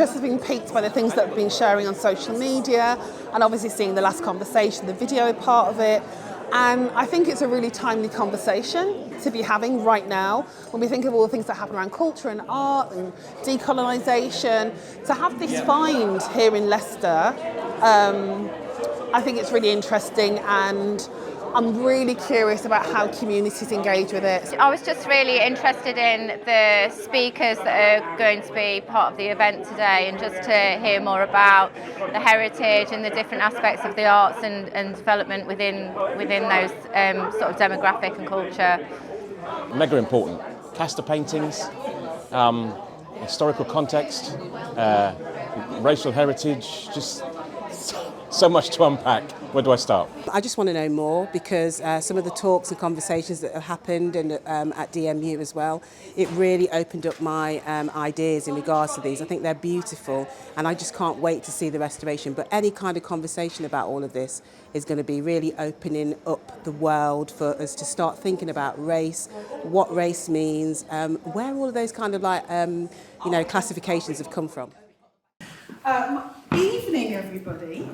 interest has been piqued by the things that I've been sharing on social media, and obviously seeing the last conversation, the video part of it. And I think it's a really timely conversation to be having right now when we think of all the things that happen around culture and art and decolonisation. To have this find here in Leicester, I think it's really interesting, and I'm really curious about how communities engage with it. I was just really interested in the speakers that are going to be part of the event today, and just to hear more about the heritage and the different aspects of the arts and development within those sort of demographic and culture. Mega important. Castor paintings, historical context, racial heritage, just so much to unpack. Where do I start? I just want to know more, because some of the talks and conversations that have happened and at DMU as well, it really opened up my ideas in regards to these. I think they're beautiful, and I just can't wait to see the restoration. But any kind of conversation about all of this is going to be really opening up the world for us to start thinking about race, what race means, where all of those kind of classifications have come from. Evening, everybody.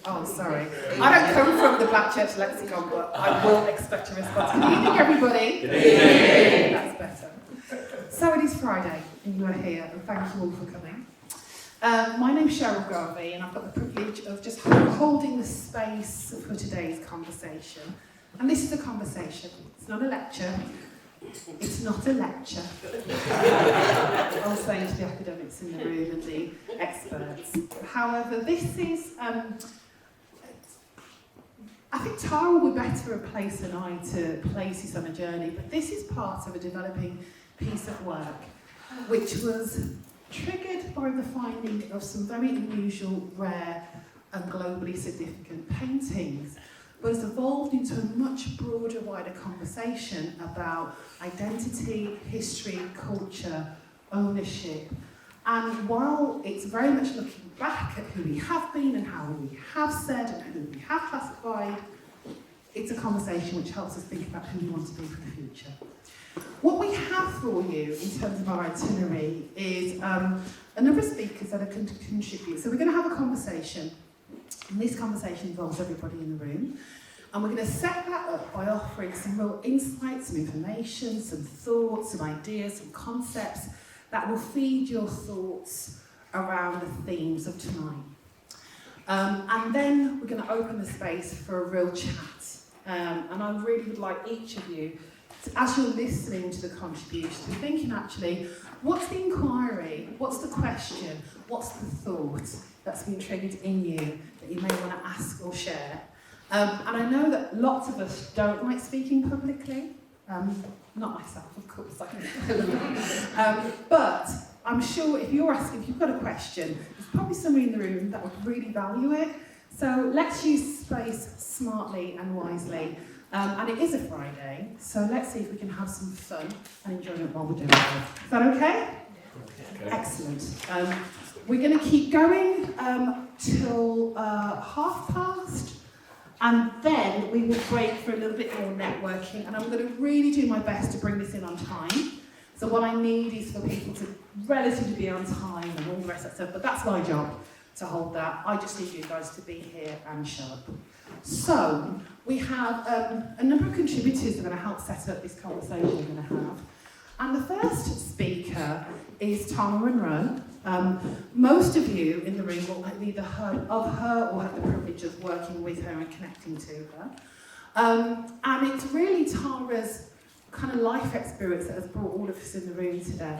Oh, sorry. I don't come from the Black Church lexicon, but I will expect a response. Good evening, everybody. Good evening. That's better. So it is Friday, and you are here, and thank you all for coming. My name's Cheryl Garvey, and I've got the privilege of just holding the space for today's conversation. And this is a conversation. It's not a lecture. It's not a lecture. I was saying to the academics in the room and the experts. However, this is, I think Tara would be better placed than I to place this on a journey, but this is part of a developing piece of work which was triggered by the finding of some very unusual, rare and globally significant paintings, but has evolved into a much broader, wider conversation about identity, history, culture, ownership. And while it's very much looking back at who we have been and how we have said and who we have classified, it's a conversation which helps us think about who we want to be for the future. What we have for you in terms of our itinerary is a number of speakers that are going to contribute. So we're going to have a conversation, and this conversation involves everybody in the room. And we're going to set that up by offering some real insights, some information, some thoughts, some ideas, some concepts that will feed your thoughts around the themes of tonight. And then we're going to open the space for a real chat. And I really would like each of you, as you're listening to the contribution, to be thinking actually, what's the inquiry, what's the question, what's the thought that's been triggered in you that you may want to ask or share. And I know that lots of us don't like speaking publicly. Not myself, of course. But I'm sure if you've got a question, there's probably somebody in the room that would really value it. So let's use space smartly and wisely. And it is a Friday, so let's see if we can have some fun and enjoyment while we're doing it. Is that okay? Excellent. We're going to keep going till past. And then we will break for a little bit more networking, and I'm going to really do my best to bring this in on time. So what I need is for people to relatively be on time and all the rest of that stuff, but that's my job, to hold that. I just need you guys to be here and show up. So we have a number of contributors that are going to help set up this conversation we're going to have. And the first speaker is Tara Monroe. Most of you in the room will have either heard of her or have the privilege of working with her and connecting to her. And it's really Tara's kind of life experience that has brought all of us in the room today.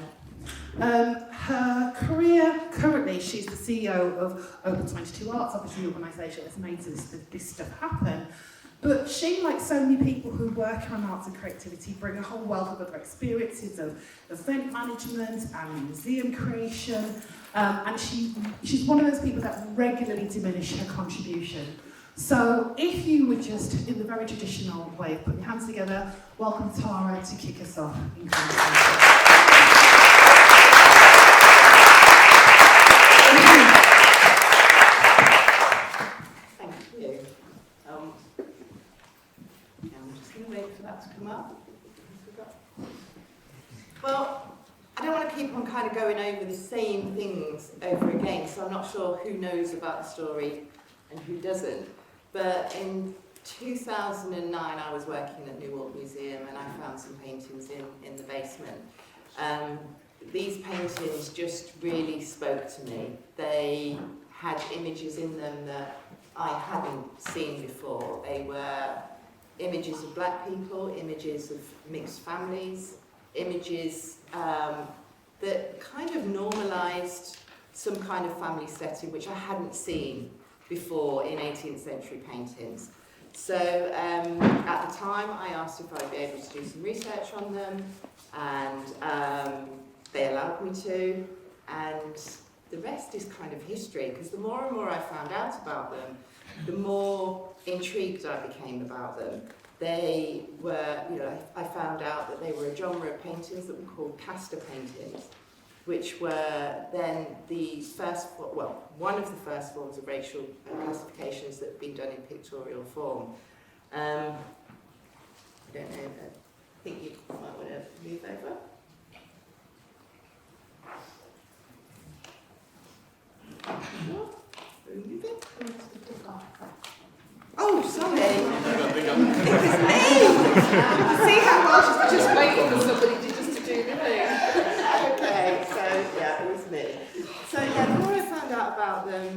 Her career, currently she's the CEO of Opal22 Arts, obviously the organisation that's made this stuff happen. But she, like so many people who work on arts and creativity, bring a whole wealth of other experiences of event management and museum creation. And she's one of those people that regularly diminish her contribution. So if you would just, in the very traditional way, put your hands together, welcome Tara to kick us off in conversation. Well, I don't want to keep on kind of going over the same things over again, so I'm not sure who knows about the story and who doesn't. But in 2009, I was working at New York Museum and I found some paintings in the basement. These paintings just really spoke to me. They had images in them that I hadn't seen before. They were images of black people, images of mixed families, images that kind of normalised some kind of family setting which I hadn't seen before in 18th century paintings. So at the time I asked if I'd be able to do some research on them, and they allowed me to, and the rest is kind of history, because the more and more I found out about them, the more intrigued I became about them. They were, I found out that they were a genre of paintings that were called caster paintings, which were then the first, one of the first forms of racial classifications that had been done in pictorial form. I don't know, I think you might want to move over. Oh, sorry. It was me. See how well she's just waiting for somebody to do the thing. Okay, so yeah, it was me. So yeah, the more I found out about them,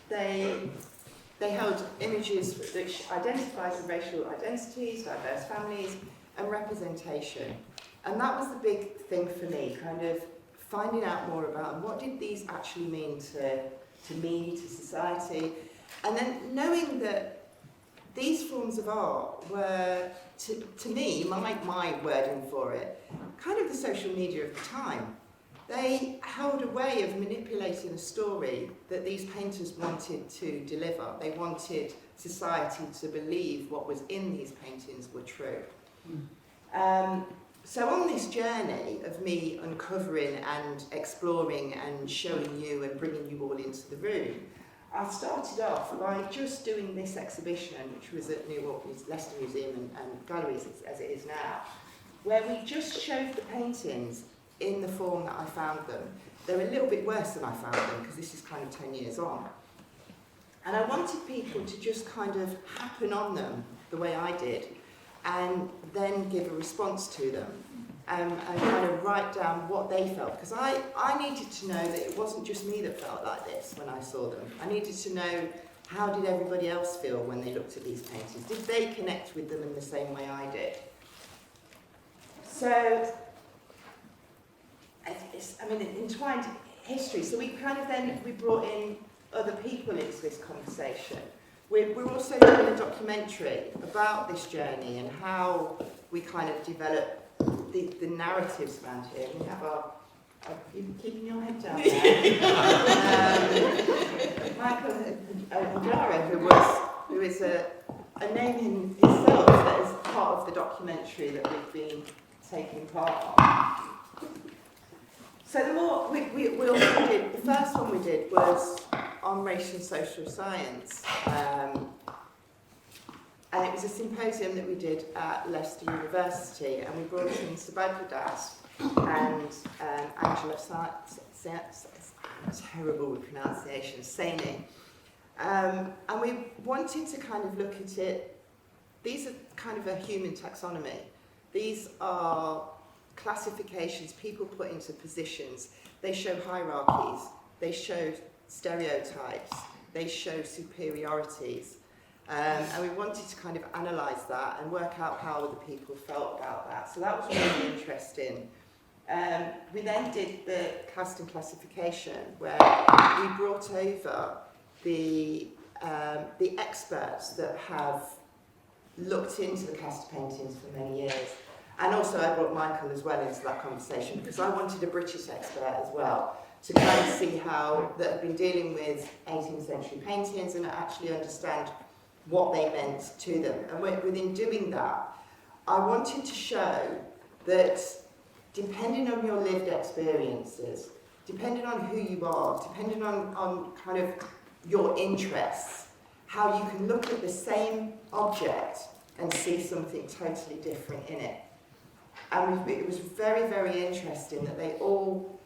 they held images which identified with racial identities, diverse families, and representation. And that was the big thing for me, kind of finding out more about what did these actually mean to me, to society, and then knowing that these forms of art were, to me, my wording for it, kind of the social media of the time. They held a way of manipulating a story that these painters wanted to deliver. They wanted society to believe what was in these paintings were true. So on this journey of me uncovering and exploring and showing you and bringing you all into the room, I started off by just doing this exhibition, which was at New York Leicester Museum and Galleries as it is now, where we just showed the paintings in the form that I found them. They're a little bit worse than I found them, because this is kind of 10 years on. And I wanted people to just kind of happen on them the way I did, and then give a response to them, and kind of write down what they felt, because I needed to know that it wasn't just me that felt like this when I saw them. I needed to know, how did everybody else feel when they looked at these paintings? Did they connect with them in the same way I did? So, entwined history. So we brought in other people into this conversation. We're also doing a documentary about this journey and how we kind of develop the narratives around here. We have are you keeping your head down there? Michael O'Dara, who is a name in himself that is part of the documentary that we've been taking part on. So the more we also did, the first one we did was on racial and social science. And it was a symposium that we did at Leicester University, and we brought in Sabagladas and Angela terrible with pronunciation, Saini. And we wanted to kind of look at it. These are kind of a human taxonomy. These are classifications people put into positions. They show hierarchies, they show stereotypes, they show superiorities. And we wanted to kind of analyse that and work out how other people felt about that. So that was really interesting. We then did the cast and classification, where we brought over the experts that have looked into the cast paintings for many years. And also I brought Michael as well into that conversation, because I wanted a British expert as well, to kind of see how that had been dealing with 18th century paintings and actually understand what they meant to them. And within doing that, I wanted to show that depending on your lived experiences, depending on who you are, depending on kind of your interests, how you can look at the same object and see something totally different in it. And it was very, very interesting that they all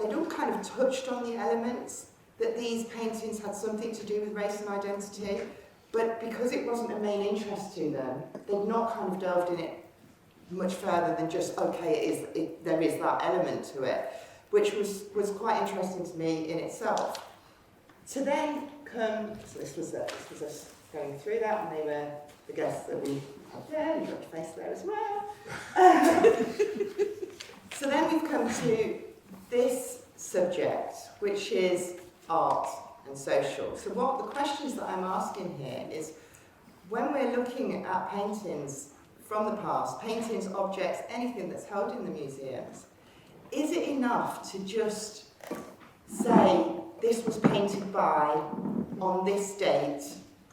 they'd all kind of touched on the elements that these paintings had something to do with race and identity, but because it wasn't a main interest to them, they'd not kind of delved in it much further than just, okay, there is that element to it, which was quite interesting to me in itself. To then come, so this was us going through that, and they were the guests that we had there, and got your face there as well. So then we've come to this subject, which is art and social. So what the questions that I'm asking here is, when we're looking at paintings from the past, paintings, objects, anything that's held in the museums, is it enough to just say this was painted by on this date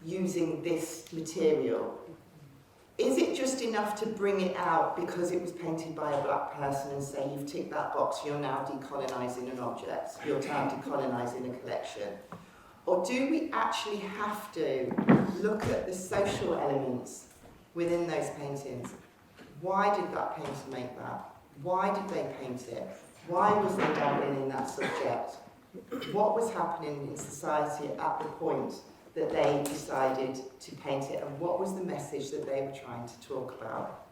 using this material? Is it just enough to bring it out because it was painted by a black person and say you've ticked that box, you're now decolonising an object, you're now decolonising a collection? Or do we actually have to look at the social elements within those paintings? Why did that painter make that? Why did they paint it? Why was they dabbling in that subject? What was happening in society at the point that they decided to paint it, and what was the message that they were trying to talk about?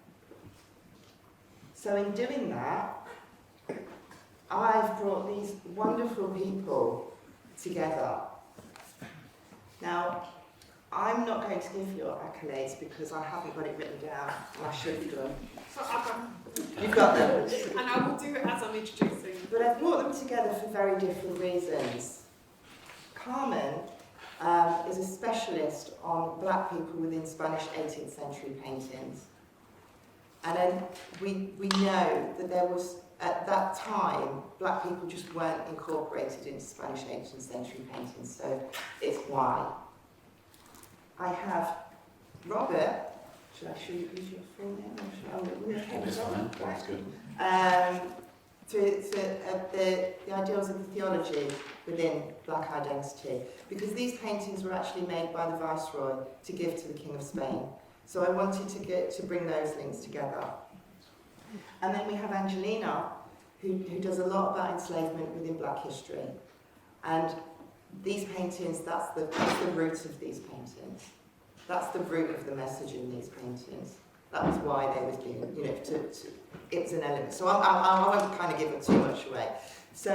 So in doing that, I've brought these wonderful people together. Now, I'm not going to give you accolades because I haven't got it written down, and I should have done. You've got them. And I will do it as I'm introducing. But I've brought them together for very different reasons. Carmen is a specialist on black people within Spanish 18th century paintings. And then we know that there was, at that time, black people just weren't incorporated into Spanish 18th century paintings, so it's why. I have Robert, should I show you your full name? Or should I, That's fine, that's good. The ideals of the theology within black identity, because these paintings were actually made by the Viceroy to give to the King of Spain. So I wanted to bring those links together. And then we have Angelina, who does a lot about enslavement within black history. And these paintings, that's the root of these paintings. That's the root of the message in these paintings. That was why they was being, it's an element. So I won't kind of give it too much away. So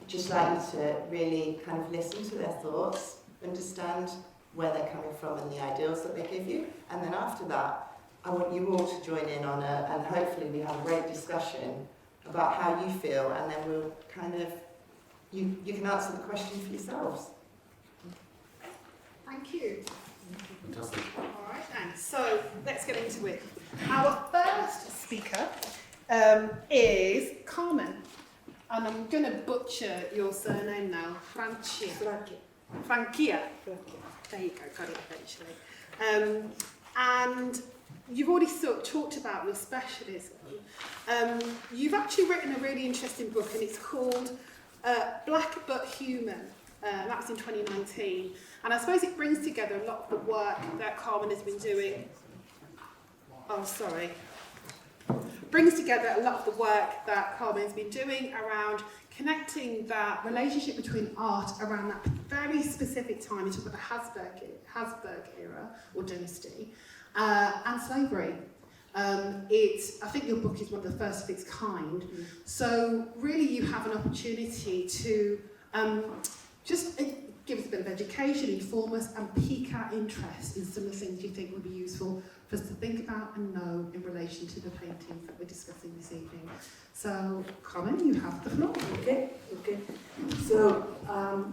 just like you to really kind of listen to their thoughts, understand where they're coming from and the ideals that they give you. And then after that, I want you all to join in on and hopefully we have a great discussion about how you feel, and then we'll kind of, you can answer the question for yourselves. Thank you. Fantastic. All right, thanks. So let's get into it. Our first speaker is Carmen, and I'm going to butcher your surname now, Franquia. There you go, got it eventually. And you've already sort of talked about your specialism. You've actually written a really interesting book, and it's called Black But Human. That was in 2019. And I suppose it brings together a lot of the work that Carmen has been doing. Brings together a lot of the work that Carmen's been doing around connecting that relationship between art around that very specific time, you talk about the Habsburg era, or dynasty, and slavery. I think your book is one of the first of its kind. So really you have an opportunity to just give us a bit of education, inform us, and pique our interest in some of the things you think would be useful for us to think about and know in relation to the paintings that we're discussing this evening. So, Carmen, you have the floor. Okay. So,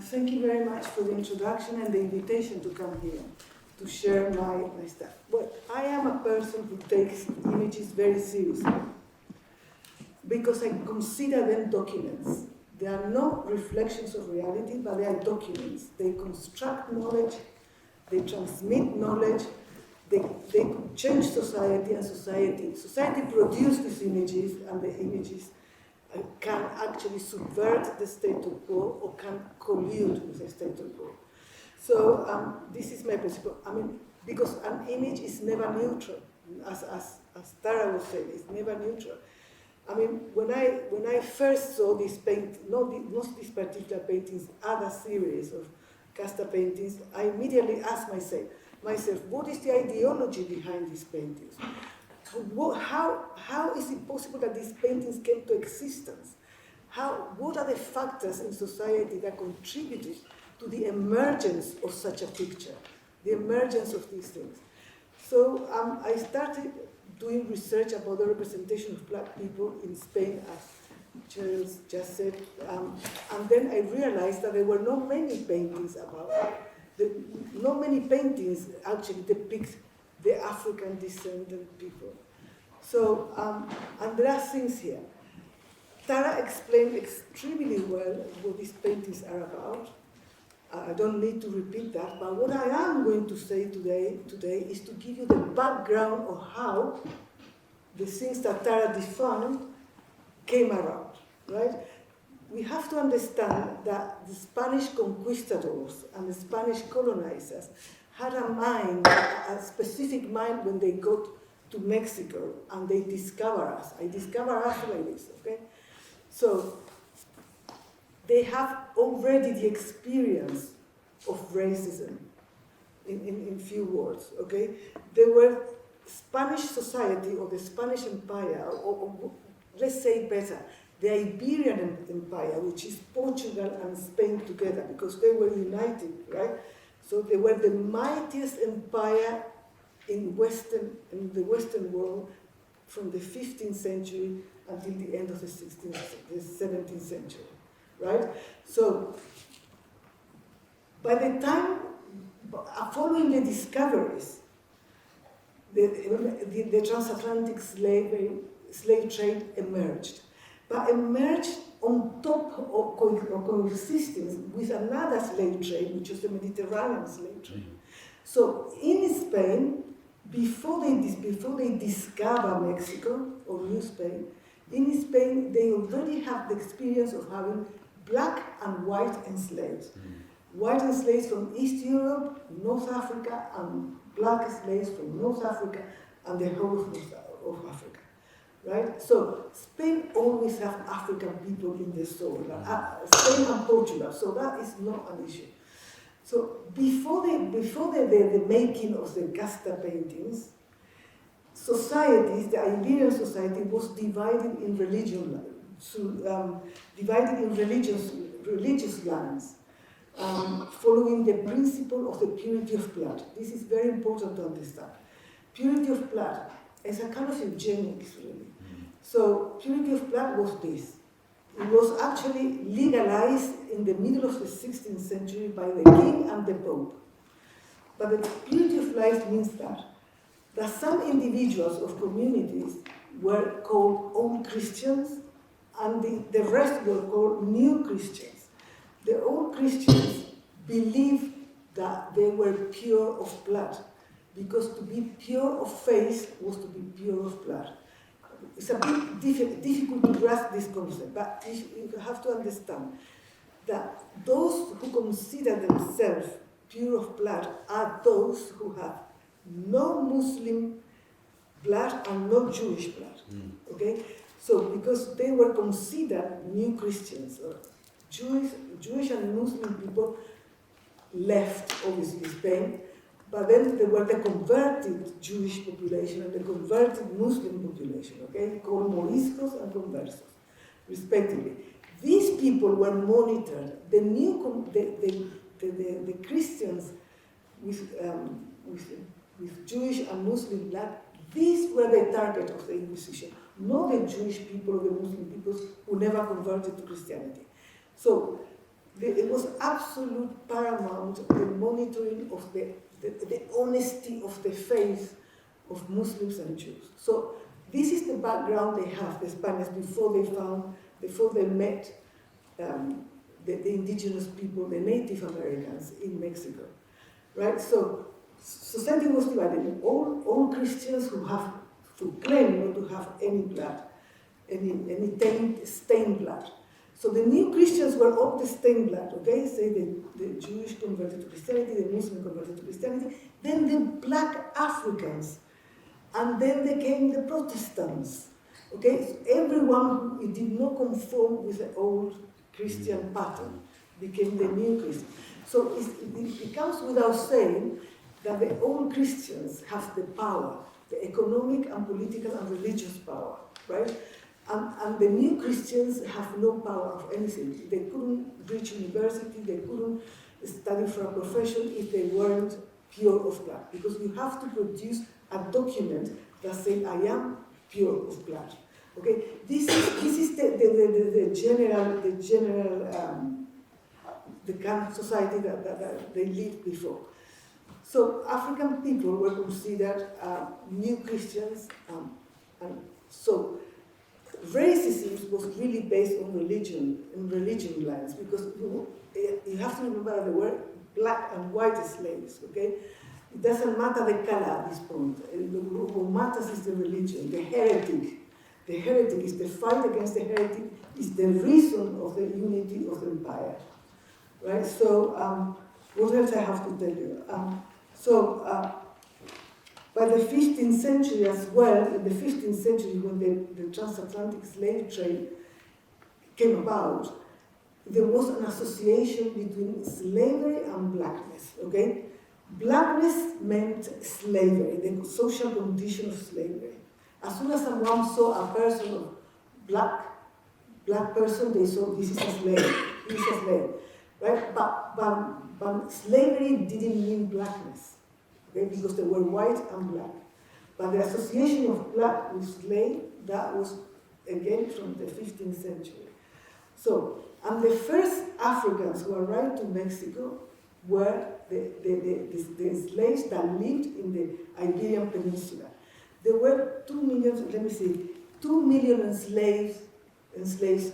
thank you very much for the introduction and the invitation to come here to share my stuff. Well, I am a person who takes images very seriously because I consider them documents. They are not reflections of reality, but they are documents. They construct knowledge, they transmit knowledge, they change society, and society produces these images, and the images can actually subvert the status quo or can collude with the status quo. So this is my principle. I mean, because an image is never neutral, as Tara was saying, it's never neutral. I mean, when I first saw this paint, not these particular paintings, other series of casta paintings, I immediately asked myself, what is the ideology behind these paintings? How is it possible that these paintings came to existence? What are the factors in society that contributed to the emergence of such a picture, the emergence of these things? So I started doing research about the representation of black people in Spain, as Charles just said, and then I realized that there were not many paintings not many paintings actually depict the African descendant people. So, and there are things here. Tara explained extremely well what these paintings are about. I don't need to repeat that, but what I am going to say today is to give you the background of how the things that Tara defined came around, right? We have to understand that the Spanish conquistadors and the Spanish colonizers had a mind, a specific mind when they got to Mexico and they discover us. I discover us like this, okay? So they have already the experience of racism, in few words, okay? They were Spanish society or the Spanish Empire, or let's say better, the Iberian Empire, which is Portugal and Spain together, because they were united, right? So they were the mightiest empire in the Western world from the 15th century until the end of the 17th century, right? So by the time, following the discoveries, the transatlantic slave trade emerged, but emerged on top of coexisting with another slave trade, which was the Mediterranean slave trade. So in Spain, before they discover Mexico or New Spain, in Spain they already have the experience of having black and white enslaved. White enslaved from East Europe, North Africa, and black slaves from North Africa and the whole of Africa, right? So Spain always have African people in the soil, Spain and Portugal, so that is not an issue. So before the making of the casta paintings, societies, the Iberian society was divided in religion, religious lines. Following the principle of the purity of blood. This is very important to understand. Purity of blood is a kind of eugenics, really. So purity of blood was this. It was actually legalized in the middle of the 16th century by the king and the pope. But the purity of life means that some individuals of communities were called old Christians and the rest were called new Christians. The old Christians believed that they were pure of blood, because to be pure of faith was to be pure of blood. It's a bit difficult to grasp this concept, but you have to understand that those who consider themselves pure of blood are those who have no Muslim blood and no Jewish blood. Okay? So because they were considered new Christians, Jewish and Muslim people left, obviously, Spain, but then there were the converted Jewish population and the converted Muslim population, okay, called Moriscos and Conversos, respectively. These people were monitored. The Christians with Jewish and Muslim blood, these were the target of the Inquisition, not the Jewish people or the Muslim people who never converted to Christianity. So it was absolute paramount, the monitoring of the honesty of the faith of Muslims and Jews. So this is the background they have, the Spaniards, before they met the indigenous people, the Native Americans in Mexico, right? So society was divided in all Christians who claim not to have any blood, any stained blood. So the new Christians were all the stained blood, okay? Say the Jewish converted to Christianity, the Muslim converted to Christianity, then the black Africans, and then they came the Protestants, Okay, so everyone who did not conform with the old Christian pattern became the new Christian. So it becomes without saying that the old Christians have the power, the economic and political and religious power, right? And the new Christians have no power of anything. They couldn't reach university, they couldn't study for a profession if they weren't pure of blood. Because you have to produce a document that says, I am pure of blood. Okay, this is the general the kind of society that they lived before. So African people were considered new Christians, and so racism was really based on religion lines, because you have to remember that there were black and white slaves. Okay, it doesn't matter the color at this point. What matters is the religion, the heretic. The heretic is the fight against the heretic, is the reason of the unity of the empire. Right? So, what else I have to tell you? By the 15th century as well, in the 15th century when the transatlantic slave trade came about, there was an association between slavery and blackness. Okay? Blackness meant slavery, the social condition of slavery. As soon as someone saw a person of black person, they saw this is a slave, this is a slave, right? But slavery didn't mean blackness, okay? Because they were white and black. But the association of black with slave, that was again from the 15th century. So, and the first Africans who arrived to Mexico were the slaves that lived in the Iberian Peninsula. There were 2 million, 2 million enslaved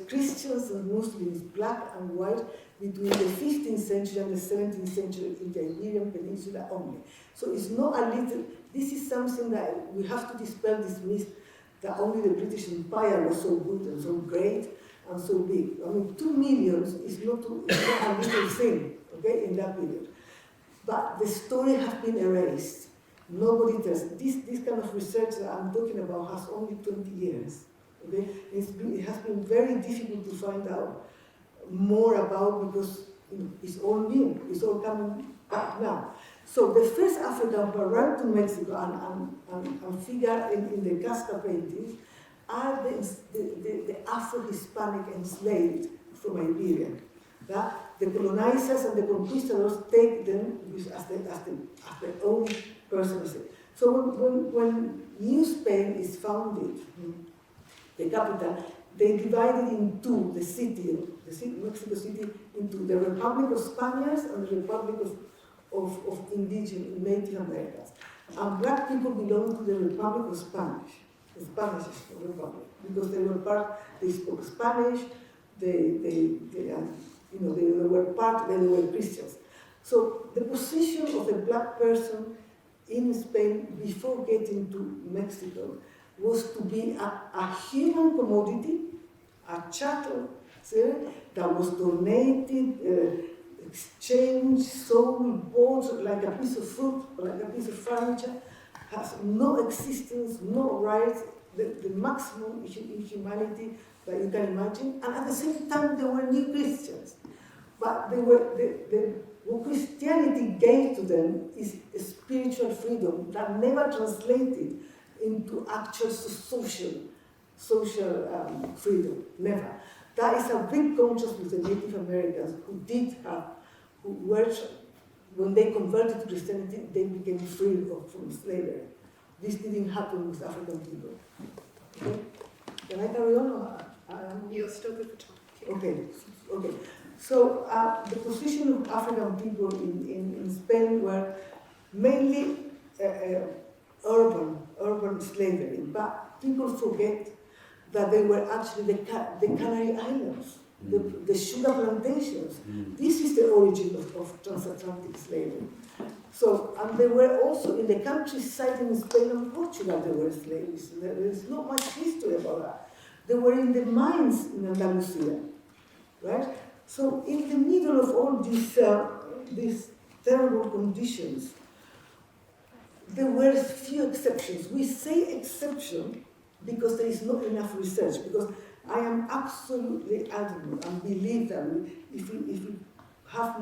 Christians and Muslims, black and white, between the 15th century and the 17th century in the Iberian Peninsula only. So it's not a little, this is something that we have to dispel this myth that only the British Empire was so good and so great and so big. I mean, 2 million is not a little thing, okay, in that period. But the story has been erased. Nobody does. This kind of research that I'm talking about has only 20 years. Okay? It has been very difficult to find out more about, because it's all new. It's all coming back now. So the first African who arrived to Mexico and figure in the Casca paintings are the Afro-Hispanic enslaved from Iberia. The colonizers and the conquistadors take them as their own persons. So when New Spain is founded, the capital, they divided into the city, Mexico City, into the Republic of Spaniards and the Republic of indigenous Native Americans. And black people belong to the Republic of Spanish, the Spanish Republic, because they were part, they spoke Spanish, they were Christians. So the position of the black person in Spain before getting to Mexico was to be a human commodity, a chattel that was donated, exchanged, sold, bought like a piece of fruit, like a piece of furniture, has no existence, no rights, the maximum inhumanity that you can imagine. And at the same time, they were new Christians. But they were what Christianity gave to them is a spiritual freedom that never translated into actual social freedom, never. That is a big contrast with the Native Americans who were, when they converted to Christianity, they became free from slavery. This didn't happen with African people. Okay? Can I carry on? You're still good for time. Okay. So the position of African people in Spain were mainly urban slavery, but people forget that they were actually the Canary Islands, the sugar plantations. This is the origin of transatlantic slavery. So, and they were also in the countryside in Spain and Portugal, there were slaves. There is not much history about that. They were in the mines in Andalusia, right? So in the middle of all these terrible conditions, there were few exceptions. We say exception because there is not enough research. Because I am absolutely adamant and believe that if we have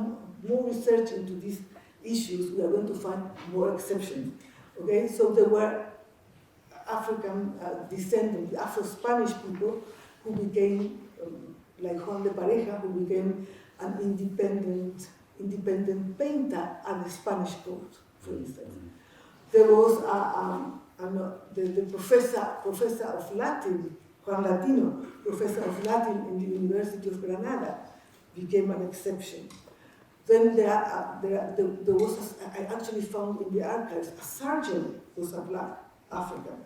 more research into these issues, we are going to find more exceptions. Okay, so there were African descendants, Afro-Spanish people who became, like Juan de Pareja, who became an independent painter at the Spanish court, for instance. There was the professor of Latin, Juan Latino, professor of Latin in the University of Granada, became an exception. Then there was, I actually found in the archives, a sergeant who was a black African.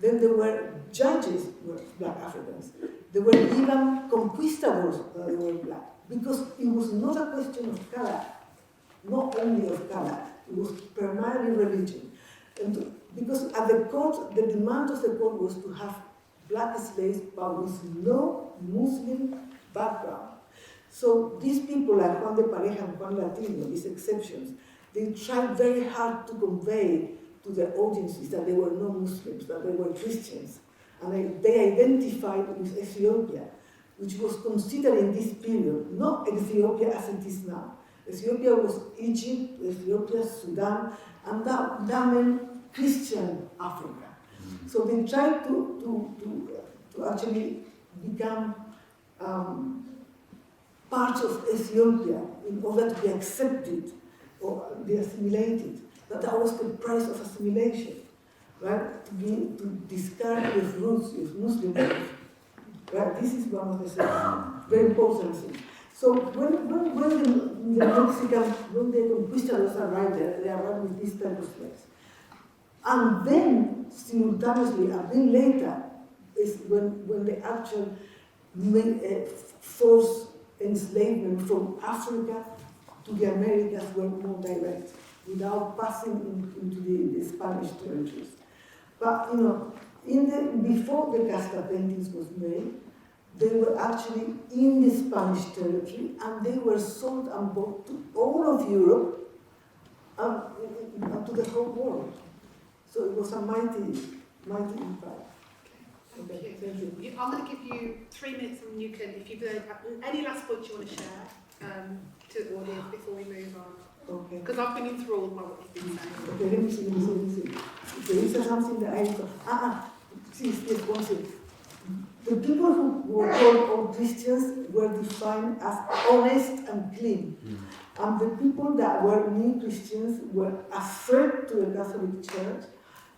Then there were judges who were black Africans. There were even conquistadors that were black. Because it was not a question of color, not only of color, it was primarily religion. And because at the court, the demand of the court was to have black slaves, but with no Muslim background. So these people like Juan de Pareja and Juan Latino, these exceptions, they tried very hard to convey to the audiences that they were no Muslims, that they were Christians. And they identified with Ethiopia, which was considered in this period, not Ethiopia as it is now. Ethiopia was Egypt, Ethiopia, Sudan, and that meant Christian Africa. So they tried to actually become part of Ethiopia in order to be accepted or be assimilated. But that was the price of assimilation, right? To discard your roots, your Muslim roots. Right? This is one of the very important things. So when the conquistadors arrived there, they arrived with these type of slaves. And then, simultaneously, a bit later, is when the actual forced enslavement from Africa to the Americas were more direct, without passing into the Spanish territories. But, you know, before the Casta paintings was made, they were actually in the Spanish territory, and they were sold and bought to all of Europe and to the whole world. So it was a mighty impact. Okay, thank you. I'm going to give you 3 minutes, and you can, if you've any last points you want to share to the audience before we move on. Okay. Because I've been enthralled by what you've been saying. Okay, let me see. There is something that I yes, one thing. The people who were called all Christians were defined as honest and clean. And the people that were new Christians were a threat to the Catholic Church,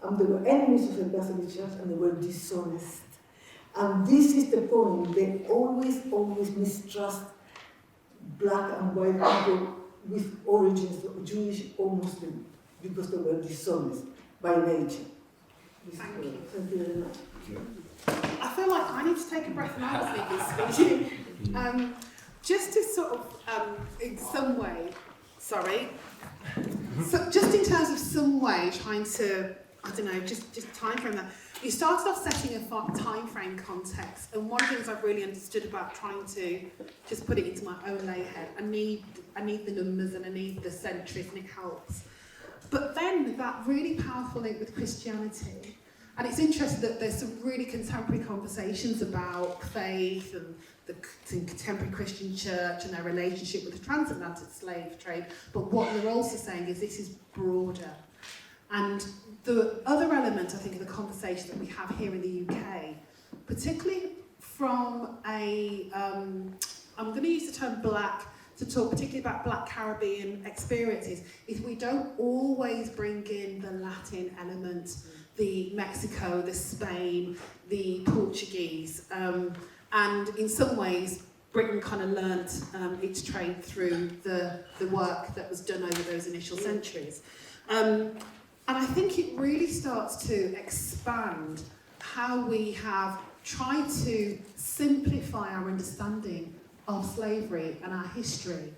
and they were enemies of the Catholic Church, and they were dishonest. And this is the point. They always mistrust black and white people with origins, Jewish or Muslim, because they were dishonest by nature. Thank you. Thank you very much. I feel like I need to take a breath and I was speaking. Just to sort of, in some way, so just in terms of some way, trying to, I don't know, just time frame that. You started off setting a time frame context, and one of the things I've really understood about trying to just put it into my own lay head, I need the numbers and I need the centuries, and it helps. But then that really powerful link with Christianity, and it's interesting that there's some really contemporary conversations about faith and the contemporary Christian church and their relationship with the transatlantic slave trade, but what they're also saying is this is broader. And the other element, I think, of the conversation that we have here in the UK, particularly from I'm going to use the term black to talk particularly about black Caribbean experiences, is we don't always bring in the Latin element, the Mexico, the Spain, the Portuguese, and in some ways Britain kind of learnt its trade through the work that was done over those initial centuries. And I think it really starts to expand how we have tried to simplify our understanding of slavery and our history.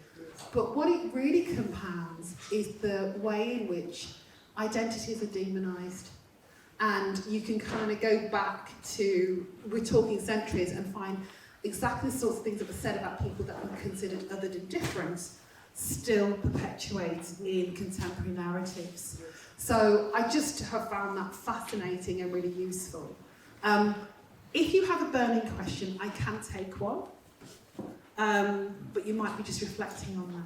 But what it really compounds is the way in which identities are demonised. And you can kind of go back to, we're talking centuries, and find exactly the sorts of things that were said about people that were considered other than different still perpetuate in contemporary narratives. So I just have found that fascinating and really useful. If you have a burning question, I can take one, but you might be just reflecting on that.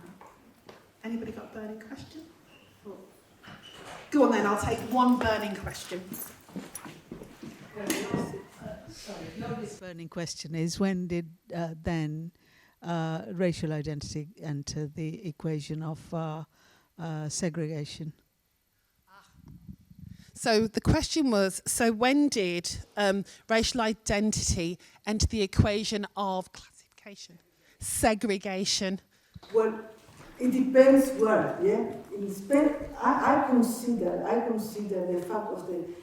Anybody got a burning question? Go on then, I'll take one burning question. This burning question is, when did then racial identity enter the equation of segregation? So the question was, so when did racial identity enter the equation of classification, segregation? Well, it depends where, yeah? In Spain, I consider the fact of the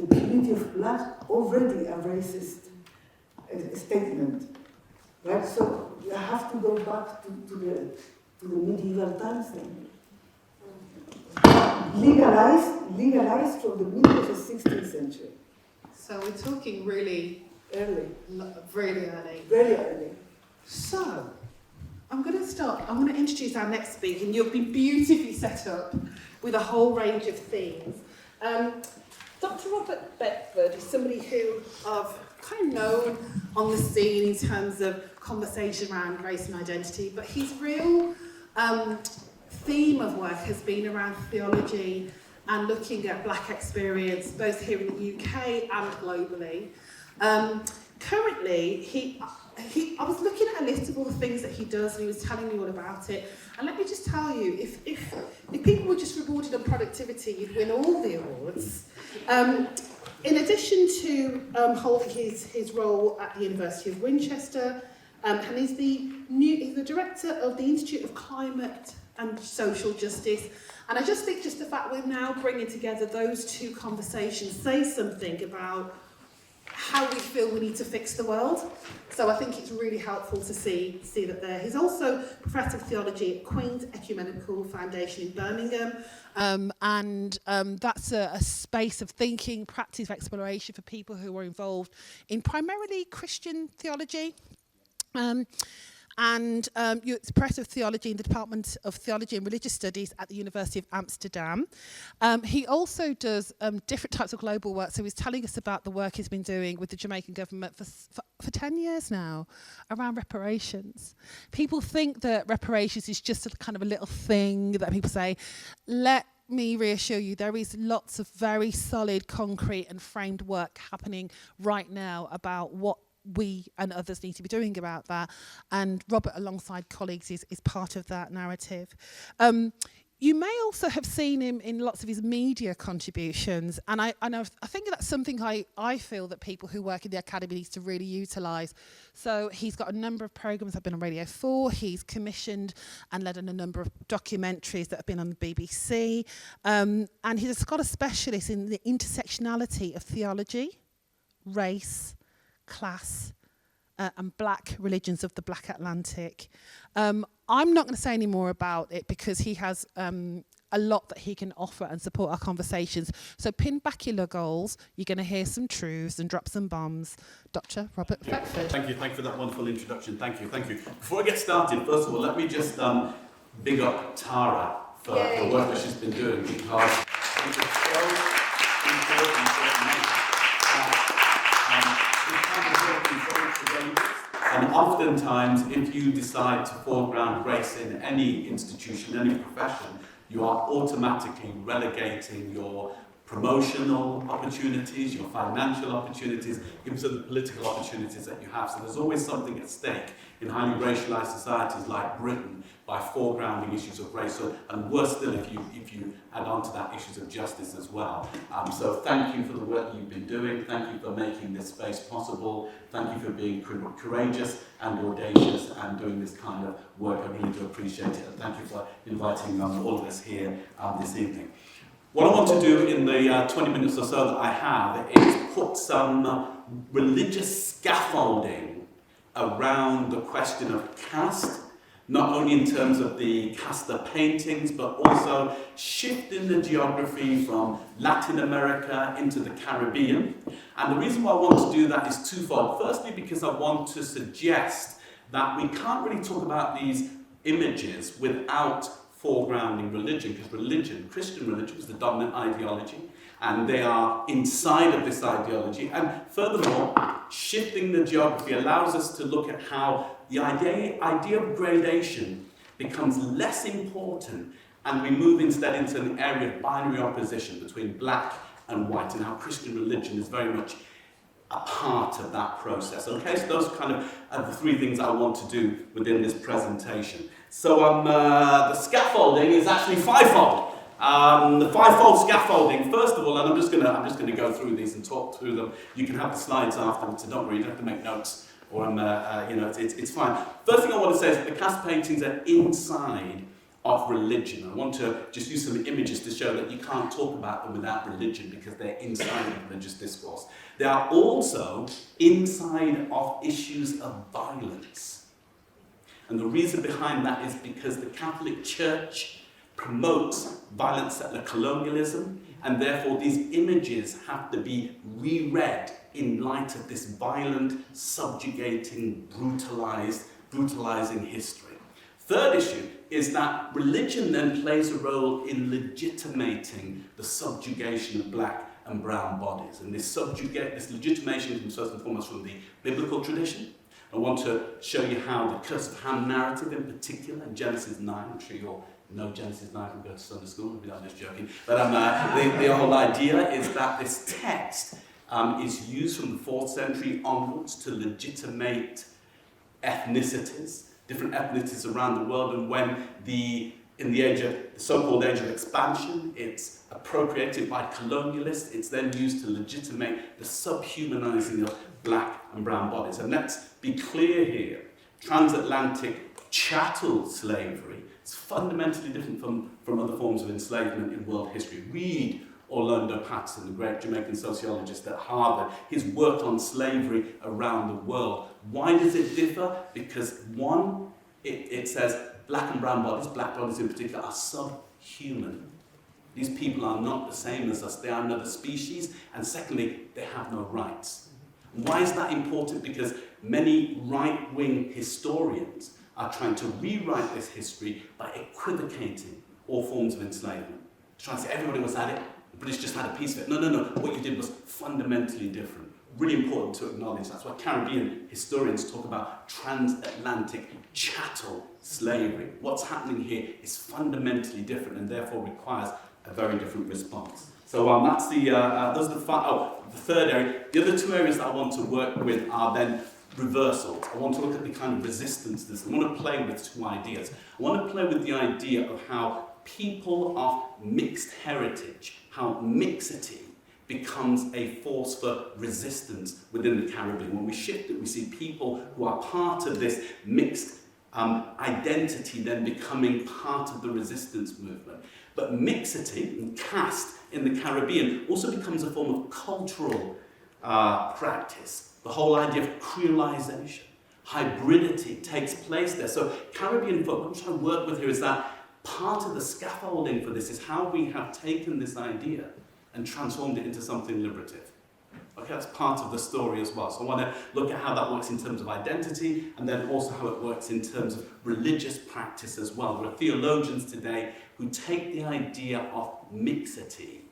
beauty of black already a racist statement, right? So you have to go back to the medieval times then. Legalized from the middle of the 16th century. So we're talking really early. Really early. Very early. So, I'm going to introduce our next speaker, and you've been beautifully set up with a whole range of themes. Dr. Robert Beckford is somebody who I've kind of known on the scene in terms of conversation around race and identity, but his real theme of work has been around theology and looking at black experience, both here in the UK and globally. Currently, I was looking at a list of all the things that he does, and he was telling me all about it. And let me just tell you, if people were just rewarded on productivity, you'd win all the awards. In addition to holding his role at the University of Winchester, and he's the director of the Institute of Climate and Social Justice. And I just think just the fact we're now bringing together those two conversations says something about how we feel we need to fix the world. So I think it's really helpful to see that there. He's also Professor of Theology at Queen's Ecumenical Foundation in Birmingham. That's a space of thinking, practice, exploration for people who are involved in primarily Christian theology. You're Professor of Theology in the Department of Theology and Religious Studies at the University of Amsterdam. He also does different types of global work. So he's telling us about the work he's been doing with the Jamaican government for 10 years now around reparations. People think that reparations is just a kind of a little thing that people say. Let me reassure you, there is lots of very solid, concrete and framed work happening right now about what we and others need to be doing about that, and Robert alongside colleagues is part of that narrative. You may also have seen him in lots of his media contributions, and I think that's something I feel that people who work in the academy need to really utilise. So he's got a number of programmes that have been on Radio 4, he's commissioned and led on a number of documentaries that have been on the BBC, and he's a scholar specialist in the intersectionality of theology, race, class and black religions of the Black Atlantic. I'm not going to say any more about it because he has a lot that he can offer and support our conversations. So pin back your goals. You're going to hear some truths and drop some bombs. Dr. Robert Beckford. Thank you for that wonderful introduction. Thank you. Before I get started, first of all, let me just big up Tara for the work that she's been doing, because it's so important and oftentimes, if you decide to foreground race in any institution, any profession, you are automatically relegating your promotional opportunities, your financial opportunities, even so the political opportunities that you have. So there's always something at stake in highly racialized societies like Britain by foregrounding issues of race, and worse still if you add on to that issues of justice as well. So thank you for the work you've been doing. Thank you for making this space possible. Thank you for being courageous and audacious and doing this kind of work. I really do appreciate it. And thank you for inviting all of us here this evening. What I want to do in the 20 minutes or so that I have is put some religious scaffolding around the question of caste, not only in terms of the Casta paintings, but also shifting the geography from Latin America into the Caribbean. And the reason why I want to do that is twofold. Firstly, because I want to suggest that we can't really talk about these images without foregrounding religion, because religion, Christian religion, was the dominant ideology, and they are inside of this ideology. And furthermore, shifting the geography allows us to look at how the idea of gradation becomes less important, and we move instead into an area of binary opposition between black and white, and how Christian religion is very much a part of that process. Okay, so those kind of are the three things I want to do within this presentation. So the scaffolding is actually fivefold. The fivefold scaffolding, first of all, and I'm just gonna go through these and talk through them. You can have the slides afterwards, so don't worry, you don't have to make notes, or it's fine. First thing I want to say is that the cast paintings are inside of religion. I want to just use some images to show that you can't talk about them without religion, because they're inside of religious discourse. They are also inside of issues of violence. And the reason behind that is because the Catholic Church promotes violent settler colonialism, and therefore these images have to be reread in light of this violent, subjugating, brutalizing history. Third issue is that religion then plays a role in legitimating the subjugation of black and brown bodies. And this legitimation comes first and foremost from the biblical tradition. I want to show you how the curse of Ham narrative in particular, in Genesis 9, I'm sure you all know Genesis 9 and go to Sunday school, maybe I'm just joking. But the whole idea is that this text is used from the 4th century onwards to legitimate ethnicities, different ethnicities around the world, and when in the so-called age of expansion, it's appropriated by colonialists, it's then used to legitimate the subhumanizing of black and brown bodies. And let's be clear here, transatlantic chattel slavery is fundamentally different from other forms of enslavement in world history. Read Orlando Patterson, the great Jamaican sociologist at Harvard, his work on slavery around the world. Why does it differ? Because one, it says black and brown bodies, black bodies in particular, are subhuman. These people are not the same as us, they are another species, and secondly, they have no rights. Why is that important? Because many right-wing historians are trying to rewrite this history by equivocating all forms of enslavement. Trying to say everybody was at it, the British just had a piece of it. No, what you did was fundamentally different. Really important to acknowledge. That's why Caribbean historians talk about transatlantic chattel slavery. What's happening here is fundamentally different and therefore requires a very different response. So that's the third area. The other two areas that I want to work with are then reversals. I want to look at the kind of resistance to this. I want to play with two ideas. I want to play with the idea of how people of mixed heritage, how mixity becomes a force for resistance within the Caribbean. When we shift it, we see people who are part of this mixed identity then becoming part of the resistance movement. But mixity and caste in the Caribbean also becomes a form of cultural practice. The whole idea of creolization, hybridity takes place there. So Caribbean folk, what I'm trying to work with here is that part of the scaffolding for this is how we have taken this idea and transformed it into something liberative. Okay, that's part of the story as well. So I want to look at how that works in terms of identity, and then also how it works in terms of religious practice as well. There are theologians today who take the idea of mixity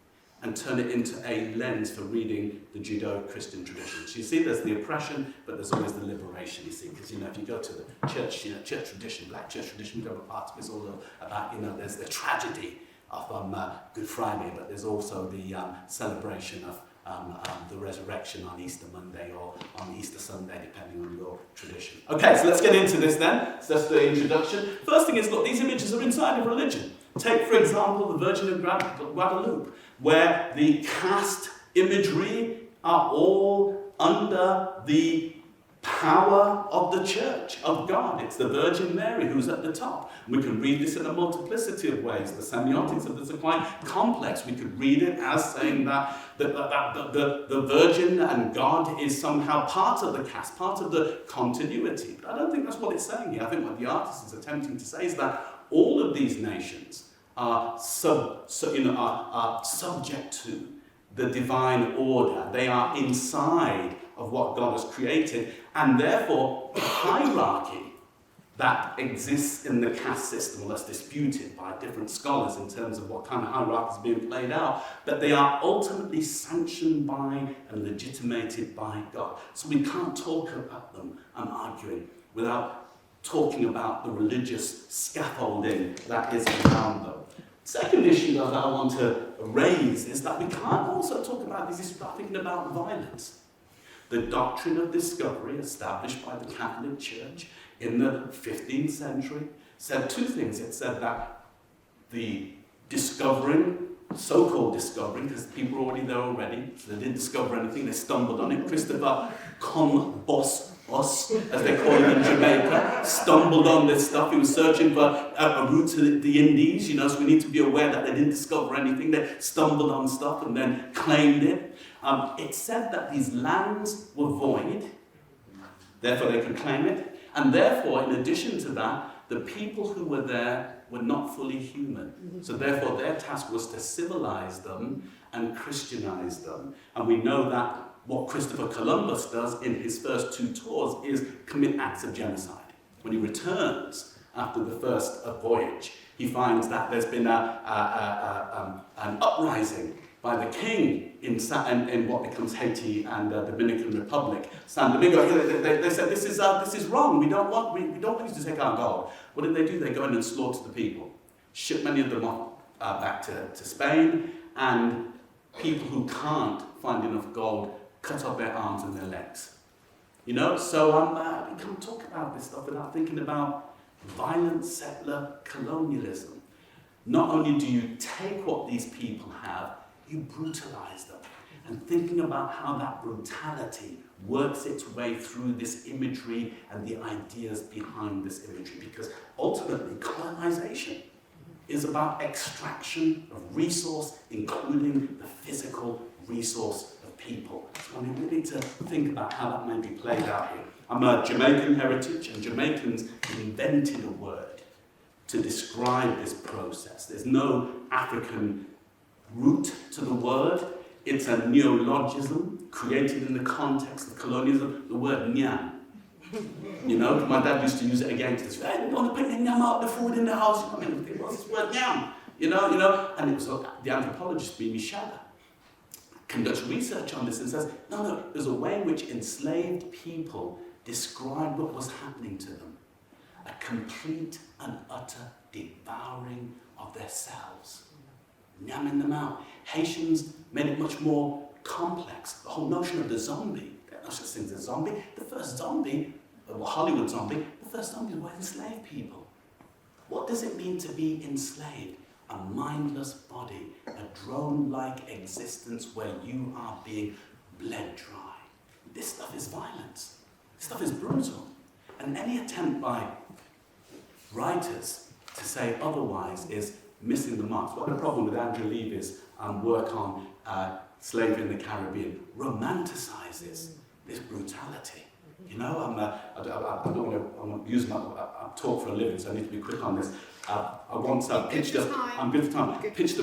and turn it into a lens for reading the Judeo-Christian traditions. You see, there's the oppression, but there's always the liberation, you see, because, if you go to the church, church tradition, black church tradition, we have a part of it's all about, there's the tragedy of Good Friday, but there's also the celebration of the resurrection on Easter Monday or on Easter Sunday, depending on your tradition. Okay, so let's get into this then. So that's the introduction. First thing is, look, these images are inside of religion. Take, for example, the Virgin of Guadalupe, where the caste imagery are all under the power of the Church of God. It's the Virgin Mary who's at the top. We can read this in a multiplicity of ways. The semiotics of this are quite complex. We could read it as saying that the Virgin and God is somehow part of the caste, part of the continuity. But I don't think that's what it's saying here. I think what the artist is attempting to say is that all of these nations are subject to the divine order. They are inside of what God has created, and therefore hierarchy that exists in the caste system, or that's disputed by different scholars in terms of what kind of hierarchy is being played out, but they are ultimately sanctioned by and legitimated by God. So we can't talk about them, I'm arguing, without talking about the religious scaffolding that is around them. Second issue that I want to raise is that we can't also talk about this issue without thinking about violence. The doctrine of discovery established by the Catholic Church in the 15th century said two things. It said that the discovering, so-called discovering, because people were already there already, so they didn't discover anything, they stumbled on it. Christopher Columbus, as they call him in Jamaica, stumbled on this stuff. He was searching for a route to the Indies, so we need to be aware that they didn't discover anything. They stumbled on stuff and then claimed it. It said that these lands were void, therefore they could claim it, and therefore, in addition to that, the people who were there were not fully human. So therefore, their task was to civilize them and Christianize them. And we know that what Christopher Columbus does in his first two tours is commit acts of genocide. When he returns after the first voyage, he finds that there's been an uprising by the king in what becomes Haiti and the Dominican Republic. San Domingo, they said, this is wrong, we don't want you to take our gold. What did they do? They go in and slaughter the people, ship many of them off back to Spain, and people who can't find enough gold cut off their arms and their legs. So we can't talk about this stuff without thinking about violent settler colonialism. Not only do you take what these people have, you brutalize them. And thinking about how that brutality works its way through this imagery and the ideas behind this imagery. Because ultimately, colonization is about extraction of resource, including the physical resource of people. So we really need to think about how that may be played out here. I'm a Jamaican heritage, and Jamaicans invented a word to describe this process. There's no African root to the word. It's a neologism created in the context of colonialism, the word nyam. My dad used to use it against us. Hey, we want to put the nyam out, the food in the house. What's this word nyam? And it was the anthropologist, Mimi Shada, conducts research on this and says, no, there's a way in which enslaved people described what was happening to them. A complete and utter devouring of their selves. Yamming them out. Haitians made it much more complex. The whole notion of the zombie, there are no such things as a zombie. The first zombie, Hollywood zombie, the first zombies were enslaved people. What does it mean to be enslaved? A mindless body, a drone-like existence where you are being bled dry. This stuff is violence. This stuff is brutal. And any attempt by writers to say otherwise is missing the mark. What the problem with Andrew Levy's work on slavery in the Caribbean romanticizes this brutality. I'm using my talk for a living, so I need to be quick on this. I once pitched a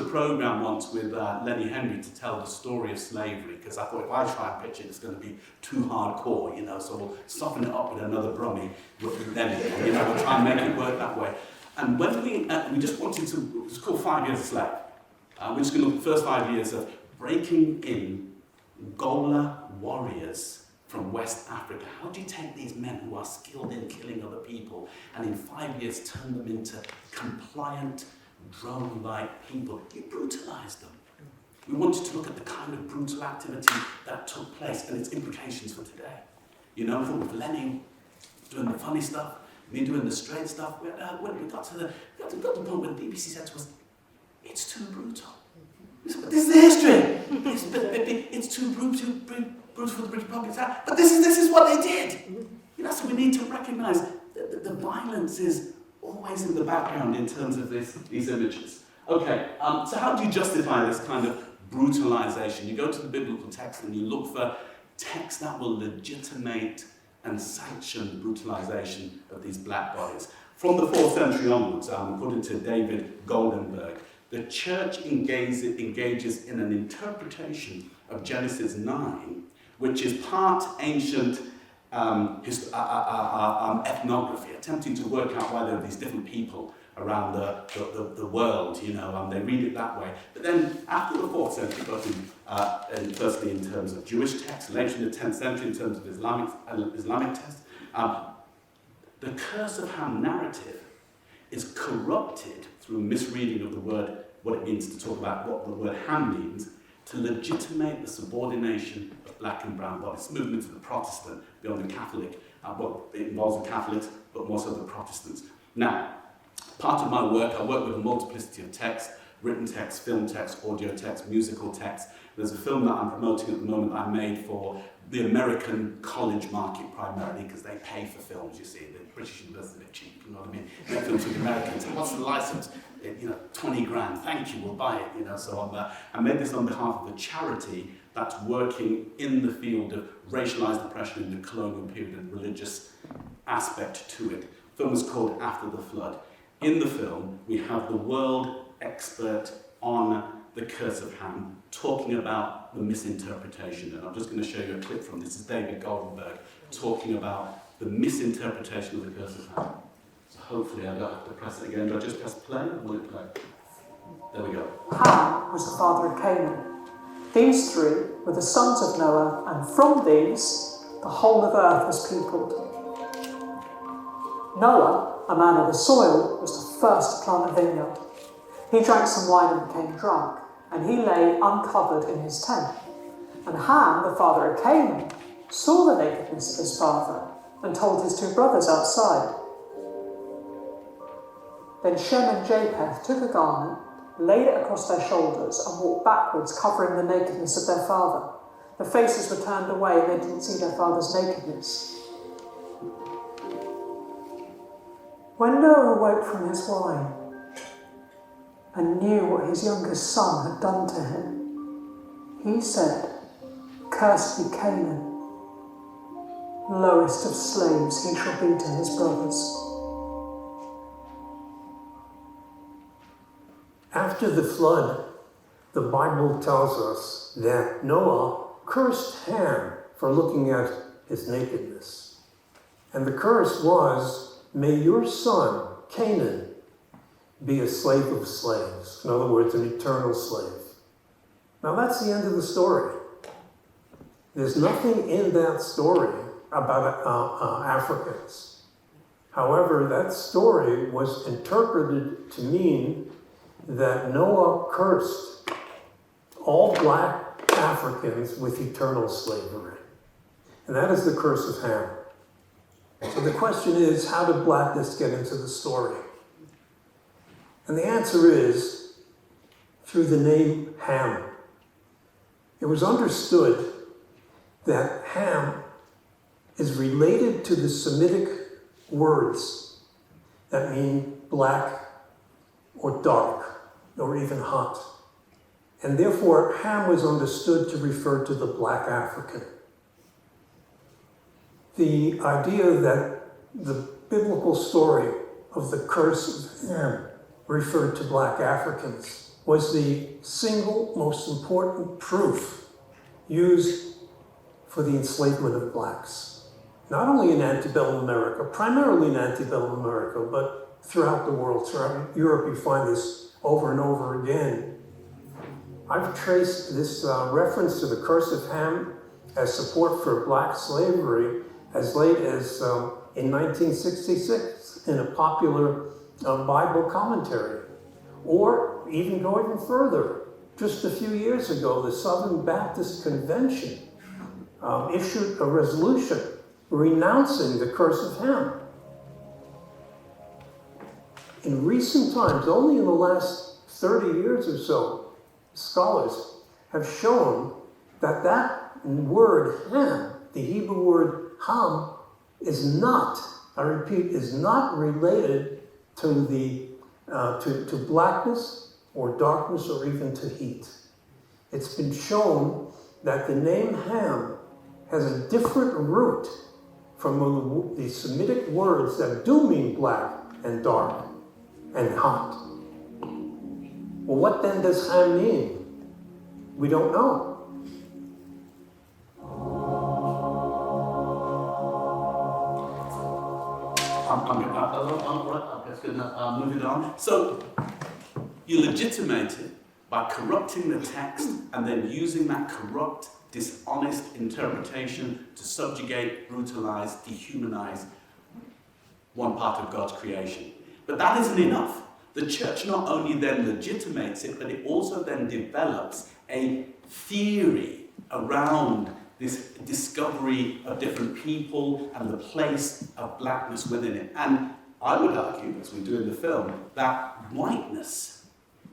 program once with Lenny Henry to tell the story of slavery, because I thought if I try and pitch it, it's going to be too hardcore, so we'll soften it up with another Brummie with Lenny, we'll try and make it work that way. And when we just wanted to, it's called 5 Years a Slave. We're just going to look at the first 5 years of breaking in Gola warriors from West Africa. How do you take these men who are skilled in killing other people and in 5 years turn them into compliant, drone-like people? You brutalize them. We wanted to look at the kind of brutal activity that took place and its implications for today. I thought with Lenny doing the funny stuff, me doing the straight stuff, we got to the point where the BBC said to us, it's too brutal. We said, but this is the history. It's too brutal for the British public. But this is what they did. So we need to recognise that the violence is always in the background in terms of these images. Okay, so how do you justify this kind of brutalisation? You go to the biblical text and you look for texts that will legitimate and sanction the brutalisation of these black bodies. From the 4th century onwards, according to David Goldenberg, the church engages in an interpretation of Genesis 9, which is part ancient ethnography, attempting to work out why there are these different people around the world, you know, they read it that way. But then after the 4th century, both firstly in terms of Jewish texts, later in the 10th century in terms of Islamic texts, the curse of Ham narrative is corrupted through misreading of the word, what it means to talk about what the word Ham means, to legitimate the subordination of black and brown bodies. Movement to the Protestant beyond the Catholic. Well, it involves the Catholics, but more so the Protestants. Now, part of my work, I work with a multiplicity of texts, written text, film text, audio text, musical text. There's a film that I'm promoting at the moment that I made for the American college market primarily, because they pay for films, you see. The British universities are a bit cheap, you know what I mean? Make films with the Americans. And what's the license? You know, 20 grand, thank you, we'll buy it, you know, so on that. I made this on behalf of a charity that's working in the field of racialized oppression in the colonial period and religious aspect to it. The film is called After the Flood. In the film, we have the world expert on the curse of Ham talking about the misinterpretation. And I'm just going to show you a clip from this. This is David Goldenberg talking about the misinterpretation of the curse of Ham. So hopefully I don't have to press it again. Do I just press play or will it play? There we go. Ham was the father of Canaan. These three were the sons of Noah, and from these the whole of earth was peopled. Noah, a man of the soil, was the first to plant a vineyard. He drank some wine and became drunk, and he lay uncovered in his tent. And Ham, the father of Canaan, saw the nakedness of his father and told his 2 brothers outside. Then Shem and Japheth took a garment, laid it across their shoulders, and walked backwards, covering the nakedness of their father. The faces were turned away, and they didn't see their father's nakedness. When Noah awoke from his wine and knew what his youngest son had done to him, he said, "Cursed be Canaan. Lowest of slaves he shall be to his brothers." After the flood, the Bible tells us that Noah cursed Ham for looking at his nakedness. And the curse was, "May your son, Canaan, be a slave of slaves." In other words, an eternal slave. Now that's the end of the story. There's nothing in that story about Africans. However, that story was interpreted to mean that Noah cursed all black Africans with eternal slavery. And that is the curse of Ham. So the question is, how did blackness get into the story? And the answer is through the name Ham. It was understood that Ham is related to the Semitic words that mean black or dark or even hot. And therefore, Ham was understood to refer to the black African. The idea that the biblical story of the curse of Ham referred to black Africans was the single most important proof used for the enslavement of blacks. Not only in antebellum America, primarily in antebellum America, but throughout the world. Throughout Europe, you find this over and over again. I've traced this reference to the curse of Ham as support for black slavery as late as in 1966 in a popular Bible commentary. Or even go even further. Just a few years ago, the Southern Baptist Convention issued a resolution renouncing the curse of Ham. In recent times, only in the last 30 years or so, scholars have shown that that word Ham, the Hebrew word Ham, is not, I repeat, is not related to to blackness or darkness or even to heat. It's been shown that the name Ham has a different root from the Semitic words that do mean black and dark and hot. Well, what then does Ham mean? We don't know. That's good enough. Moving on. So you legitimate it by corrupting the text and then using that corrupt, dishonest interpretation to subjugate, brutalize, dehumanize one part of God's creation. But that isn't enough. The church not only then legitimates it, but it also then develops a theory around this discovery of different people and the place of blackness within it. And I would argue, as we do in the film, that whiteness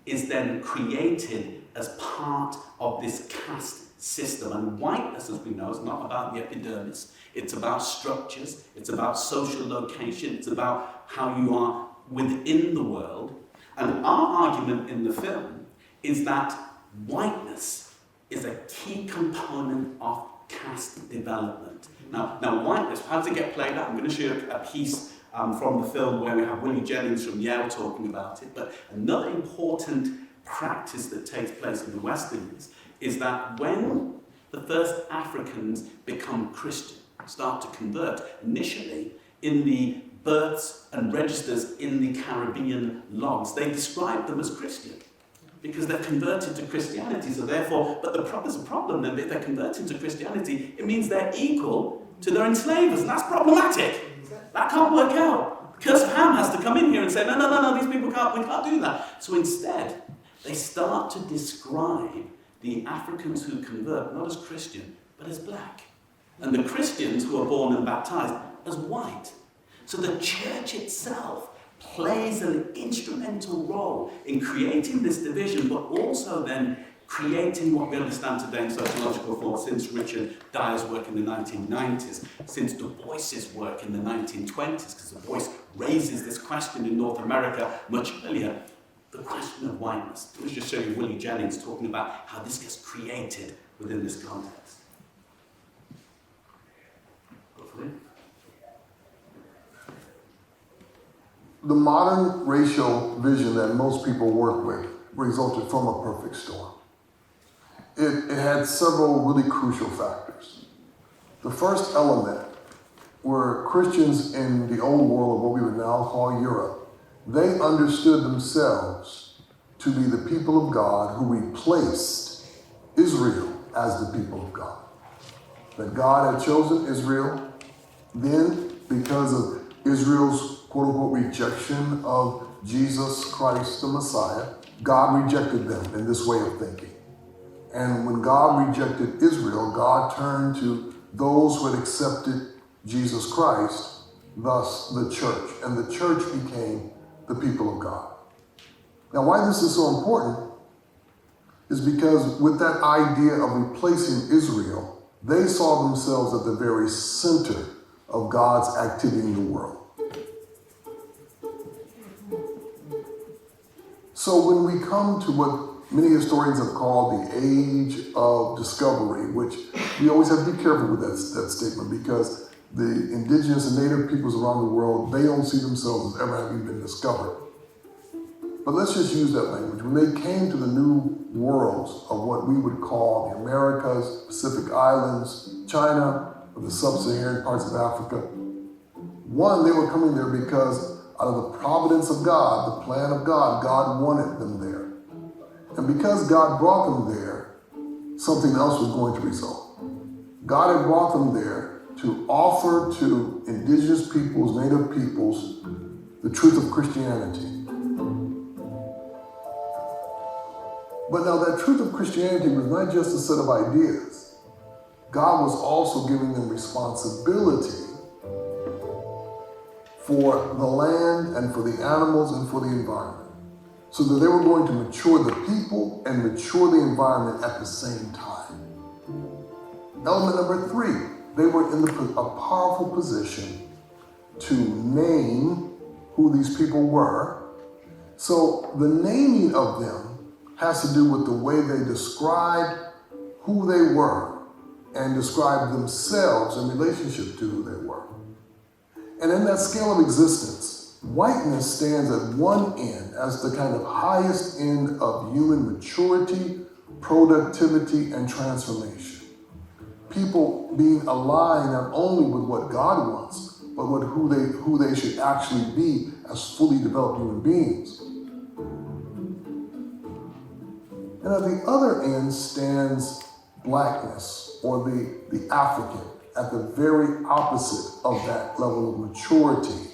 is then created as part of this caste system. And whiteness, as we know, is not about the epidermis. It's about structures. It's about social location. It's about how you are within the world. And our argument in the film is that whiteness is a key component of caste development. Now whiteness, how does it get played out? I'm going to show you a piece from the film where we have Willie Jennings from Yale talking about it. But another important practice that takes place in the West Indies is that when the first Africans become Christian, start to convert, initially in the births and registers in the Caribbean logs, they describe them as Christian because they're converted to Christianity. So therefore, but there's a problem then. If they're converted to Christianity, it means they're equal to their enslavers, and that's problematic. That can't work out. Curse of Ham has to come in here and say, no, these people we can't do that. So instead, they start to describe the Africans who convert not as Christian, but as black. And the Christians who are born and baptized as white. So the church itself plays an instrumental role in creating this division, but also then creating what we understand today in sociological thought since Richard Dyer's work in the 1990s, since Du Bois's work in the 1920s, because Du Bois raises this question in North America much earlier, the question of whiteness. Let me just show you Willie Jennings talking about how this gets created within this context. Hopefully. The modern racial vision that most people work with resulted from a perfect storm. It had several really crucial factors. The first element were Christians in the old world of what we would now call Europe. They understood themselves to be the people of God who replaced Israel as the people of God. That God had chosen Israel, then because of Israel's quote-unquote rejection of Jesus Christ the Messiah, God rejected them in this way of thinking. And when God rejected Israel, God turned to those who had accepted Jesus Christ, thus the church. And the church became the people of God. Now, why this is so important is because with that idea of replacing Israel, they saw themselves at the very center of God's activity in the world. So when we come to what many historians have called the age of discovery, which we always have to be careful with that statement, because the indigenous and native peoples around the world, they don't see themselves as ever having been discovered. But let's just use that language. When they came to the new worlds of what we would call the Americas, Pacific Islands, China, or the sub-Saharan parts of Africa, one, they were coming there because out of the providence of God, the plan of God, God wanted them there. And because God brought them there, something else was going to result. God had brought them there to offer to indigenous peoples, native peoples, the truth of Christianity. But now that truth of Christianity was not just a set of ideas. God was also giving them responsibility for the land and for the animals and for the environment, so that they were going to mature the people and mature the environment at the same time. Element number 3, they were in a powerful position to name who these people were. So the naming of them has to do with the way they described who they were and described themselves in relationship to who they were. And in that scale of existence, whiteness stands at one end as the kind of highest end of human maturity, productivity, and transformation. People being aligned not only with what God wants, but with who they should actually be as fully developed human beings. And at the other end stands blackness, or the African, at the very opposite of that level of maturity.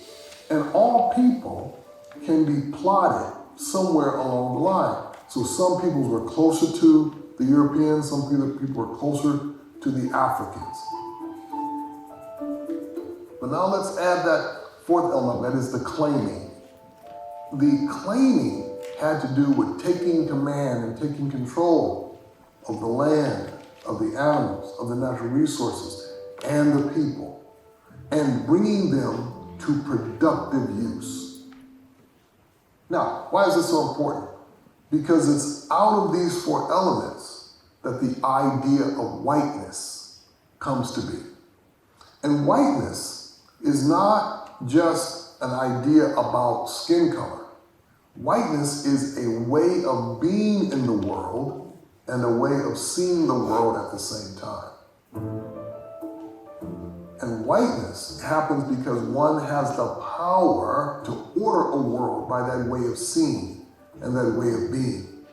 And all people can be plotted somewhere along the line. So some people were closer to the Europeans, some people were closer to the Africans. But now let's add that fourth element, that is the claiming. The claiming had to do with taking command and taking control of the land, of the animals, of the natural resources, and the people, and bringing them to productive use. Now, why is this so important? Because it's out of these four elements that the idea of whiteness comes to be. And whiteness is not just an idea about skin color. Whiteness is a way of being in the world and a way of seeing the world at the same time. And whiteness happens because one has the power to order a world by that way of seeing and that way of being.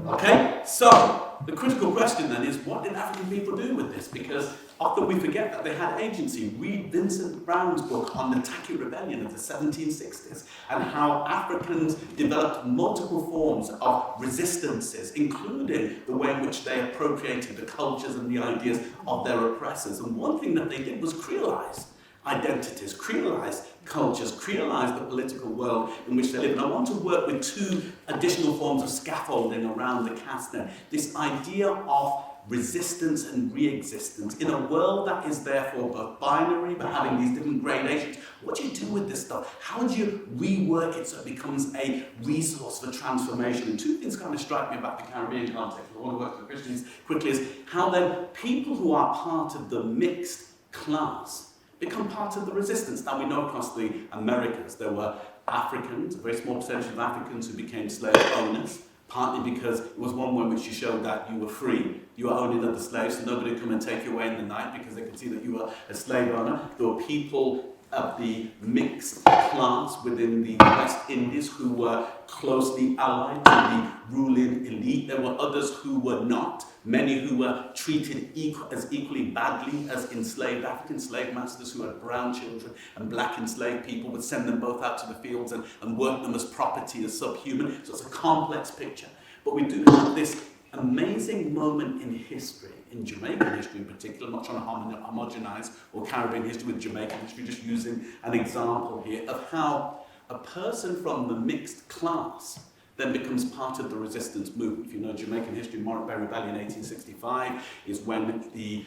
Okay, so the critical question then is, what did African people do with this? Because often we forget that they had agency. Read Vincent Brown's book on the Taki Rebellion of the 1760s and how Africans developed multiple forms of resistances, including the way in which they appropriated the cultures and the ideas of their oppressors. And one thing that they did was creolize identities, creolize cultures, creolize the political world in which they live. And I want to work with two additional forms of scaffolding around the cast then. This idea of resistance and re-existence in a world that is therefore both binary but having these different gradations. What do you do with this stuff? How do you rework it so it becomes a resource for transformation? And two things kind of strike me about the Caribbean context. I want to work with Christians quickly is how then people who are part of the mixed class become part of the resistance. Now we know across the Americas there were Africans, a very small percentage of Africans who became slave owners, partly because it was one way in which you showed that you were free. You were owning other slaves, so nobody would come and take you away in the night because they could see that you were a slave owner. There were people of the mixed class within the West Indies who were closely allied to the ruling elite. There were others who were not. Many who were treated as equally badly as enslaved African slave masters who had brown children and black enslaved people would send them both out to the fields and work them as property, as subhuman. So it's a complex picture. But we do have this amazing moment in history, in Jamaican history in particular. I'm not trying to homogenize or Caribbean history with Jamaican history, just using an example here of how a person from the mixed class then becomes part of the resistance movement. If you know Jamaican history, Morant Bay Rebellion 1865 is when the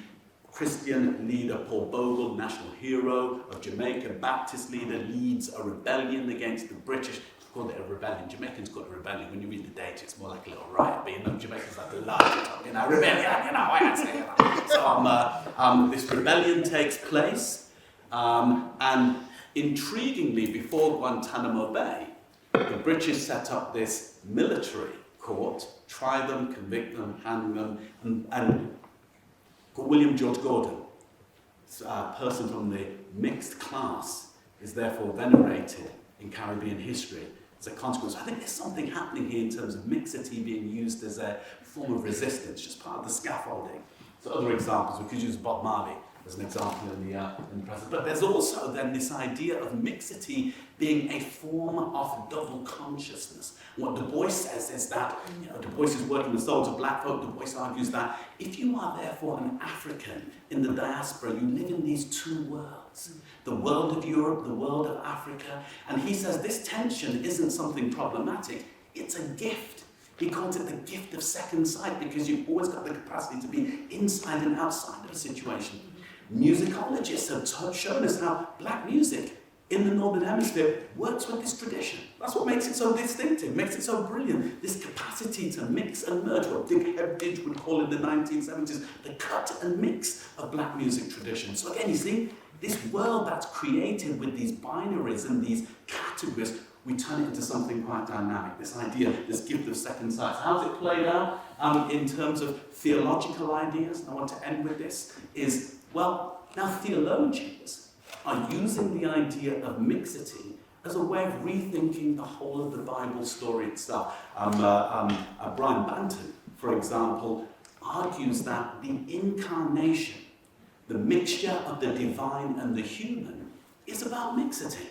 Christian leader Paul Bogle, national hero of Jamaica, Baptist leader, leads a rebellion against the British. Called it a rebellion. Jamaicans call it a rebellion. When you read the date, it's more like a little riot. But you know, Jamaicans like the larger, rebellion. I say. So this rebellion takes place, and intriguingly, before Guantanamo Bay, the British set up this military court, try them, convict them, hang them, and William George Gordon, a person from the mixed class, is therefore venerated in Caribbean history as a consequence. I think there's something happening here in terms of mixity being used as a form of resistance, just part of the scaffolding. So other examples, we could use Bob Marley as an example in the present. But there's also then this idea of mixity being a form of double consciousness. What Du Bois says is that, Du Bois is working with souls of black folk. Du Bois argues that if you are therefore an African in the diaspora, you live in these two worlds. The world of Europe, the world of Africa. And he says this tension isn't something problematic, it's a gift. He calls it the gift of second sight because you've always got the capacity to be inside and outside of a situation. Musicologists have shown us how black music in the Northern Hemisphere works with this tradition. That's what makes it so distinctive, makes it so brilliant. This capacity to mix and merge, what Dick Hebditch would call in the 1970s, the cut and mix of black music tradition. So again, you see, this world that's created with these binaries and these categories, we turn it into something quite dynamic. This idea, this gift of second sight. How's it played out in terms of theological ideas? And I want to end with this, is, well, Now, theologians are using the idea of mixity as a way of rethinking the whole of the Bible story itself. Brian Banton, for example, argues that the incarnation, the mixture of the divine and the human, is about mixity.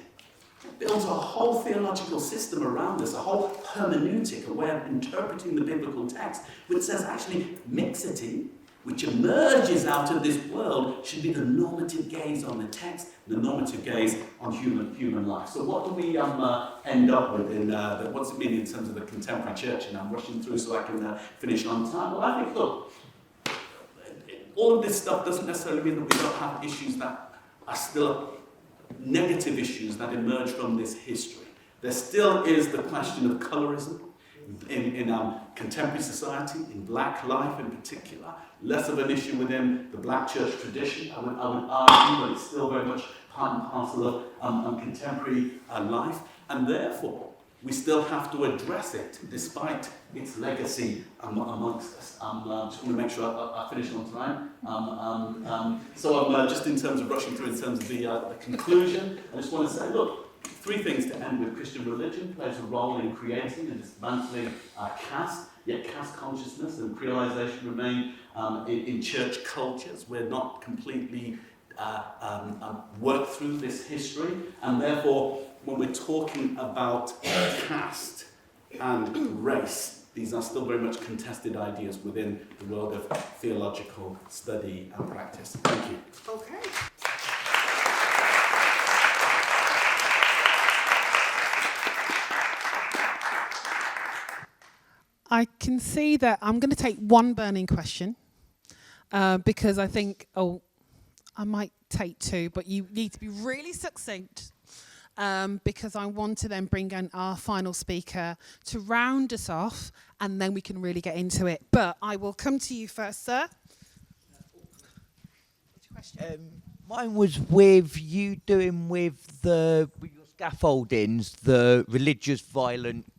It builds a whole theological system around this, a whole hermeneutic, a way of interpreting the biblical text, which says actually mixity, which emerges out of this world, should be the normative gaze on the text, the normative gaze on human life. So what do we end up with in, what's it mean in terms of the contemporary church? And I'm rushing through so I can finish on time. Well, I think, look, all of this stuff doesn't necessarily mean that we don't have issues that are still negative issues that emerge from this history. There still is the question of colorism in contemporary society, in black life in particular. Less of an issue within the black church tradition, I would argue, but it's still very much part and parcel of contemporary life. And therefore, we still have to address it, despite its legacy amongst us. Just want to make sure I finish on time. So I'm just in terms of rushing through, in terms of the conclusion, I just want to say, look, 3 things to end with. Christian religion plays a role in creating and dismantling caste, yet caste consciousness and creolization remain in church cultures. We're not completely worked through this history, and therefore, when we're talking about caste and race, these are still very much contested ideas within the world of theological study and practice. Thank you. Okay. I can see that I'm going to take one burning question because I think, I might take 2, but you need to be really succinct because I want to then bring in our final speaker to round us off, and then we can really get into it. But I will come to you first, sir. What's your question? Mine was with you doing with your scaffoldings, the religious violent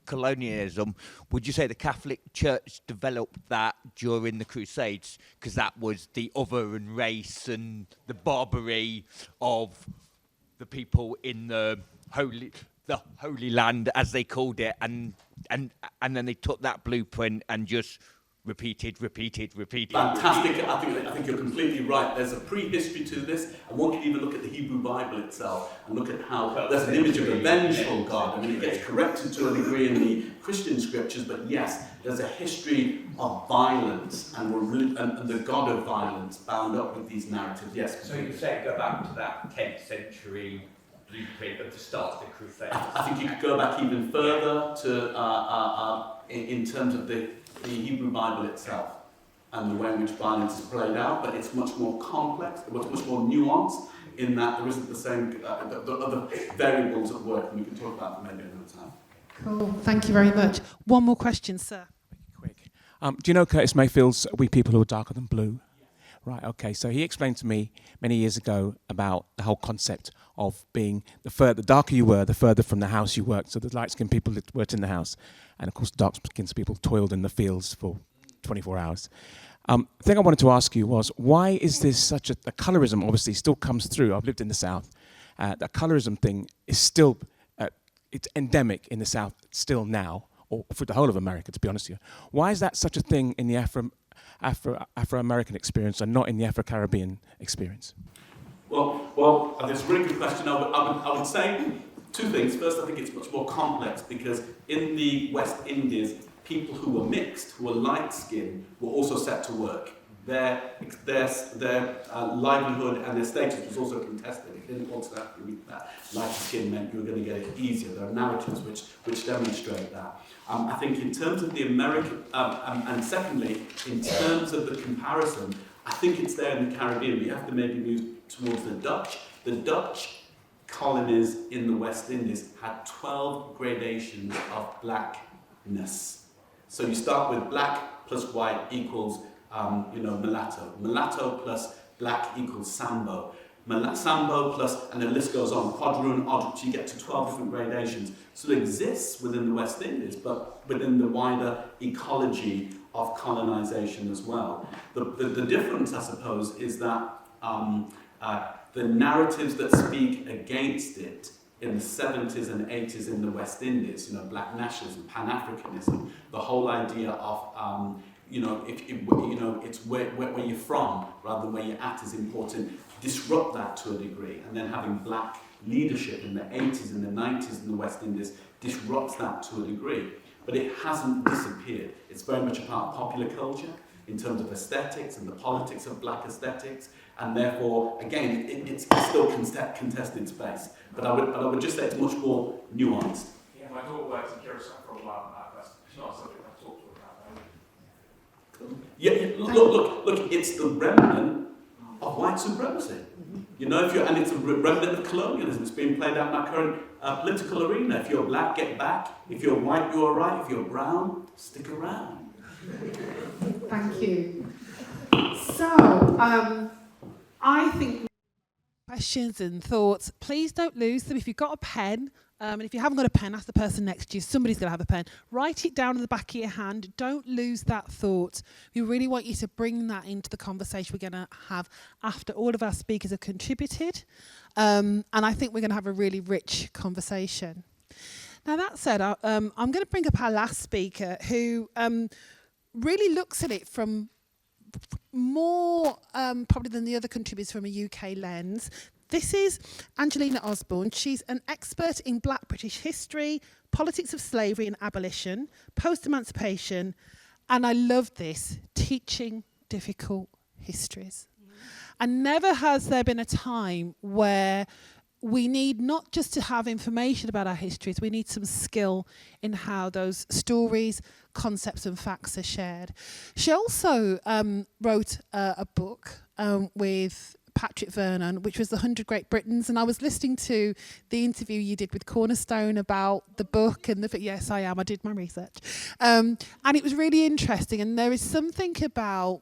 colonialism. Would you say the Catholic Church developed that during the Crusades? Because that was the other and race and the barbarity of the people in the Holy Land, as they called it, and then they took that blueprint and just repeated. Fantastic. I think you're completely right. There's a prehistory to this, and one can even look at the Hebrew Bible itself and look at how there's an image of a vengeful God. I mean, it gets corrected to a degree in the Christian scriptures, but yes, there's a history of violence and the God of violence bound up with these narratives. Yes. So you say go back to that 10th century blueprint at the start of the Crusades? I think you could go back even further to in terms of the Hebrew Bible itself and the way in which violence is played out, but it's much more complex, much more nuanced in that there isn't the same the other variables at work, and we can talk about them maybe another time. Cool, thank you very much. One more question, sir. Quick. Do you know Curtis Mayfield's We People Who Are Darker Than Blue? Right, okay, so he explained to me many years ago about the whole concept of being the darker you were, the further from the house you worked. So the light-skinned people worked in the house, and of course the dark-skinned people toiled in the fields for 24 hours. The thing I wanted to ask you was, why is this such a colorism obviously still comes through? I've lived in the South. The colorism thing is still, it's endemic in the South still now, or for the whole of America, to be honest with you. Why is that such a thing in the Afro-American experience and not in the Afro-Caribbean experience? Well, that's a really good question. I would say 2 things. First, I think it's much more complex because in the West Indies, people who were mixed, who were light-skinned, were also set to work. Their livelihood and their status was also contested. It didn't automatically mean that light skin meant you were going to get it easier. There are narratives which demonstrate that. I think in terms of the American, and secondly, in terms of the comparison, I think it's there in the Caribbean. We have to maybe move towards the Dutch. The Dutch colonies in the West Indies had 12 gradations of blackness. So you start with black plus white equals mulatto. Mulatto plus black equals Sambo. Sambo plus, and the list goes on, quadroon, odd, so you get to 12 different gradations. So it exists within the West Indies, but within the wider ecology of colonization as well. The difference, I suppose, is that The narratives that speak against it in the 70s and 80s in the West Indies, black nationalism, Pan-Africanism, the whole idea of, it's where you're from rather than where you're at is important, disrupt that to a degree. And then having black leadership in the 80s and the 90s in the West Indies disrupts that to a degree. But it hasn't disappeared. It's very much a part of popular culture in terms of aesthetics and the politics of black aesthetics. And therefore, again, it's still contested space. But I would just say it's much more nuanced. Yeah, my daughter works in Kyrgyzstan for a while, and that's not something I've talked to her about. Yeah, look, it's the remnant of white supremacy. And it's a remnant of colonialism. It's being played out in our current political arena. If you're black, get back. If you're white, you're all right. If you're brown, stick around. Thank you. So, I think questions and thoughts, please don't lose them. If you've got a pen, and if you haven't got a pen, ask the person next to you. Somebody's going to have a pen. Write it down in the back of your hand. Don't lose that thought. We really want you to bring that into the conversation we're going to have after all of our speakers have contributed. And I think we're going to have a really rich conversation. Now, that said, I'm going to bring up our last speaker who really looks at it from more probably than the other contributors from a UK lens. This is Angelina Osborne. She's an expert in Black British history, politics of slavery and abolition, post-emancipation, and I love this, teaching difficult histories. And never has there been a time where we need not just to have information about our histories, we need some skill in how those stories, concepts and facts are shared. She also wrote a book with Patrick Vernon, which was The 100 Great Britons, and I was listening to the interview you did with Cornerstone about the book, and yes, I did my research. And it was really interesting, and there is something about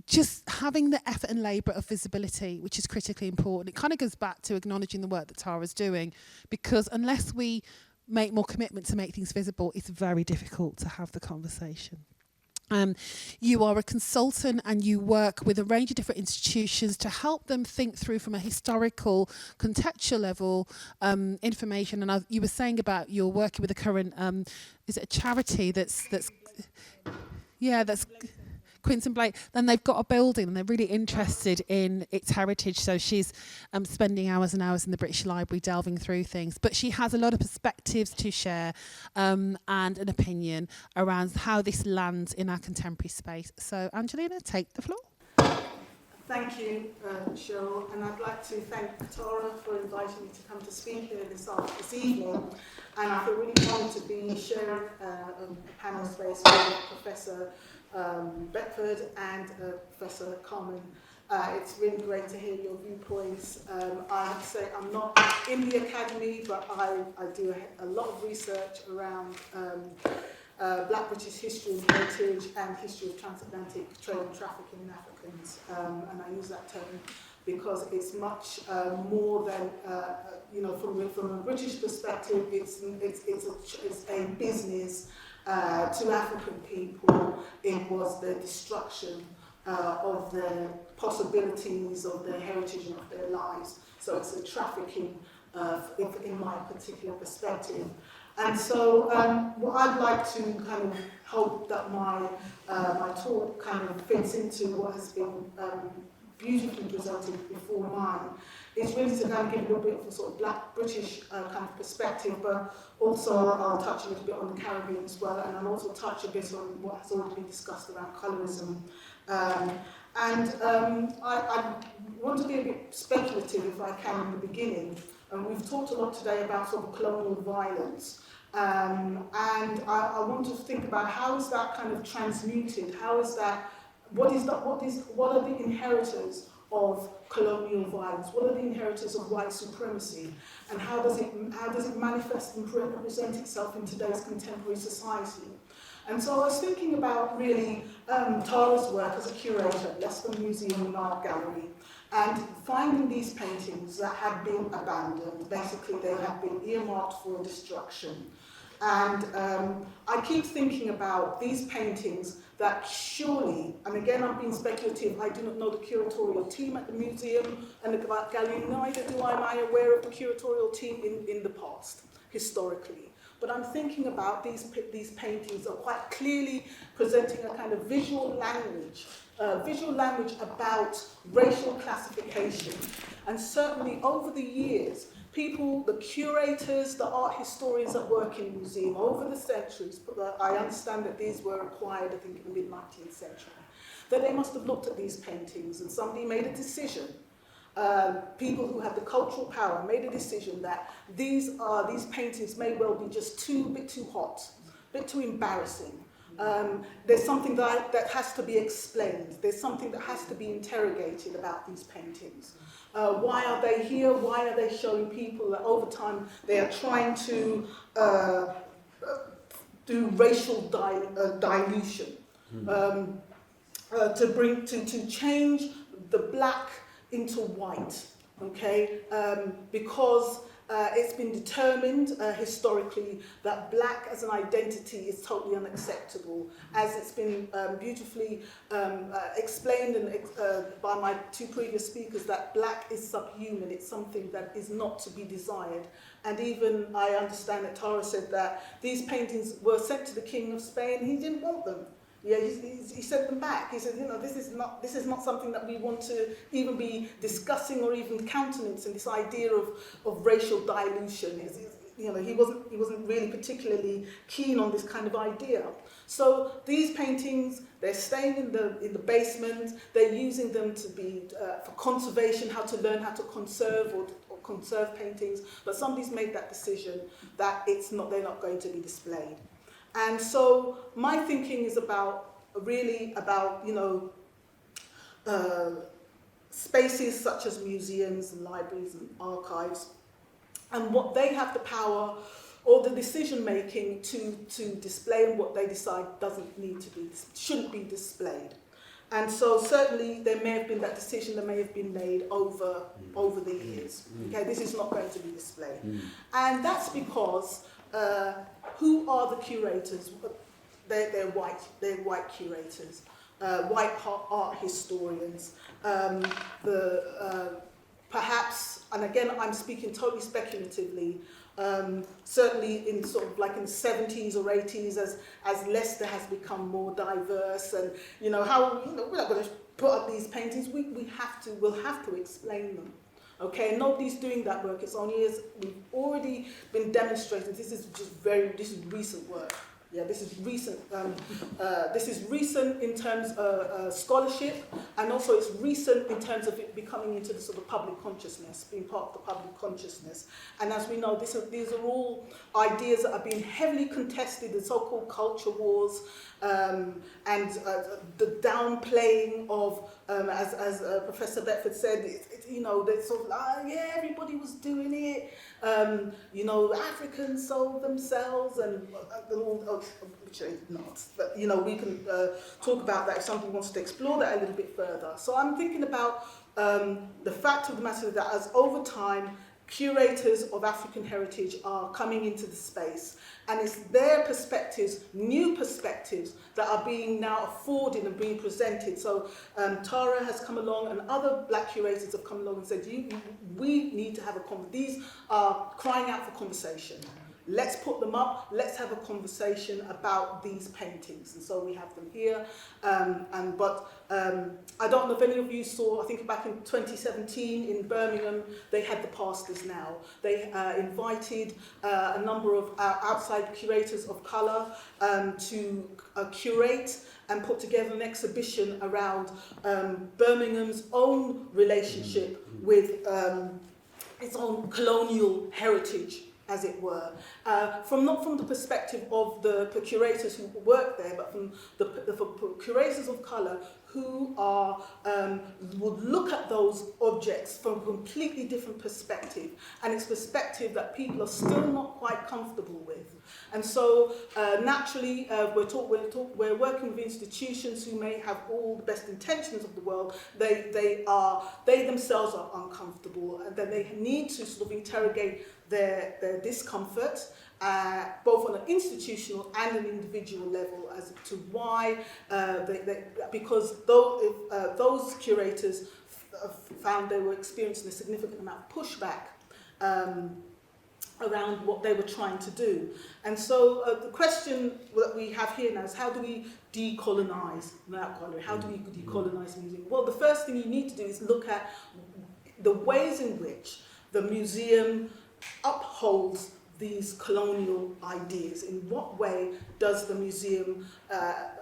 just having the effort and labour of visibility, which is critically important. It kind of goes back to acknowledging the work that Tara's doing, because unless we make more commitment to make things visible, it's very difficult to have the conversation. You are a consultant and you work with a range of different institutions to help them think through from a historical, contextual level information. And you were saying about you're working with a current, is it a charity that's Quinton Blake, then they've got a building and they're really interested in its heritage. So she's spending hours and hours in the British Library delving through things. But she has a lot of perspectives to share and an opinion around how this lands in our contemporary space. So Angelina, take the floor. Thank you, Cheryl, and I'd like to thank Tara for inviting me to come to speak here this evening. And I feel really honored to be sharing a panel space with Professor Beckford and Professor Carmen. It's really great to hear your viewpoints. I have to say I'm not in the academy, but I do a lot of research around Black British history and heritage and history of transatlantic trade and trafficking in Africans. And I use that term because it's much more than, from a British perspective, it's a business. To African people, it was the destruction of their possibilities, of their heritage and of their lives. So it's a trafficking in my particular perspective. And so what I'd like to kind of hope that my talk kind of fits into what has been beautifully presented before mine is really to kind of give a little bit of a sort of Black British kind of perspective, but also I'll touch a little bit on the Caribbean as well, and I'll also touch a bit on what has already been discussed around colorism. I want to be a bit speculative if I can in the beginning. We've talked a lot today about sort of colonial violence. And I want to think about how is that kind of transmuted? How is that? What are the inheritors of colonial violence? What are the inheritors of white supremacy? And how does it manifest and represent itself in today's contemporary society? And so I was thinking about really Tara's work as a curator at Leicester Museum and Art Gallery, and finding these paintings that had been abandoned. Basically, they had been earmarked for destruction. And I keep thinking about these paintings that surely, and again I'm being speculative, I do not know the curatorial team at the museum and the gallery, neither am I aware of the curatorial team in the past, historically. But I'm thinking about these paintings are quite clearly presenting a kind of visual language about racial classification. And certainly over the years, people, the curators, the art historians that work in the museum over the centuries, I understand that these were acquired, I think, in the mid-19th century, that they must have looked at these paintings and somebody made a decision. People who have the cultural power made a decision that these paintings may well be just a bit too hot, a bit too embarrassing. There's something that has to be explained. There's something that has to be interrogated about these paintings. Why are they here? Why are they showing people that over time they are trying to do racial dilution, to change the black into white, okay? Because it's been determined historically that black as an identity is totally unacceptable, as it's been beautifully explained by my two previous speakers, that black is subhuman, it's something that is not to be desired. And even I understand that Tara said that these paintings were sent to the King of Spain, he didn't want them. Yeah, he sent them back. He said, you know, this is not something that we want to even be discussing or even countenancing. This idea of racial dilution. You know, he wasn't really particularly keen on this kind of idea. So these paintings, they're staying in the basement. They're using them to be for conservation, how to learn how to conserve or conserve paintings. But somebody's made that decision that they're not going to be displayed. And so my thinking is really about spaces such as museums and libraries and archives, and what they have the power or the decision making to display, and what they decide shouldn't be displayed. And so certainly there may have been that decision that may have been made over the years. Okay, this is not going to be displayed. And that's because who are the curators? They're white curators, white art historians. Perhaps, and again I'm speaking totally speculatively, certainly in sort of like in the 70s or 80s as Leicester has become more diverse, and we're not going to put up these paintings, we'll have to explain them. Okay, nobody's doing that work. It's only as we've already been demonstrating. This is recent work. Yeah, this is recent. This is recent in terms of scholarship, and also it's recent in terms of it becoming into the sort of public consciousness, being part of the public consciousness. And as we know, these are all ideas that are being heavily contested, the so-called culture wars, and the downplaying of, as Professor Beckford said, they're sort of yeah, everybody was doing it. Africans sold themselves, and which is not. But we can talk about that if somebody wants to explore that a little bit further. So I'm thinking about the fact of the matter that as over time, curators of African heritage are coming into the space, and it's their perspectives, new perspectives, that are being now afforded and being presented. So Tara has come along, and other black curators have come along and said, we need to have a conversation. These are crying out for conversation. Let's put them up, let's have a conversation about these paintings. And so we have them here. But I don't know if any of you saw, I think back in 2017 in Birmingham, they had the Pastors Now. They invited a number of outside curators of colour to curate and put together an exhibition around Birmingham's own relationship with its own colonial heritage, as it were, not from the perspective of the curators who work there, but from the curators of colour who would look at those objects from a completely different perspective, and it's perspective that people are still not quite comfortable with. And so naturally, we're working with institutions who may have all the best intentions of the world. They themselves are uncomfortable, and then they need to sort of interrogate their discomfort, both on an institutional and an individual level, as to why, because those curators found they were experiencing a significant amount of pushback around what they were trying to do. And so the question that we have here now is, how do we decolonize an art gallery? How do we decolonize a museum? Well, the first thing you need to do is look at the ways in which the museum upholds these colonial ideas. In what way does the museum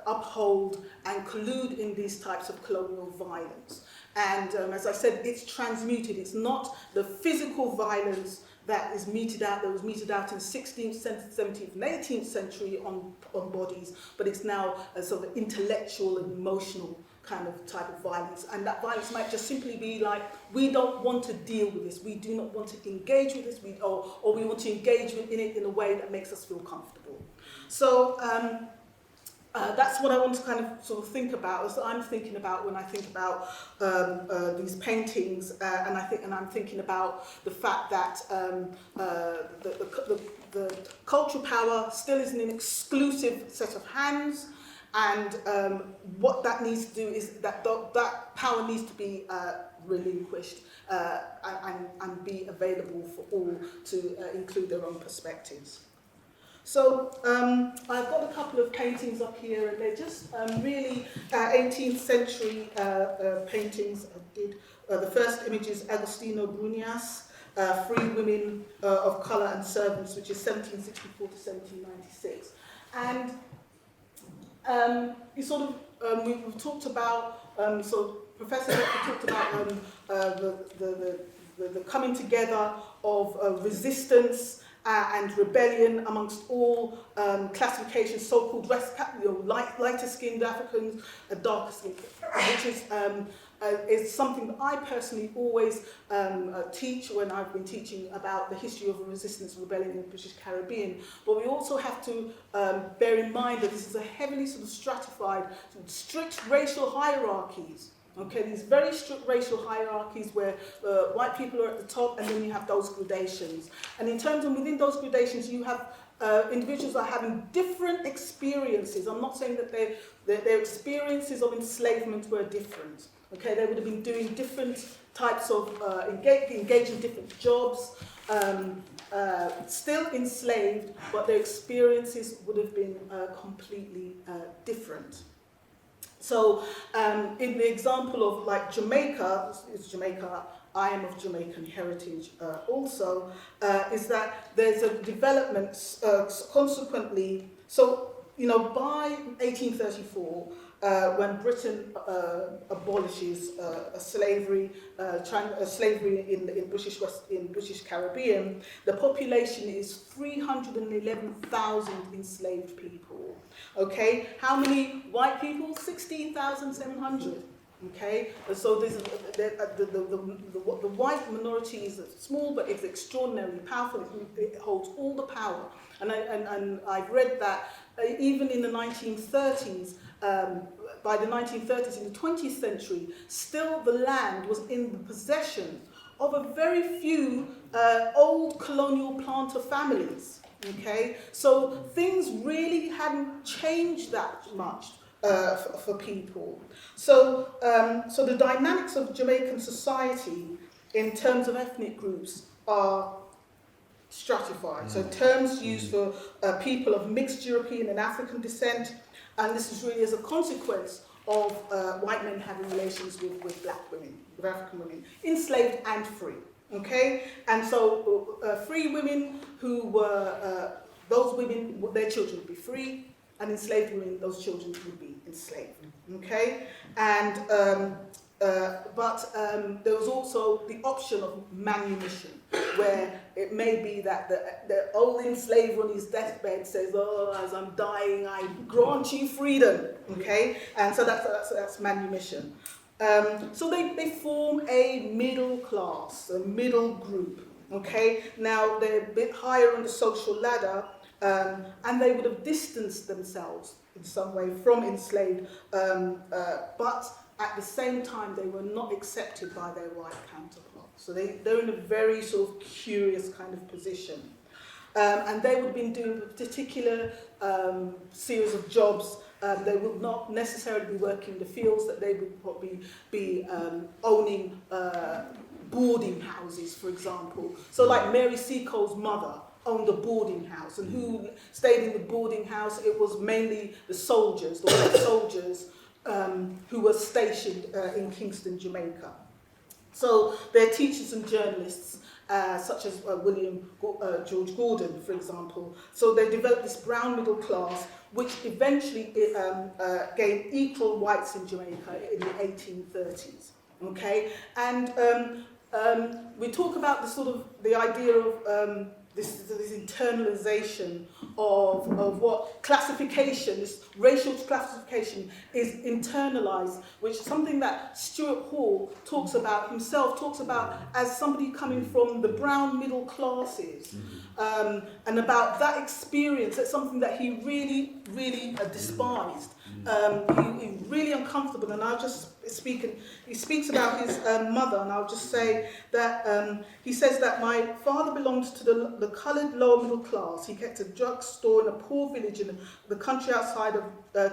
uphold and collude in these types of colonial violence? And as I said, it's transmuted. It's not the physical violence that was meted out in the 16th, 17th and 18th century on bodies, but it's now a sort of intellectual and emotional kind of type of violence. And that violence might just simply be like, we don't want to deal with this, we do not want to engage with this, or we want to engage in it in a way that makes us feel comfortable. So that's what I want to kind of sort of think about, as I'm thinking about when I think about these paintings, and I'm thinking about the fact that the cultural power still is in an exclusive set of hands, and what that needs to do is that that power needs to be relinquished and be available for all to include their own perspectives. So I've got a couple of paintings up here, and they're just really 18th century paintings. I did the first image is Agostino Brunias, Free Women of Colour and Servants, which is 1764 to 1796. And you sort of we've talked about so Professor Beckford talked about the coming together of resistance and rebellion amongst all classifications, so-called lighter-skinned Africans, darker-skinned, which is something that I personally always teach when I've been teaching about the history of resistance and rebellion in the British Caribbean. But we also have to bear in mind that this is a heavily sort of stratified, strict racial hierarchies. Okay, these very strict racial hierarchies where white people are at the top, and then you have those gradations. And in terms of within those gradations, you have individuals that are having different experiences. I'm not saying that their experiences of enslavement were different. Okay, they would have been doing different types of engaging in different jobs, still enslaved, but their experiences would have been completely different. So in the example of like Jamaica, I am of Jamaican heritage also, is that there's a development consequently, so by 1834, when Britain abolishes slavery in British Caribbean, the population is 311,000 enslaved people. Okay, how many white people? 16,700. Okay, so this is the white minority is small, but it's extraordinarily powerful. It holds all the power, and I've read that even in the 1930s. By the 1930s, in the 20th century, still the land was in the possession of a very few old colonial planter families. Okay, so things really hadn't changed that much for people. So, so the dynamics of Jamaican society in terms of ethnic groups are stratified. So terms used for people of mixed European and African descent, and this is really as a consequence of white men having relations with black women, with African women, enslaved and free. Okay, and so free women who were those women, their children would be free, and enslaved women, those children would be enslaved. Okay, and but there was also the option of manumission, where it may be that the old enslaver on his deathbed says, "Oh, as I'm dying, I grant you freedom." Okay, and so that's manumission. So they form a middle class, a middle group. Okay, now they're a bit higher on the social ladder, and they would have distanced themselves in some way from enslaved, but at the same time they were not accepted by their white counterparts. So they're in a very sort of curious kind of position. And they would have been doing a particular series of jobs. They would not necessarily be working in the fields, that they would probably be owning boarding houses, for example. So like Mary Seacole's mother owned a boarding house, and who stayed in the boarding house? It was mainly the soldiers, the white soldiers who were stationed in Kingston, Jamaica. So they're teachers and journalists, such as George Gordon, for example. So they developed this brown middle class, which eventually gained equal rights in Jamaica in the 1830s. Okay, and we talk about the idea of this internalization of what classification, this racial classification, is internalized, which is something that Stuart Hall talks about himself, talks about as somebody coming from the brown middle classes, and about that experience. That's something that he really, really despised. He really uncomfortable, and I'll just he speaks about his mother, and I'll just say that he says that my father belonged to the coloured lower middle class. He kept a drugstore in a poor village in the country outside of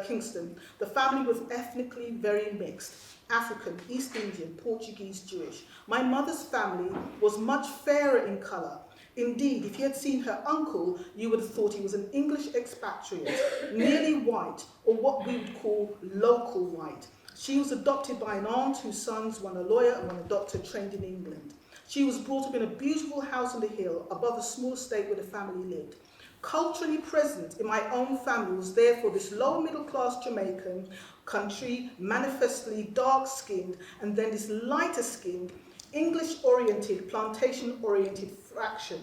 Kingston. The family was ethnically very mixed: African, East Indian, Portuguese, Jewish. My mother's family was much fairer in colour. Indeed, if you had seen her uncle, you would have thought he was an English expatriate, nearly white, or what we would call local white. She was adopted by an aunt whose sons, one a lawyer and one a doctor, trained in England. She was brought up in a beautiful house on the hill above a small estate where the family lived. Culturally present in my own family was therefore this lower middle class Jamaican country, manifestly dark-skinned, and then this lighter-skinned, English-oriented, plantation-oriented fraction,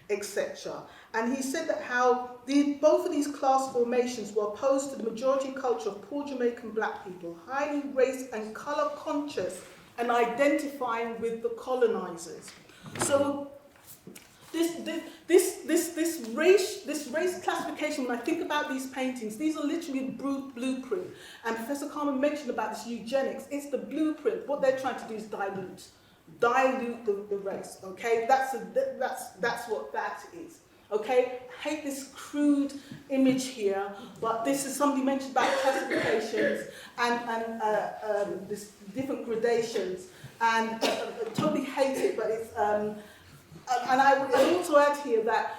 etc. And he said that how both of these class formations were opposed to the majority culture of poor Jamaican black people, highly race and colour conscious and identifying with the colonizers. So this race classification, when I think about these paintings, these are literally a blueprint. And Professor Carmen mentioned about this eugenics. It's the blueprint. What they're trying to do is dilute the race. Okay, that's what that is. Okay, I hate this crude image here, but this is somebody mentioned about classifications and this different gradations, and I totally hate it. But it's and I would also add here that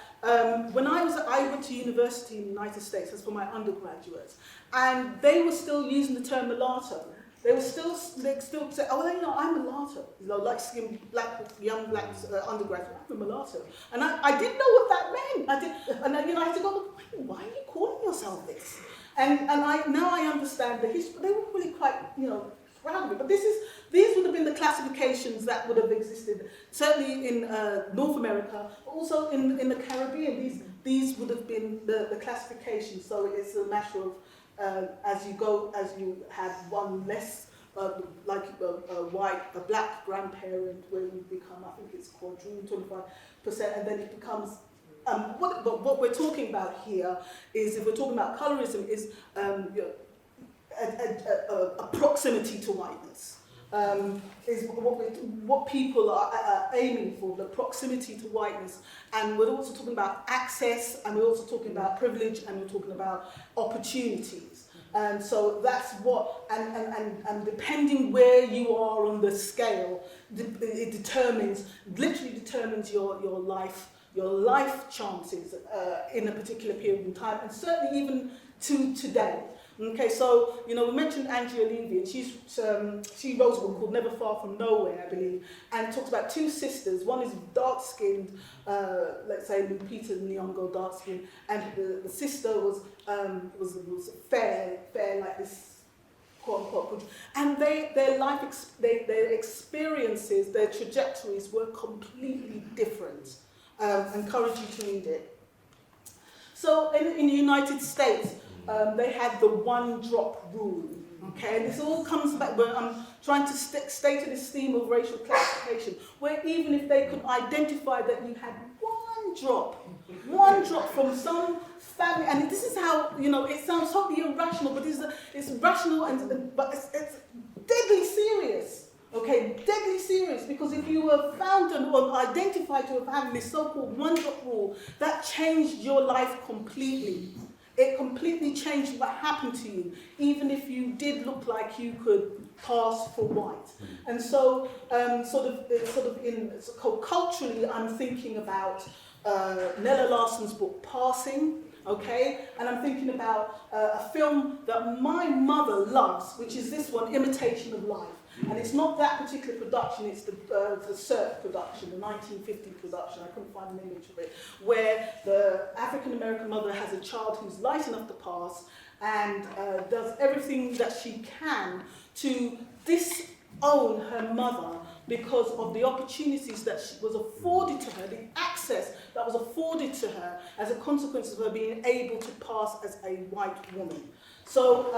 when I went to university in the United States, that's for my undergraduates, and they were still using the term mulatto. They still say, oh, well, I'm a mulatto. Light-skinned young black undergraduate, I'm a mulatto. And I didn't know what that meant. I had to go, why are you calling yourself this? And now I understand the history. They were really quite, proud of it. But these would have been the classifications that would have existed, certainly in North America, but also in the Caribbean. These would have been the classifications. So it's a matter of as you have one less, like a black grandparent, where you become, I think it's quadruple 25%, and then it becomes. What we're talking about here is, if we're talking about colorism, is a proximity to whiteness. Is what people are aiming for, the proximity to whiteness. And we're also talking about access, and we're also talking about privilege, and we're talking about opportunities. And so that's what, and depending where you are on the scale, it literally determines your life chances in a particular period in time, and certainly even to today. Okay, so, we mentioned Angela Levy, and she wrote a book called Never Far From Nowhere, I believe, and talks about two sisters. One is dark-skinned, let's say Lupita Nyong'o, dark-skinned, and the sister was fair like this, quote-unquote, and their life, their experiences, their trajectories were completely different. I encourage you to read it. So in the United States, they had the one-drop rule, okay? And this all comes back, but I'm trying to stay to this theme of racial classification, where even if they could identify that you had one drop from some family, and this is how, it sounds totally irrational, but it's rational, but it's deadly serious, Okay, deadly serious, because if you were found or identified to have had this so-called one-drop rule, that changed your life completely. It completely changed what happened to you, even if you did look like you could pass for white. And so, culturally, I'm thinking about Nella Larson's book, Passing. Okay, and I'm thinking about a film that my mother loves, which is this one, Imitation of Life. And it's not that particular production, it's the Cirque production, the 1950 production, I couldn't find an image of it, where the African-American mother has a child who's light enough to pass and does everything that she can to disown her mother because of the opportunities that was afforded to her, the access that was afforded to her as a consequence of her being able to pass as a white woman. So,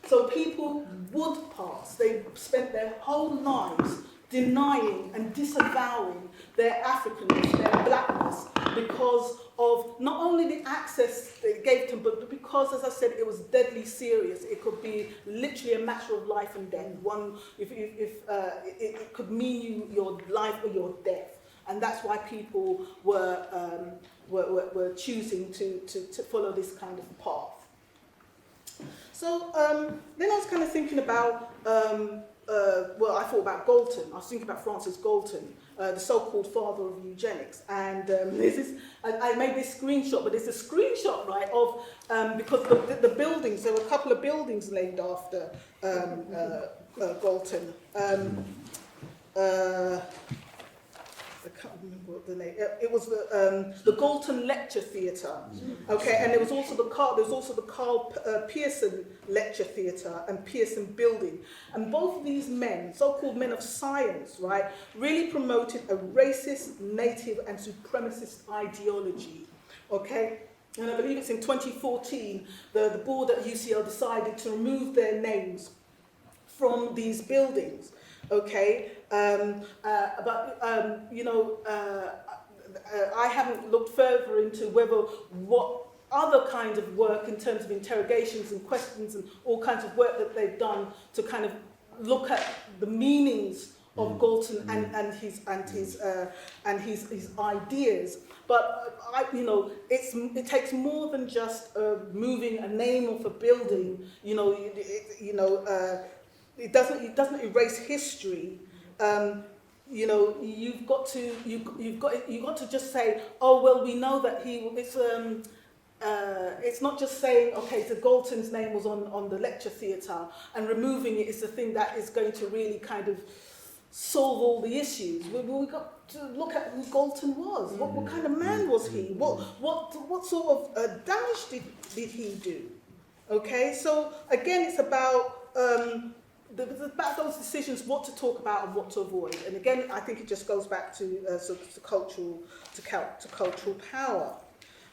so people would pass. They spent their whole lives denying and disavowing their Africanness, their blackness, because of not only the access they gave to them, but because, as I said, it was deadly serious. It could be literally a matter of life and death. It could mean your life or your death, and that's why people were choosing to follow this kind of path. So then I was kind of thinking about, I thought about Galton. I was thinking about Francis Galton, the so-called father of eugenics. And I made this screenshot, but it's a screenshot, right, of, because the buildings, there were a couple of buildings named after Galton. I can't remember what the name. It was the Galton Lecture Theatre, okay, and there was also the Carl Pearson Lecture Theatre and Pearson Building, and both of these men, so-called men of science, right, really promoted a racist, native, and supremacist ideology, okay. And I believe it's in 2014 the board at UCL decided to remove their names from these buildings. Okay, I haven't looked further into what other kinds of work in terms of interrogations and questions and all kinds of work that they've done to kind of look at the meanings of Galton and his ideas. But it takes more than just moving a name of a building. It doesn't erase history. You've got to just say, oh well, we know that it's not just saying, okay, so Galton's name was on the lecture theatre, and removing it is the thing that is going to really kind of solve all the issues. We got to look at who Galton was. What kind of man was he? What sort of damage did he do? Okay, so again, it's about about those decisions, what to talk about and what to avoid. And again, I think it just goes back to cultural power.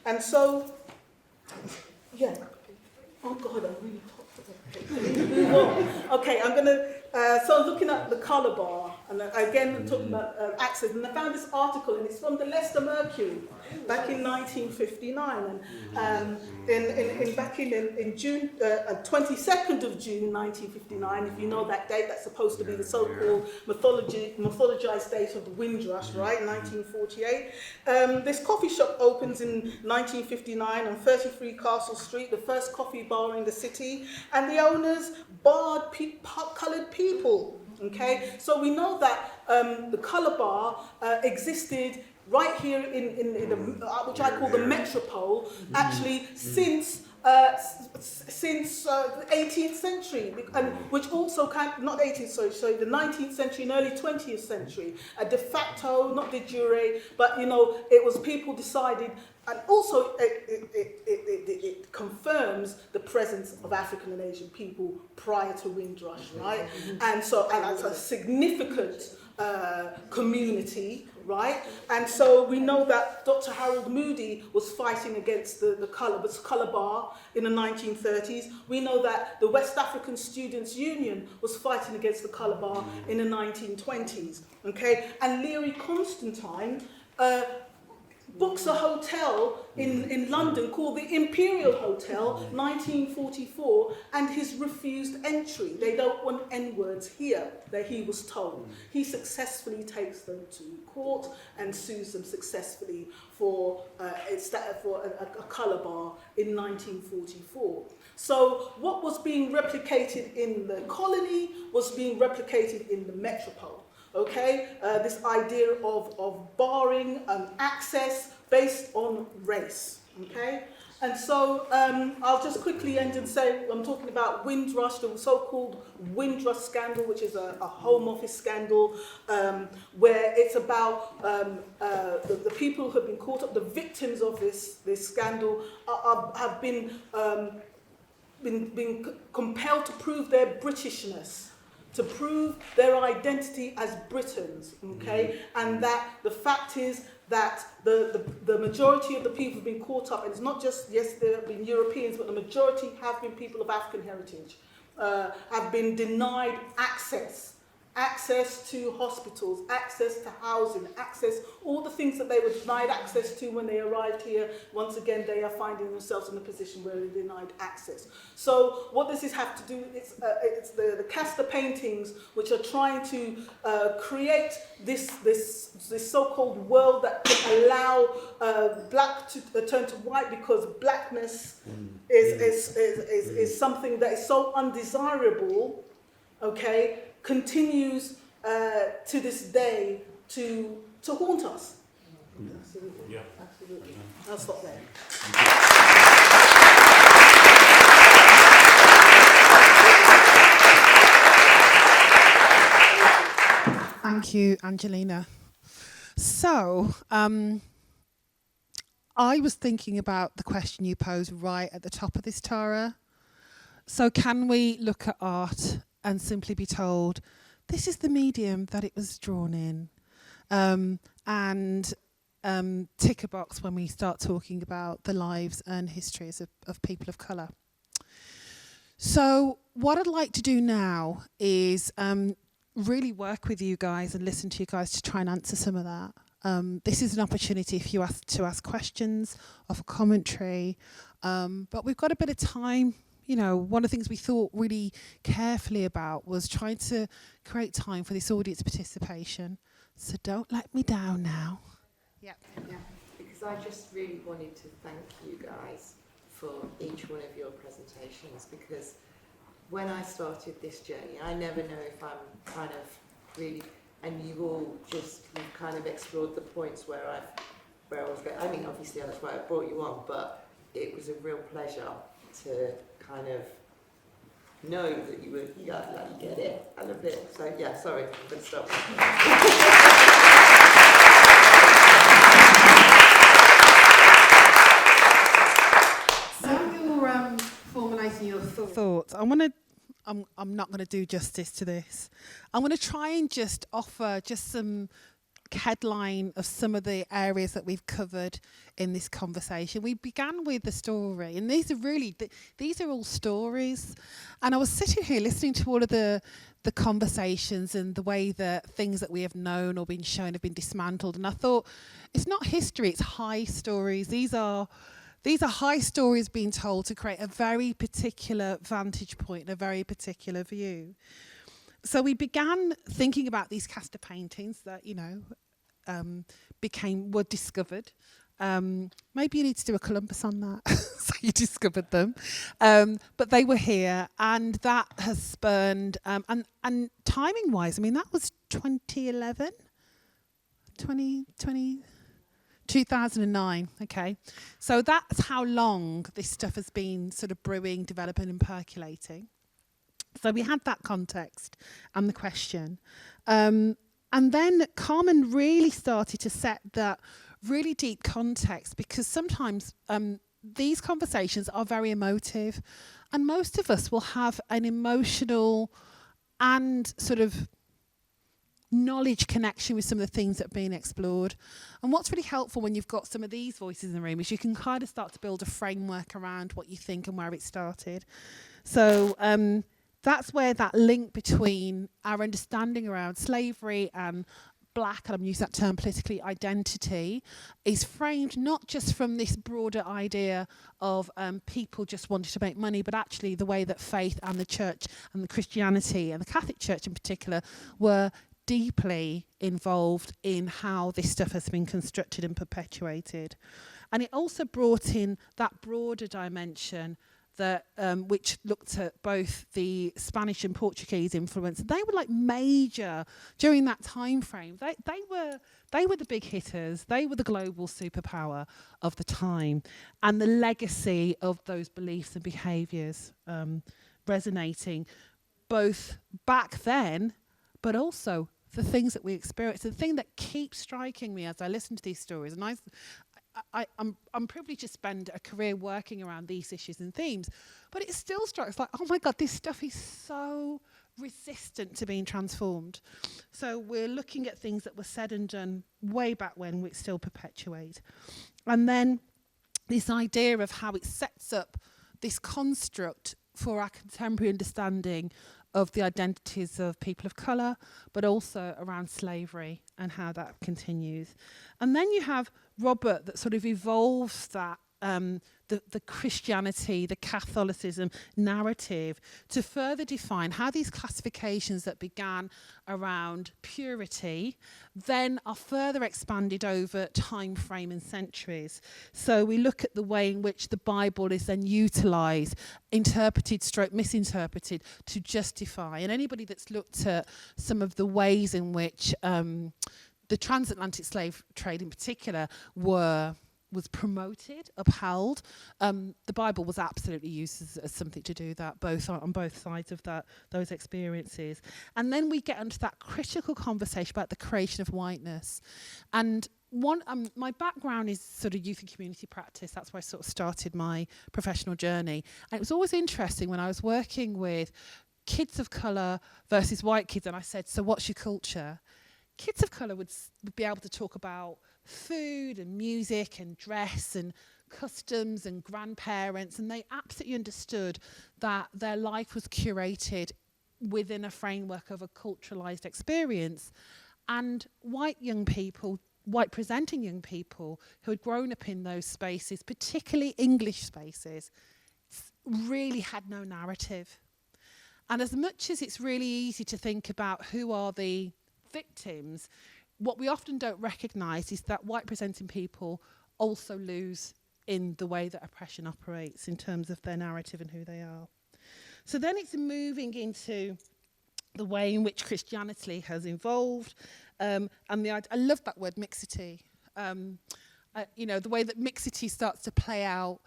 And so, yeah. Oh God, I really talked about it. Okay, I'm gonna. So looking at the colour bar, and again I'm talking about access, and I found this article, and it's from the Leicester Mercury back in 1959, and back in June, 22nd of June 1959. If you know that date, that's supposed to be the so-called mythologized date of the Windrush, right? 1948. This coffee shop opens in 1959 on 33 Castle Street, the first coffee bar in the city, and the owners barred coloured people. Okay, so we know that the colour bar existed right here in the which I call the metropole, actually since the 18th century, and which also not 18th, sorry, the 19th century and early 20th century, de facto, not de jure, but it was people decided. And also, it confirms the presence of African and Asian people prior to Windrush, right? And so, and that's a significant community, right? And so we know that Dr. Harold Moody was fighting against the colour bar in the 1930s. We know that the West African Students' Union was fighting against the colour bar in the 1920s, okay? And Leary Constantine books a hotel in London called the Imperial Hotel, 1944, and his refused entry. They don't want N-words here, that he was told. He successfully takes them to court and sues them successfully for a colour bar in 1944. So what was being replicated in the colony was being replicated in the metropole. Okay, this idea of barring access based on race. Okay, and so I'll just quickly end and say I'm talking about Windrush, the so-called Windrush scandal, which is a Home Office scandal, where it's about the people who have been caught up, the victims of this scandal, have been compelled to prove their Britishness, to prove their identity as Britons, okay? And that the fact is that the majority of the people have been caught up, and it's not just, yes, there have been Europeans, but the majority have been people of African heritage, have been denied access to hospitals, access to housing, access, all the things that they were denied access to when they arrived here. Once again, they are finding themselves in a position where they're denied access. So what does this have to do? It's the Castor paintings, which are trying to create this so-called world that can allow black to turn to white, because blackness is something that is so undesirable, okay, continues to this day to haunt us. Absolutely. Yeah. Absolutely. I'll stop there. Thank you, Angelina. So, I was thinking about the question you posed right at the top of this, Tara. So can we look at art and simply be told, this is the medium that it was drawn in, and tick a box when we start talking about the lives and histories of people of colour? So what I'd like to do now is really work with you guys and listen to you guys to try and answer some of that. This is an opportunity for you to ask questions, offer commentary, but we've got a bit of time. You know, one of the things we thought really carefully about was trying to create time for this audience participation. So don't let me down now. Yeah. Because I just really wanted to thank you guys for each one of your presentations, because when I started this journey, I never know if I'm kind of really, and you've kind of explored the points where I was going. I mean, obviously that's why I brought you on, but it was a real pleasure to kind of know that you get it a little bit. So yeah, sorry, I'm going to stop. So you're formulating your thoughts. I'm not going to do justice to this. I'm going to try and just offer just some headline of some of the areas that we've covered in this conversation. We began with the story, and these are really these are all stories. And I was sitting here listening to all of the conversations and the way that things that we have known or been shown have been dismantled, and I thought, it's not history, it's high stories. These are high stories being told to create a very particular vantage point and a very particular view. So we began thinking about these Castor paintings that, were discovered. Maybe you need to do a Columbus on that. So you discovered them. But they were here, and that has spurned, and timing-wise, I mean, that was 2011? 2009, okay. So that's how long this stuff has been sort of brewing, developing and percolating. So we had that context and the question. And then Carmen really started to set that really deep context, because sometimes these conversations are very emotive, and most of us will have an emotional and sort of knowledge connection with some of the things that have been explored. And what's really helpful when you've got some of these voices in the room is you can kind of start to build a framework around what you think and where it started. So that's where that link between our understanding around slavery and black, and I'm using that term politically, identity is framed not just from this broader idea of people just wanting to make money, but actually the way that faith and the church and the Christianity and the Catholic Church in particular were deeply involved in how this stuff has been constructed and perpetuated. And it also brought in that broader dimension that which looked at both the Spanish and Portuguese influence. They were like major during that time frame. They were the big hitters. They were the global superpower of the time, and the legacy of those beliefs and behaviours resonating both back then, but also the things that we experience. The thing that keeps striking me as I listen to these stories, and I'm privileged to spend a career working around these issues and themes, but it still strikes like, oh my God, this stuff is so resistant to being transformed. So we're looking at things that were said and done way back when, which still perpetuate. And then this idea of how it sets up this construct for our contemporary understanding of the identities of people of colour, but also around slavery and how that continues. And then you have Robert that sort of evolves that, the Christianity, the Catholicism narrative to further define how these classifications that began around purity then are further expanded over time frame and centuries. So we look at the way in which the Bible is then utilised, interpreted, stroke misinterpreted to justify. And anybody that's looked at some of the ways in which the transatlantic slave trade in particular was promoted, upheld. The Bible was absolutely used as something to do that, on both sides of those experiences. And then we get into that critical conversation about the creation of whiteness. And my background is sort of youth and community practice. That's where I sort of started my professional journey. And it was always interesting when I was working with kids of colour versus white kids, and I said, so what's your culture? Kids of colour would be able to talk about food and music and dress and customs and grandparents, and they absolutely understood that their life was curated within a framework of a culturalised experience. And white presenting young people who had grown up in those spaces, particularly English spaces, really had no narrative. And as much as it's really easy to think about who are the victims, what we often don't recognise is that white presenting people also lose in the way that oppression operates in terms of their narrative and who they are. So then it's moving into the way in which Christianity has evolved, and I love that word mixity. The way that mixity starts to play out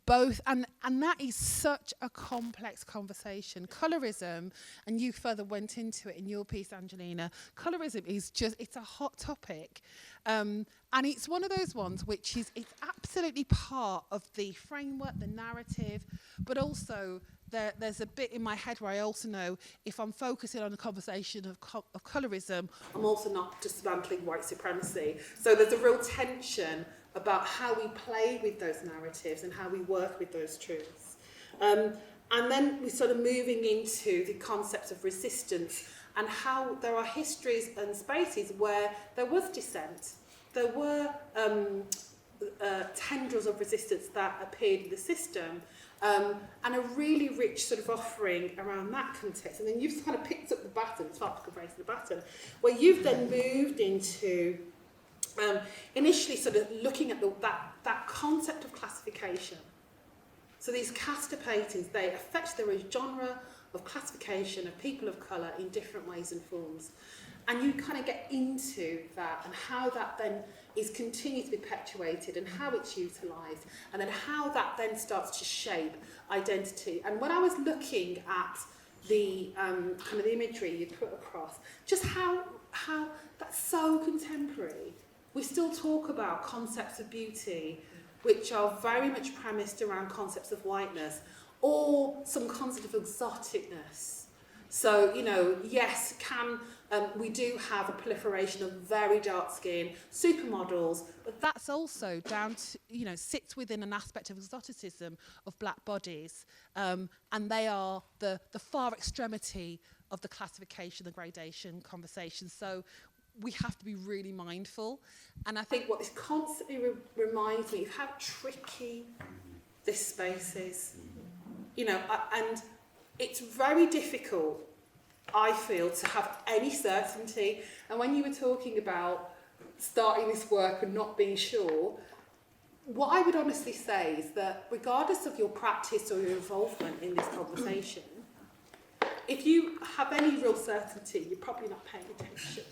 both, and that is such a complex conversation. Colorism, and you further went into it in your piece, Angelina, colorism is it's a hot topic. And it's one of those ones which it's absolutely part of the framework, the narrative, but also there's a bit in my head where I also know if I'm focusing on a conversation of colorism, I'm also not dismantling white supremacy. So there's a real tension about how we play with those narratives and how we work with those truths. And then we're sort of moving into the concepts of resistance and how there are histories and spaces where there was dissent. There were tendrils of resistance that appeared in the system, and a really rich sort of offering around that context. And then you've kind of picked up the baton, it's like raising the baton, where you've then moved into initially sort of looking at that concept of classification. So these Castor paintings, they affect the genre of classification of people of colour in different ways and forms. And you kind of get into that and how that then is continued to be perpetuated and how it's utilised, and then how that then starts to shape identity. And when I was looking at the kind of the imagery you put across, just how that's so contemporary. We still talk about concepts of beauty, which are very much premised around concepts of whiteness, or some concept of exoticness. So, yes, we do have a proliferation of very dark skin, supermodels, but that's also down to, sits within an aspect of exoticism of black bodies, and they are the far extremity of the classification, the gradation conversation. So we have to be really mindful. And I think what this constantly reminds me of how tricky this space is. You know, and it's very difficult, I feel, to have any certainty. And when you were talking about starting this work and not being sure, what I would honestly say is that regardless of your practice or your involvement in this conversation, if you have any real certainty, you're probably not paying attention.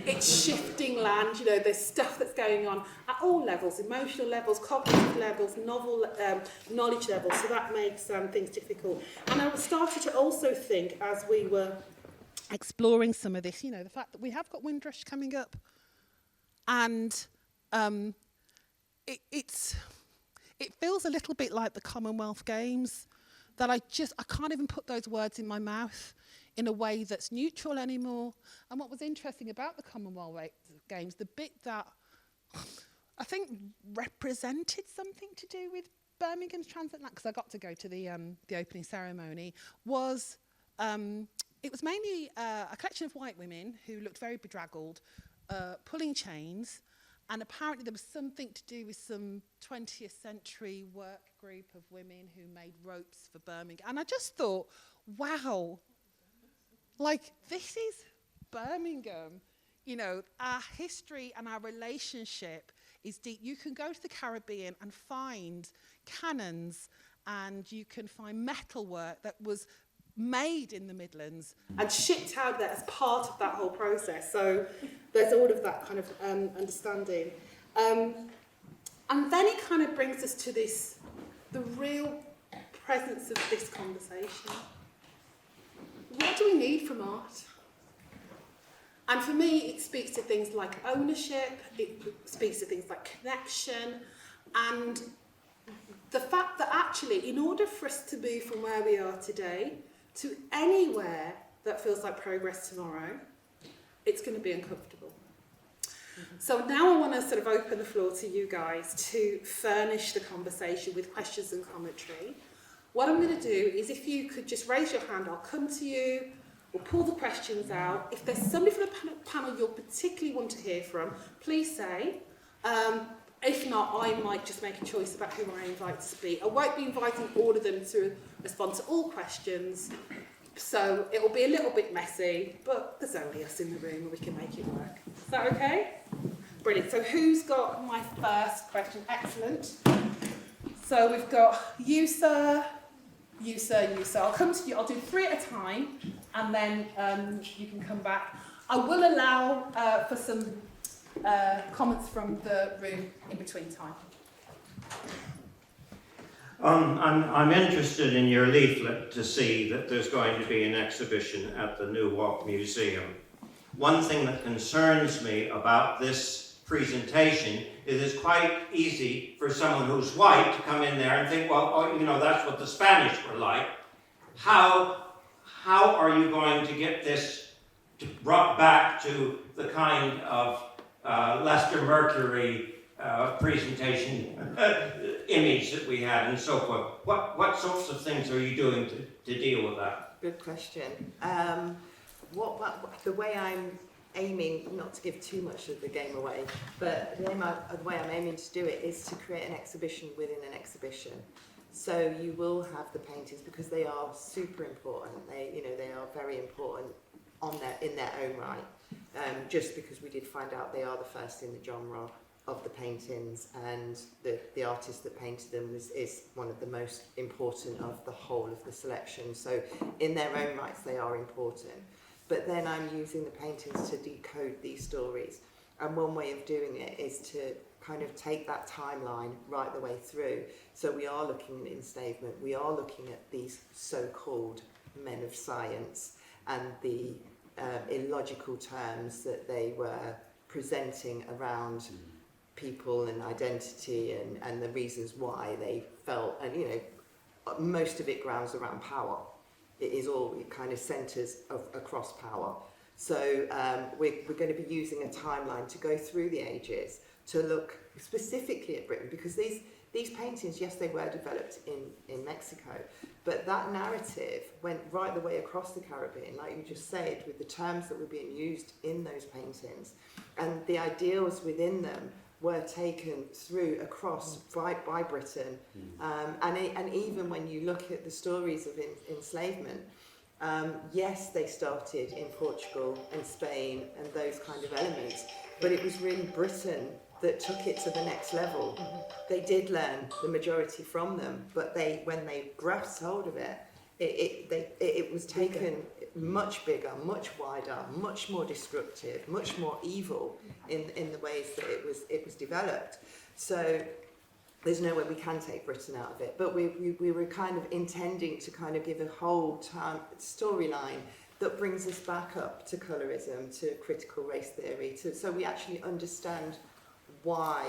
It's shifting land, you know, there's stuff that's going on at all levels, emotional levels, cognitive levels, knowledge levels, so that makes things difficult. And I started to also think, as we were exploring some of this, you know, the fact that we have got Windrush coming up, and it feels a little bit like the Commonwealth Games, that I can't even put those words in my mouth in a way that's neutral anymore. And what was interesting about the Commonwealth Games, the bit that I think represented something to do with Birmingham's transatlantic, because I got to go to the opening ceremony, was it was mainly a collection of white women who looked very bedraggled, pulling chains, and apparently there was something to do with some 20th century work group of women who made ropes for Birmingham. And I just thought, wow, like, this is Birmingham. You know, our history and our relationship is deep. You can go to the Caribbean and find cannons, and you can find metalwork that was made in the Midlands and shipped out there as part of that whole process. So there's all of that kind of understanding. And then it kind of brings us to this, the real presence of this conversation. What do we need from art? And for me, it speaks to things like ownership, it speaks to things like connection, and the fact that actually, in order for us to move from where we are today to anywhere that feels like progress tomorrow, it's going to be uncomfortable. So now I want to sort of open the floor to you guys to furnish the conversation with questions and commentary. What I'm going to do is, if you could just raise your hand, I'll come to you, we'll pull the questions out. If there's somebody from the panel you'll particularly want to hear from, please say. If not, I might just make a choice about who I invite to speak. I won't be inviting all of them to respond to all questions, so it will be a little bit messy, but there's only us in the room and we can make it work. Is that okay? Brilliant. So who's got my first question? Excellent. So we've got you, sir, you, sir, you, sir. I'll come to you. I'll do 3 at a time, and then you can come back. I will allow for some comments from the room in between time. I'm interested in your leaflet to see that there's going to be an exhibition at the New Walk Museum. One thing that concerns me about this presentation is it's quite easy for someone who's white to come in there and think, well, oh, you know, that's what the Spanish were like. How are you going to get this brought back to the kind of Leicester Mercury presentation image that we had and so forth? What sorts of things are you doing to deal with that? Good question. The way I'm aiming, not to give too much of the game away, but the way I'm aiming to do it is to create an exhibition within an exhibition. So you will have the paintings because they are super important. They are very important in their own right. Just because we did find out they are the first in the genre of the paintings, and the artist that painted them is one of the most important of the whole of the selection. So in their own rights they are important. But then I'm using the paintings to decode these stories. And one way of doing it is to kind of take that timeline right the way through. So we are looking at enslavement, we are looking at these so-called men of science and the illogical terms that they were presenting around people and identity and the reasons why they felt, and most of it grounds around power. It kind of centres across power. So we're going to be using a timeline to go through the ages to look specifically at Britain, because these paintings, yes, they were developed in Mexico, but that narrative went right the way across the Caribbean, like you just said, with the terms that were being used in those paintings, and the ideals within them were taken through across by Britain, and even when you look at the stories of enslavement, yes, they started in Portugal and Spain and those kind of elements, but it was really Britain that took it to the next level. They did learn the majority from them, but when they grasped hold of it, it was taken much bigger, much wider, much more destructive, much more evil in the ways that it was developed. So there's no way we can take Britain out of it, but we were kind of intending to kind of give a whole storyline that brings us back up to colorism, to critical race theory, so we actually understand why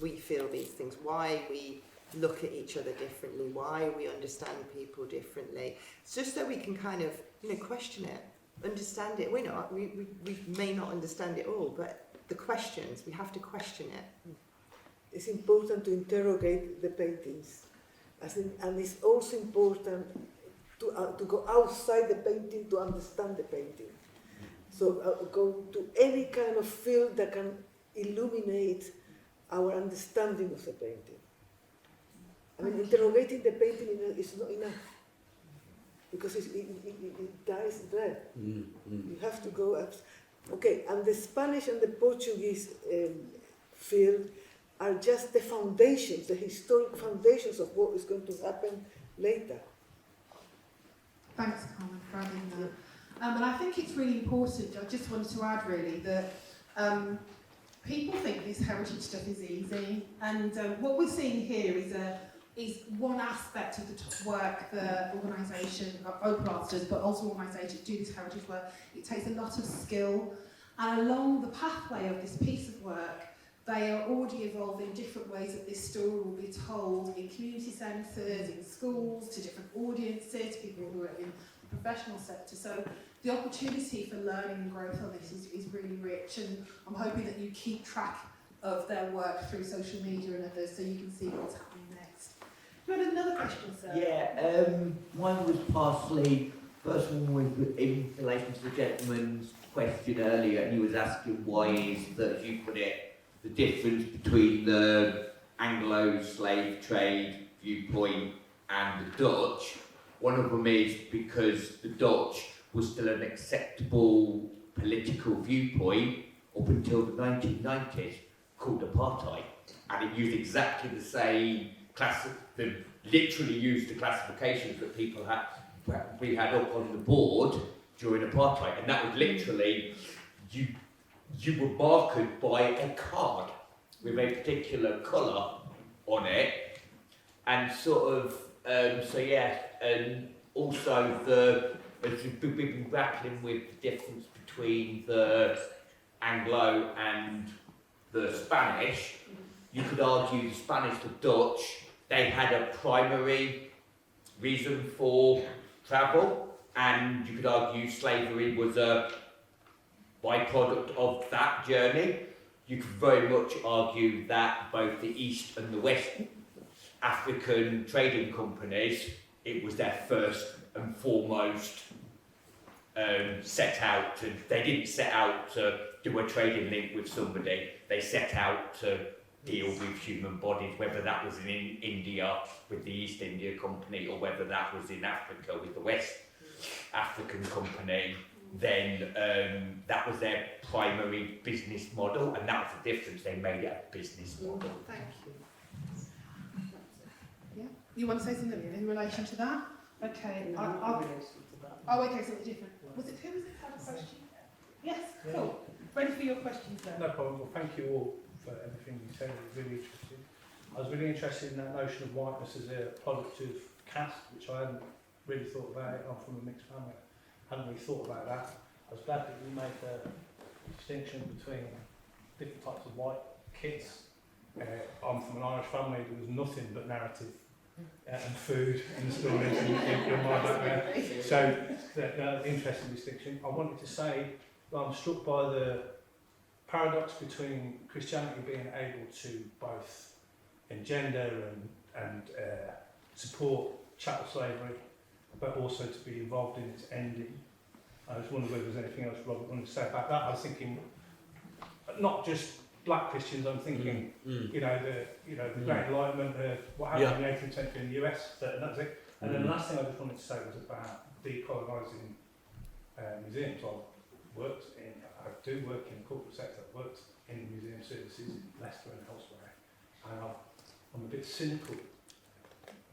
we feel these things, why we look at each other differently, why we understand people differently. It's just so we can kind of, question it, understand it. We may not understand it all, but the questions, we have to question it. It's important to interrogate the paintings. And it's also important to go outside the painting to understand the painting. So go to any kind of field that can illuminate our understanding of the painting. I mean, interrogating the painting is not enough, because it dies there. You have to go up. Okay, and the Spanish and the Portuguese field are just the foundations, the historic foundations of what is going to happen later. Thanks, Carmen, for adding that. And I think it's really important, I just wanted to add really, that people think this heritage stuff is easy, and what we're seeing here is one aspect of the work the organisation, Opal22's does, but also organisations do this heritage work. It takes a lot of skill, and along the pathway of this piece of work, they are already evolving different ways that this story will be told in community centres, in schools, to different audiences, people who are in the professional sector. So the opportunity for learning and growth on this is really rich, and I'm hoping that you keep track of their work through social media and others so you can see what's happening next. You had another question, sir? Yeah, mine was partially, first one was in relation to the gentleman's question earlier, and he was asking why is that, as you put it, the difference between the Anglo-slave trade viewpoint and the Dutch. One of them is because the Dutch was still an acceptable political viewpoint up until the 1990s, called apartheid, and it used exactly the same literally used the classifications that we had up on the board during apartheid, and that was literally you were marked by a card with a particular colour on it, and sort of and also we've been grappling with the difference between the Anglo and the Spanish. You could argue the Spanish, the Dutch, they had a primary reason for travel, and you could argue slavery was a byproduct of that journey. You could very much argue that both the East and the West African trading companies, it was their first and foremost they didn't set out to do a trading link with somebody, they set out to deal with human bodies, whether that was in India with the East India Company or whether that was in Africa with the West African Company. Then that was their primary business model, and that was the difference. They made it a business model. Thank you. Yeah, you want to say something in relation to that? Okay. Oh, okay, something different. Who was it had a question? Yes, cool. Ready for your questions then? No problem. Well, thank you all for everything you said. It was really interesting. I was really interested in that notion of whiteness as a product of caste, which I hadn't really thought about. I'm from a mixed family. Hadn't really thought about that. I was glad that you made the distinction between different types of white kids. I'm from an Irish family. There was nothing but narrative and food in the stories in my background. So, interesting distinction. I wanted to say that I'm struck by the paradox between Christianity being able to both engender and support chattel slavery, but also to be involved in its ending. I was wondering whether there's anything else Robert wanted to say about that. I was thinking, not just black Christians. I'm thinking, you know, the Great Enlightenment, what happened in the 18th century in the US. That's it. And then the last thing I just wanted to say was about decolonising museums. I do work in the corporate sector. I've worked in museum services in Leicester and elsewhere, and I'm a bit cynical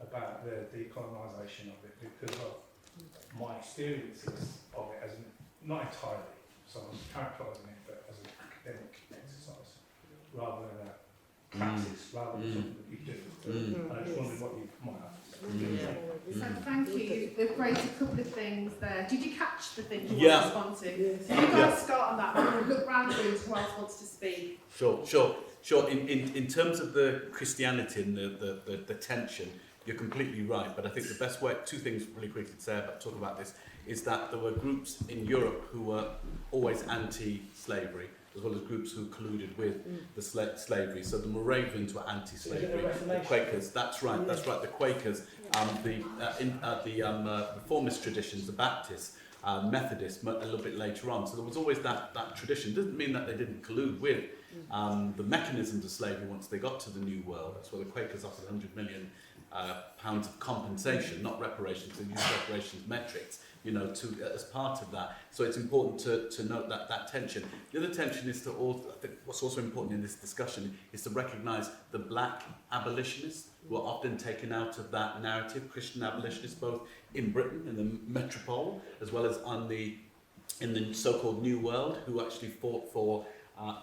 about the decolonisation of it because of my experiences of it as not entirely, so I'm characterising it, but as an academic exercise rather than a practice, rather than something that you do. And I just wondered what you might have to say. So thank you. You've raised a couple of things there. Did you catch the things you Yeah. want to respond to? So you guys start on that. We'll look round the room to who else wants to speak. Sure. In terms of the Christianity and the tension, you're completely right. But I think the best way, two things really quickly to say talk about this, is that there were groups in Europe who were always anti-slavery, as well as groups who colluded with the slavery. So the Moravians were anti-slavery. The Quakers, that's right. The Quakers, the Reformist traditions, the Baptists, Methodists, a little bit later on. So there was always that tradition. Doesn't mean that they didn't collude with the mechanisms of slavery once they got to the New World. That's why the Quakers offered £100 million of compensation, not reparations. They used reparations metrics, as part of that. So it's important to note that tension. The other tension is I think what's also important in this discussion is to recognise the black abolitionists who are often taken out of that narrative, Christian abolitionists, both in Britain, in the metropole, as well as in the so-called New World, who actually fought for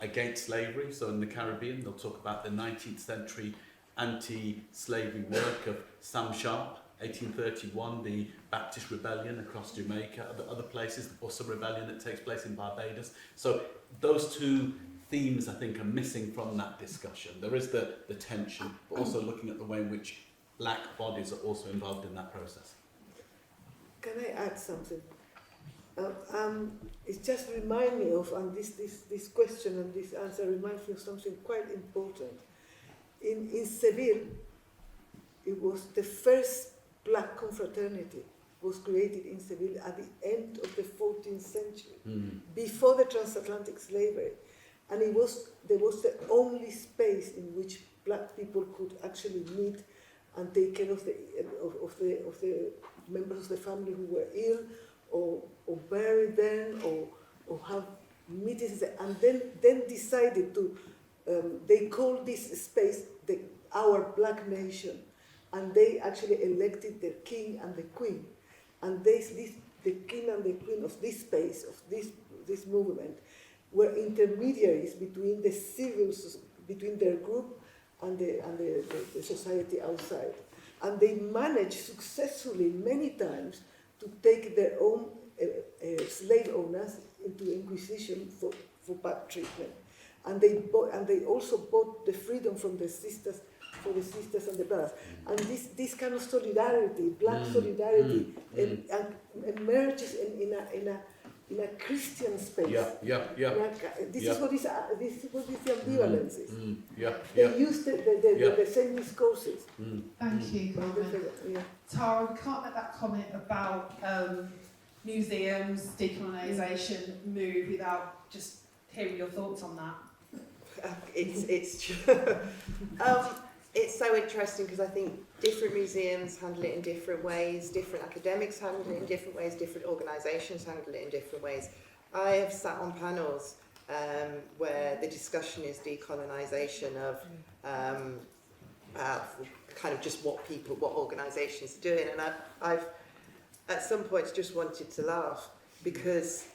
against slavery. So in the Caribbean, they'll talk about the 19th century anti-slavery work of Sam Sharp, 1831, the Baptist Rebellion across Jamaica, other places, the Bussa Rebellion that takes place in Barbados. So those two themes, I think, are missing from that discussion. There is the tension, but also looking at the way in which black bodies are also involved in that process. Can I add something? It just reminds me of, and this question and this answer reminds me of something quite important. In Seville, it was the first black confraternity was created in Seville at the end of the 14th century, before the transatlantic slavery. And there was the only space in which black people could actually meet and take care of the members of the family who were ill, or bury them, or have meetings, and then decided to. They called this space our Black Nation, and they actually elected their king and the queen, and the king and the queen of this space, of this movement, were intermediaries between the between their group and the society outside, and they managed successfully many times to take their own slave owners into Inquisition for bad treatment. And they also bought the freedom from the sisters, for the sisters and the brothers. And this kind of solidarity, black solidarity, emerges in a Christian space. This is what the ambivalence is. They use the same discourses. Thank you, Carmen. Tara, we can't let that comment about museums, decolonisation move without just hearing your thoughts on that. It's it's so interesting because I think different museums handle it in different ways, different academics handle it in different ways, different organisations handle it in different ways. I have sat on panels where the discussion is decolonisation of kind of just what organisations are doing, and I've at some points just wanted to laugh because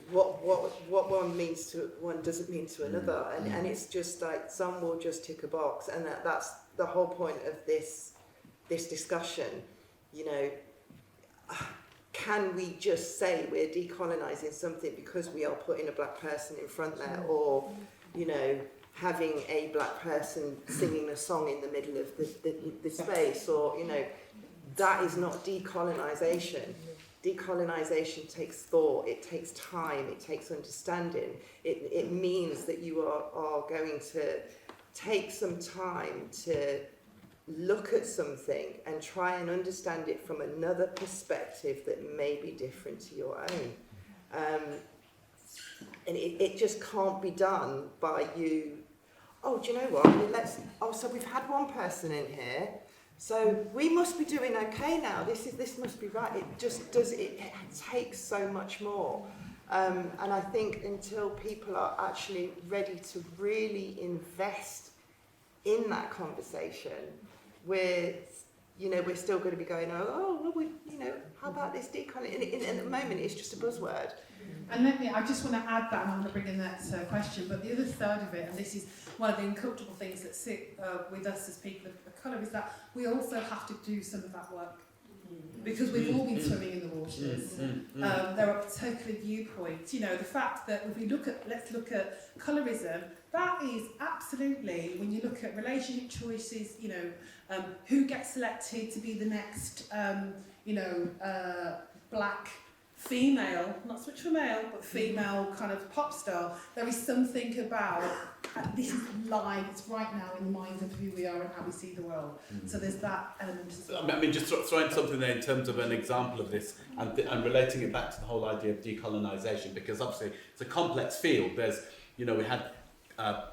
what one means to one doesn't mean to another, and it's just like some will just tick a box, and that's the whole point of this discussion. Can we just say we're decolonising something because we are putting a black person in front there, or having a black person singing a song in the middle of the space, or that is not decolonisation. Decolonisation takes thought, it takes time, it takes understanding. It means that you are going to take some time to look at something and try and understand it from another perspective that may be different to your own. And it just can't be done by you, oh, do you know what, so we've had one person in here, so we must be doing okay now, this must be right. It just does, it takes so much more. And I think until people are actually ready to really invest in that conversation, we're still going to be going, how about this decolonization? And at the moment, it's just a buzzword. And I just want to add that, and I'm going to bring in that question, but the other side of it, and this is one of the uncomfortable things that sit with us as people of colour, is that we also have to do some of that work. Because we've all been swimming in the waters. There are particular viewpoints. The fact that if we let's look at colorism, that is absolutely, when you look at relationship choices, who gets selected to be the next, black female, not switch for male, but female kind of pop star, there is something about, this is live, it's right now in the minds of who we are and how we see the world. So there's that element as well. I mean, just throwing something there in terms of an example of this and relating it back to the whole idea of decolonisation, because obviously it's a complex field. There's, we had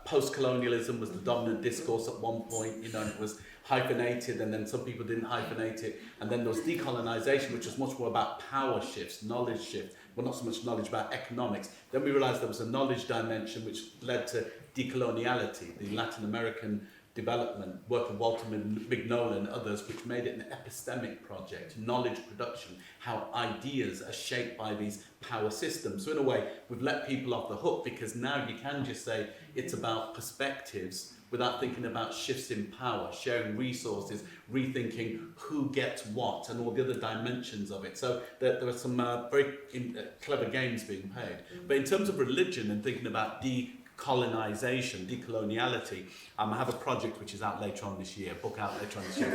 post-colonialism was the dominant discourse at one point, and it was hyphenated, and then some people didn't hyphenate it, and then there was decolonisation, which was much more about power shifts, knowledge shifts, well, not so much knowledge, about economics. Then we realised there was a knowledge dimension which led to decoloniality, the Latin American development, work of Walter Mignolo and others, which made it an epistemic project, knowledge production, how ideas are shaped by these power systems. So in a way, we've let people off the hook, because now you can just say it's about perspectives without thinking about shifts in power, sharing resources, rethinking who gets what, and all the other dimensions of it. So there are some very clever games being played. But in terms of religion and thinking about decolonisation, decoloniality, I have a project which is out later on this year, book out later on this year,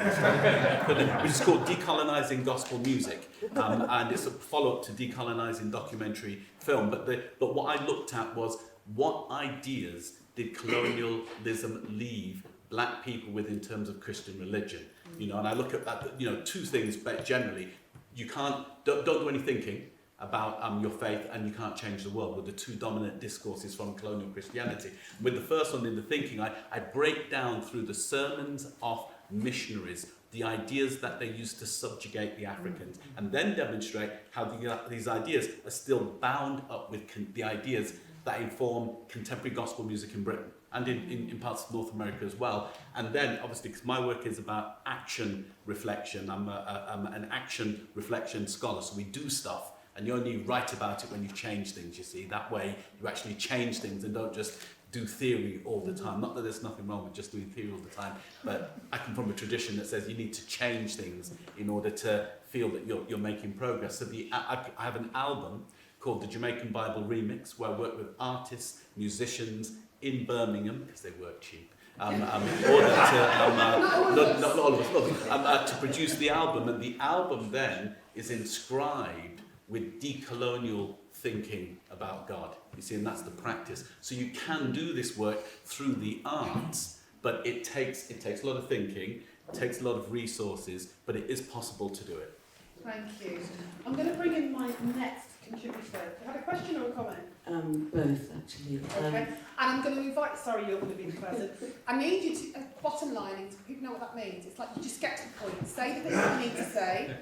which is called Decolonising Gospel Music, and it's a follow-up to Decolonising Documentary Film. But what I looked at was, what ideas did colonialism leave black people with in terms of Christian religion? And I look at that, two things, but generally, you don't do any thinking about your faith, and you can't change the world, with the two dominant discourses from colonial Christianity. With the first one, in the thinking, I break down through the sermons of missionaries the ideas that they used to subjugate the Africans, and then demonstrate how these ideas are still bound up with the ideas that inform contemporary gospel music in Britain and in parts of North America as well. And then, obviously, because my work is about action reflection, I'm an action reflection scholar, so we do stuff, and you only write about it when you change things, you see. That way, you actually change things and don't just do theory all the time. Not that there's nothing wrong with just doing theory all the time, but I come from a tradition that says you need to change things in order to feel that you're making progress. So I have an album called the Jamaican Bible Remix, where I work with artists, musicians in Birmingham, because they work cheap, in order to, not all of us, to produce the album. And the album then is inscribed with decolonial thinking about God. You see, and that's the practice. So you can do this work through the arts, but it takes a lot of thinking, it takes a lot of resources, but it is possible to do it. Thank you. I'm going to bring in my next contributor. Do you have a question or a comment? Both, actually. Okay. And I'm going to invite, sorry, you're going to be the person. I need you to, bottom line, people know what that means. It's like you just get to the point, say the things you need to say,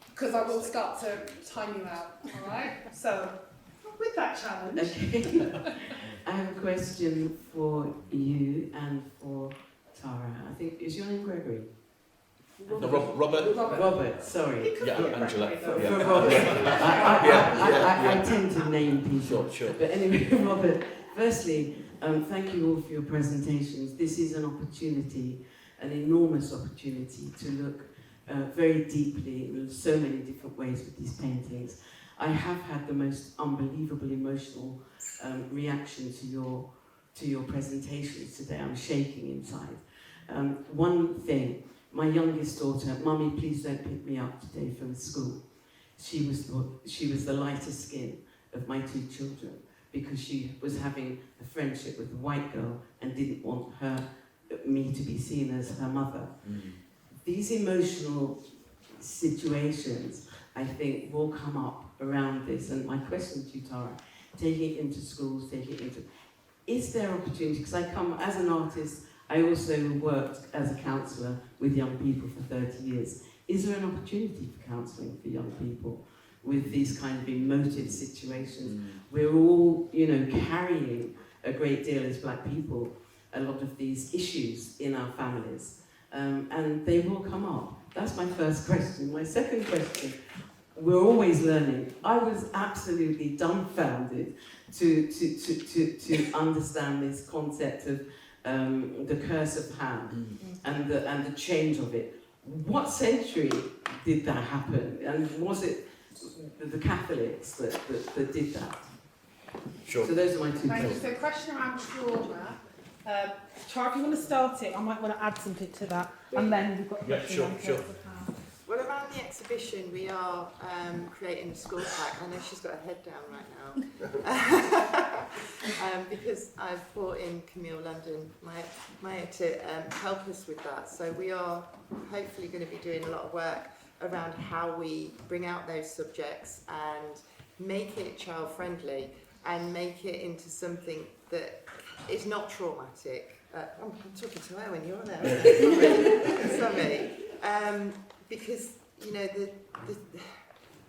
because I will start to time you out, all right? So, with that challenge. Okay. I have a question for you and for Tara. I think, is your name Gregory? Robert, sorry. Yeah, Angela. For Robert. I tend to name people. Sure. But anyway, Robert, firstly, thank you all for your presentations. This is an opportunity, an enormous opportunity to look very deeply in so many different ways with these paintings. I have had the most unbelievable emotional reaction to your presentations today. I'm shaking inside. One thing, my youngest daughter, Mummy, please don't pick me up today from school. She was the lighter skin of my two children. because she was having a friendship with a white girl and didn't want me to be seen as her mother. These emotional situations, I think, will come up around this. And my question to you, Tara, taking it into schools, is there opportunity? Because I come as an artist, I also worked as a counsellor with young people for 30 years. Is there an opportunity for counselling for young people with these kind of emotive situations? We're all, carrying a great deal as black people, a lot of these issues in our families, and they will come up. That's my first question. My second question, we're always learning. I was absolutely dumbfounded to understand this concept of the curse of Ham and the change of it. What century did that happen? And was it the Catholics that did that? Sure. So those are my two Thank you. questions. So question around trauma. Char, if you want to start it, I might want to add something to that. And then we've got Sure. Well, around the exhibition, we are creating a school pack. I know she's got her head down right now. Because I've brought in Camille London, Maya, to help us with that. So we are hopefully going to be doing a lot of work around how we bring out those subjects and make it child-friendly and make it into something that is not traumatic. I'm talking to her when you're there. Sorry. Because,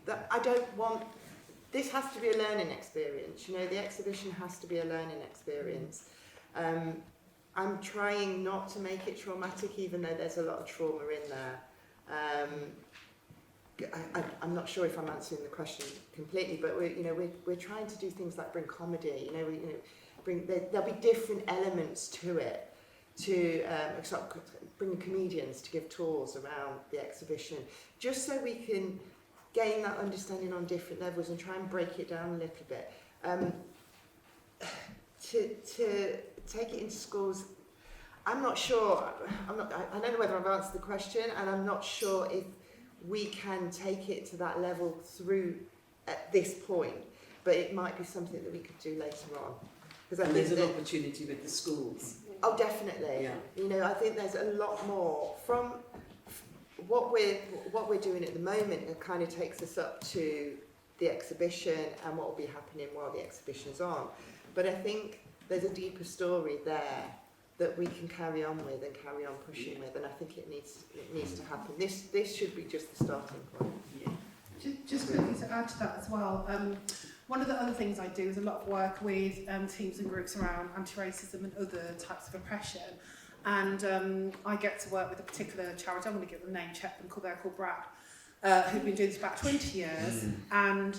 I don't want... This has to be a learning experience. The exhibition has to be a learning experience. I'm trying not to make it traumatic, even though there's a lot of trauma in there. I'm not sure if I'm answering the question completely, but we're trying to do things like bring comedy. There'll be different elements to it. To bring comedians to give tours around the exhibition, just so we can gain that understanding on different levels and try and break it down a little bit. To take it into schools, I'm not sure. I don't know whether I've answered the question, and I'm not sure if we can take it to that level through at this point. But it might be something that we could do later on. And there's an opportunity with the schools. Oh, definitely. Yeah. I think there's a lot more from what we're doing at the moment. It kind of takes us up to the exhibition and what will be happening while the exhibition's on. But I think there's a deeper story there that we can carry on with and carry on pushing with, and I think it needs to happen. This should be just the starting point. Yeah. Just quickly to add to that as well. One of the other things I do is a lot of work with teams and groups around anti-racism and other types of oppression. And I get to work with a particular charity, I'm going to give them a name, check them, they're called BRAD, who've been doing this for about 20 years. And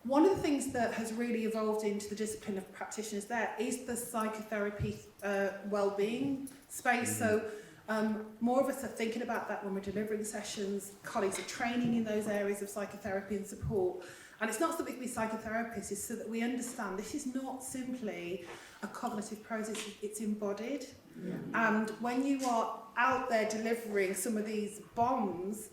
one of the things that has really evolved into the discipline of practitioners there is the psychotherapy well-being space. So more of us are thinking about that when we're delivering sessions. Colleagues are training in those areas of psychotherapy and support. And it's not so that we can be psychotherapists, it's so that we understand this is not simply a cognitive process, it's embodied. Yeah. And when you are out there delivering some of these bombs,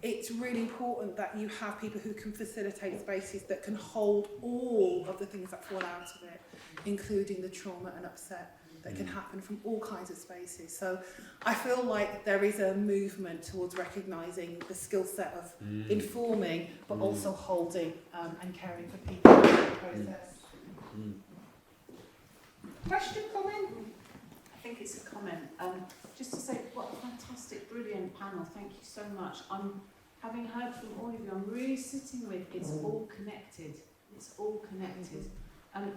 it's really important that you have people who can facilitate spaces that can hold all of the things that fall out of it, including the trauma and upset that can happen from all kinds of spaces. So I feel like there is a movement towards recognising the skill set of informing, but also holding and caring for people in the process. Question, comment? I think it's a comment. Just to say, what a fantastic, brilliant panel. Thank you so much. Having heard from all of you, I'm really sitting with it's all connected. It's all connected.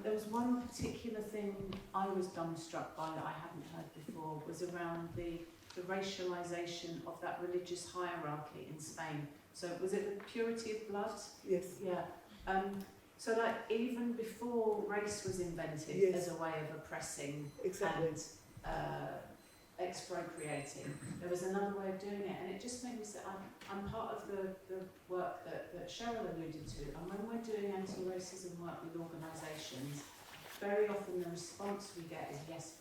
There was one particular thing I was dumbstruck by that I hadn't heard before, was around the racialisation of that religious hierarchy in Spain. So was it the purity of blood? Yes. Yeah. So like even before race was invented as a way of oppressing and expropriating, there was another way of doing it, and it just made me say I'm part of the work that Cheryl alluded to, and when we're doing anti-racism work with organisations, very often the response we get is yes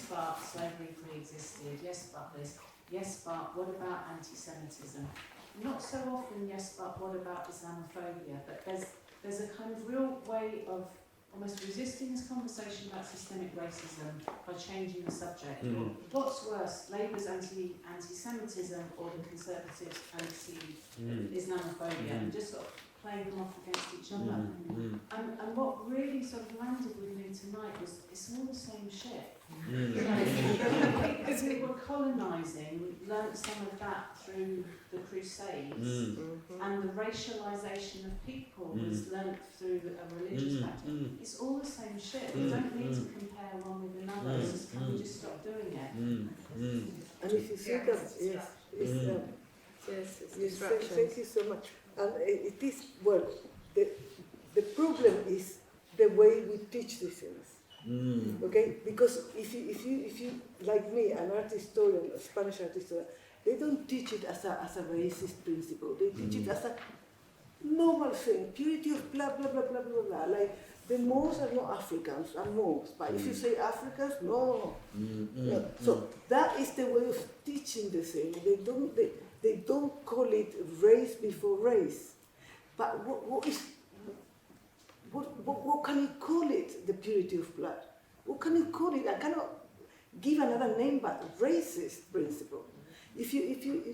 but slavery pre-existed, yes but this, yes but what about anti-Semitism? Not so often yes but what about Islamophobia, but there's a kind of real way of almost resisting this conversation about systemic racism by changing the subject. What's worse, Labour's anti-Semitism or the Conservatives' anti-Islamophobia? And just sort of playing them off against each other. And what really sort of landed with me tonight was it's all the same shit. Because we were colonising, we learnt some of that through the Crusades, and the racialisation of people was learnt through a religious factor. It's all the same shit. We don't need to compare one with another. It's just, can we just stop doing it? And if you think of thank you so much. And it is, well, the problem is the way we teach these things. Okay, because if you like me, an art historian, a Spanish art historian, they don't teach it as a racist principle. They teach it as a normal thing, purity of blah blah blah blah blah blah. Like the Moors are not Africans, are Moors. But if you say Africans, no. Yeah. So that is the way of teaching the thing. They don't call it race before race. But what can you call it, the purity of blood? What can you call it? I cannot give another name but racist principle. If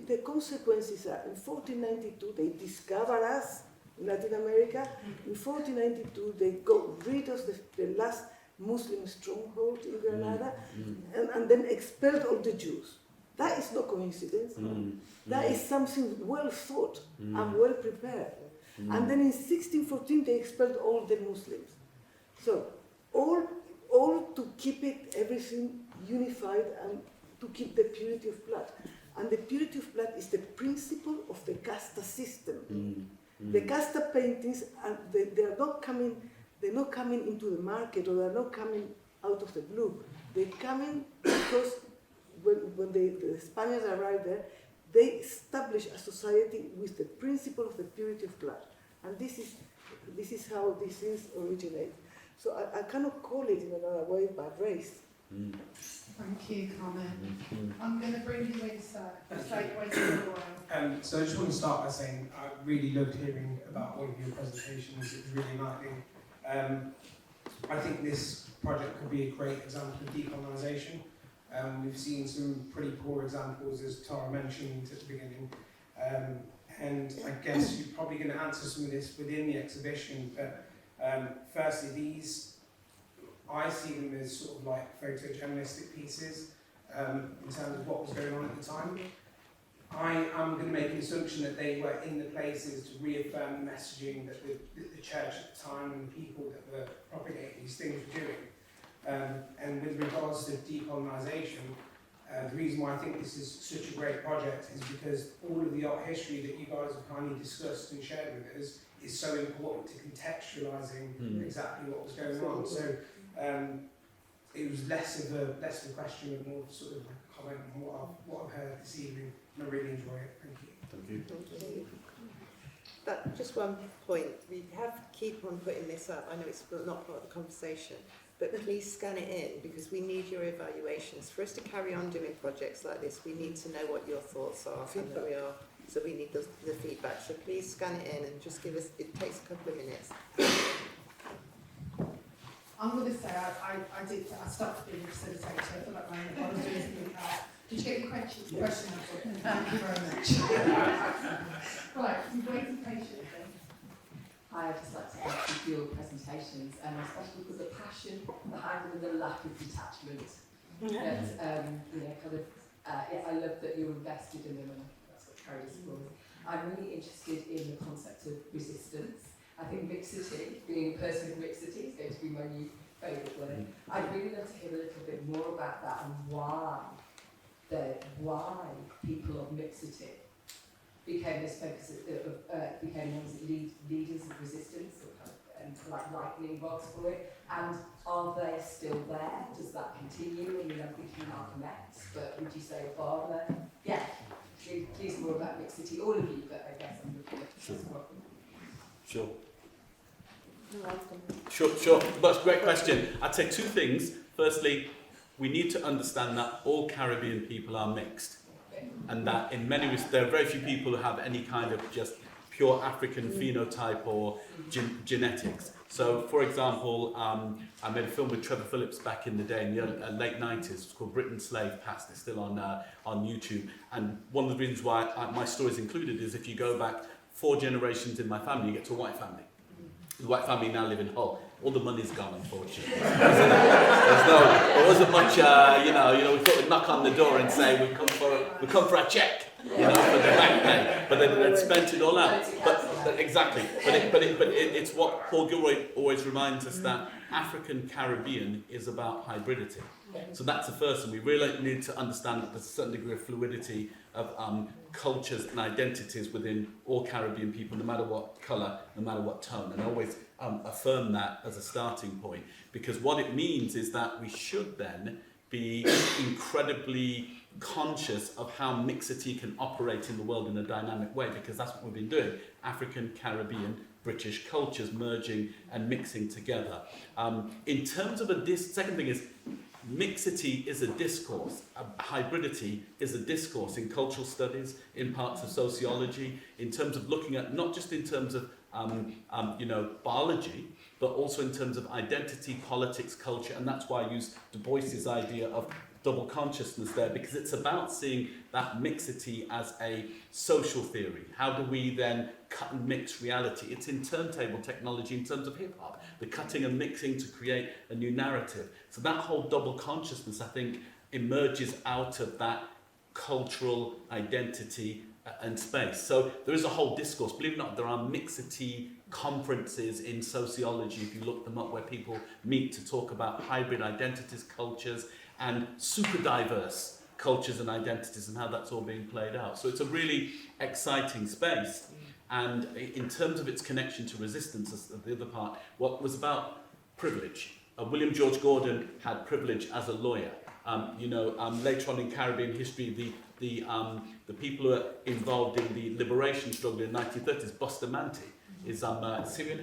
the consequences are, in 1492 they discover us in Latin America, in 1492 they got rid of the last Muslim stronghold in Granada, and then expelled all the Jews. That is no coincidence. That is something well thought and well prepared. And then in 1614 they expelled all the Muslims. So all to keep everything unified and to keep the purity of blood. And the purity of blood is the principle of the casta system. The casta paintings, and they're not coming into the market, or they're not coming out of the blue. They're coming because when the Spaniards arrived there, they established a society with the principle of the purity of blood. And this is how these things originate. So I cannot call it in another way but race. Thank you, Carmen. I'm going to bring you in, sir. Straight away to the royal. So I just want to start by saying I really loved hearing about all of your presentations. It was really enlightening. I think this project could be a great example of decolonisation. We've seen some pretty poor examples, as Tara mentioned at the beginning. And I guess you're probably going to answer some of this within the exhibition. But firstly, I see them as sort of like photojournalistic pieces in terms of what was going on at the time. I am going to make an assumption that they were in the places to reaffirm the messaging that the church at the time and the people that were propagating these things were doing. And with regards to decolonisation, the reason why I think this is such a great project is because all of the art history that you guys have kindly discussed and shared with us is so important to contextualising exactly what was going on. So it was less of a question and more sort of like a comment on what I've heard this evening, and I really enjoy it. Thank you. Thank you. But just one point, we have to keep on putting this up. I know it's not part of the conversation, but please scan it in because we need your evaluations. For us to carry on doing projects like this, we need to know what your thoughts are and that we are. So we need the feedback. So please scan it in and just give us, it takes a couple of minutes. I'm going to say I stopped being a facilitator. I feel like I was doing something else. Did you get your question? Thank you very much. Right, you've waited patiently. Hi, I'd just like to thank you for your presentations, and especially for the passion behind them and the lack of detachment. I love that you're invested in them, and that's what carries us forward. I'm really interested in the concept of resistance. I think mixity, being a person with mixity, is going to be my new favourite word. I'd really love to hear a little bit more about that and why people of mixity became this focus became leaders of resistance and like lightning rods for it. And are they still there? Does that continue? I mean, I'm thinking Malcolm X, but would you say Obama? Yeah, please more about mixity, all of you, but I guess I'm looking at this problem. Sure. Sure. That's a great question. I'd say two things. Firstly, we need to understand that all Caribbean people are mixed. And that in many ways, there are very few people who have any kind of just pure African phenotype or genetics. So, for example, I made a film with Trevor Phillips back in the day, in the late 90s. It's called Britain's Slave Past. It's still on YouTube. And one of the reasons why my story is included is if you go back 4 generations in my family, you get to a white family. The white family now live in Hull. All the money's gone, unfortunately. There wasn't much, we thought we'd knock on the door and say, we come for a check, for the back pay. But they'd spent it all out. Exactly. But it's what Paul Gilroy always reminds us, that African Caribbean is about hybridity. So that's the first thing. We really need to understand that there's a certain degree of fluidity of cultures and identities within all Caribbean people, no matter what colour, no matter what tone. And I always affirm that as a starting point, because what it means is that we should then be incredibly conscious of how mixity can operate in the world in a dynamic way, because that's what we've been doing. African, Caribbean, British cultures merging and mixing together. In terms of second thing is, mixity is a discourse. Hybridity is a discourse in cultural studies, in parts of sociology, in terms of looking at, not just in terms of biology, but also in terms of identity, politics, culture, and that's why I use Du Bois's idea of double consciousness there, because it's about seeing that mixity as a social theory. How do we then cut and mix reality? It's in turntable technology in terms of hip-hop, the cutting and mixing to create a new narrative. So that whole double consciousness, I think, emerges out of that cultural identity and space. So there is a whole discourse. Believe it or not, there are mixity conferences in sociology, if you look them up, where people meet to talk about hybrid identities, cultures, and super diverse cultures and identities, and how that's all being played out. So it's a really exciting space. And in terms of its connection to resistance, as the other part, what was about privilege. William George Gordon had privilege as a lawyer. Later on in Caribbean history, the people who are involved in the liberation struggle in the 1930s, Bustamante, is Syrian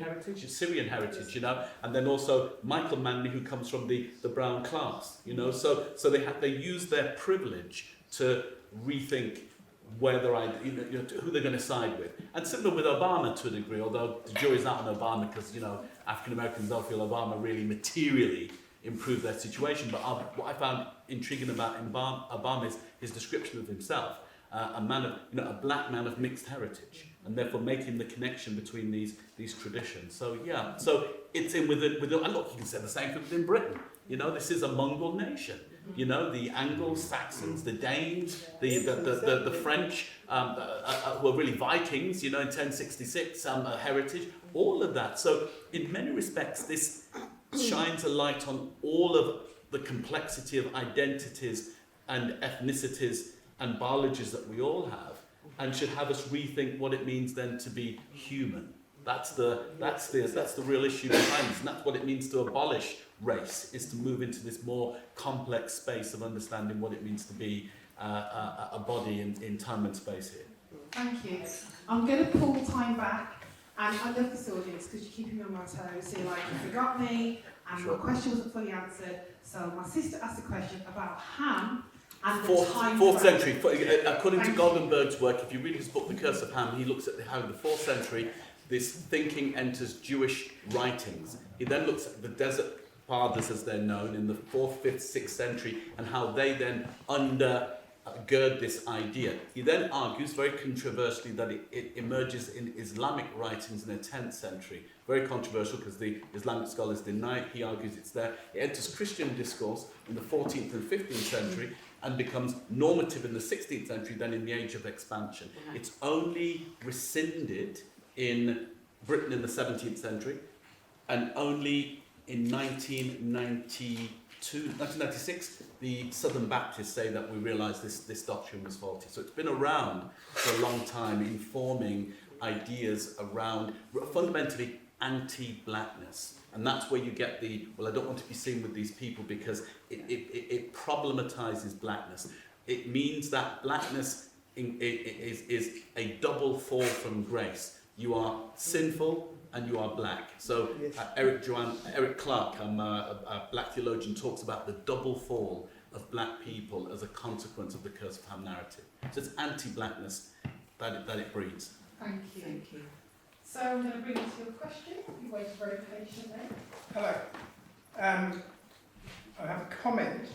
heritage, and then also Michael Manley, who comes from the brown class, so they use their privilege to rethink whether who they're going to side with. And similar with Obama to a degree, although the jury's out on Obama, because African Americans don't feel Obama really materially improved their situation. But what I found intriguing about Obama is his description of himself, a black man of mixed heritage, and therefore making the connection between these traditions. So it's in with and look, you can say the same thing within Britain. This is a Mongol nation. The Anglo-Saxons, the Danes, the French, who are really Vikings, in 1066, heritage, all of that. So in many respects, this shines a light on all of the complexity of identities and ethnicities and biologies that we all have, and should have us rethink what it means then to be human. That's the real issue behind this, and that's what it means to abolish race, is to move into this more complex space of understanding what it means to be a body in time and space here. Thank you. I'm going to pull time back, and I love this audience because you're keeping me on my toes. So you forgot me, and my question wasn't fully answered. So my sister asked a question about Ham and the time. 4th century. According to Goldenberg's work, if you read his book, The Curse of Ham, he looks at how in the 4th century this thinking enters Jewish writings. He then looks at the desert fathers, as they're known, in the 4th, 5th, 6th century, and how they then undergird this idea. He then argues, very controversially, that it emerges in Islamic writings in the 10th century. Very controversial, because the Islamic scholars deny it. He argues it's there. It enters Christian discourse in the 14th and 15th century, and becomes normative in the 16th century, then in the Age of Expansion. It's only rescinded in Britain in the 17th century, and only in 1996, the Southern Baptists say that we realised this doctrine was faulty. So it's been around for a long time, informing ideas around fundamentally anti-blackness. And that's where you get I don't want to be seen with these people, because it problematizes blackness. It means that blackness is a double fall from grace. You are sinful and you are black. So Eric Clark, a black theologian, talks about the double fall of black people as a consequence of the Curse of Ham narrative. So it's anti-blackness that it breeds. Thank you. So I'm going to bring you to your question. You waited very patiently. Hello. I have a comment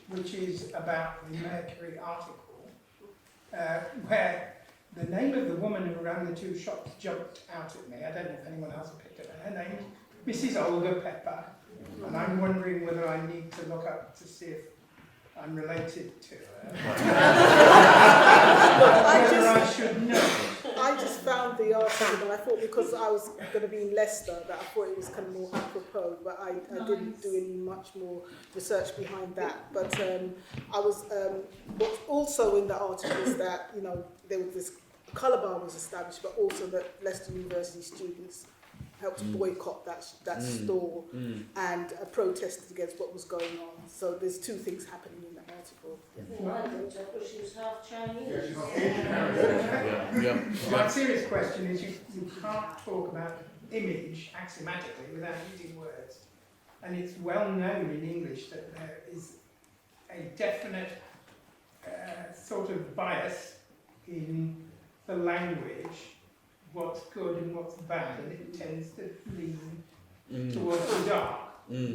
which is about the Mercury article where the name of the woman who ran the two shops jumped out at me. I don't know if anyone else picked it up. Her name is Mrs. Olga Pepper. And I'm wondering whether I need to look up to see if I'm related to her. I should know. I just found the article and I thought because I was going to be in Leicester that I thought it was kind of more apropos, but I didn't do any much more research behind that. But I was what's also in the article is that there was this colour bar was established, but also that Leicester University students helped boycott that store and protested against what was going on. So there's two things happening in that article. Well, I looked up, but she was half Chinese. My serious question is you can't talk about image axiomatically without using words. And it's well known in English that there is a definite sort of bias in the language, what's good and what's bad, and it tends to lean towards the dark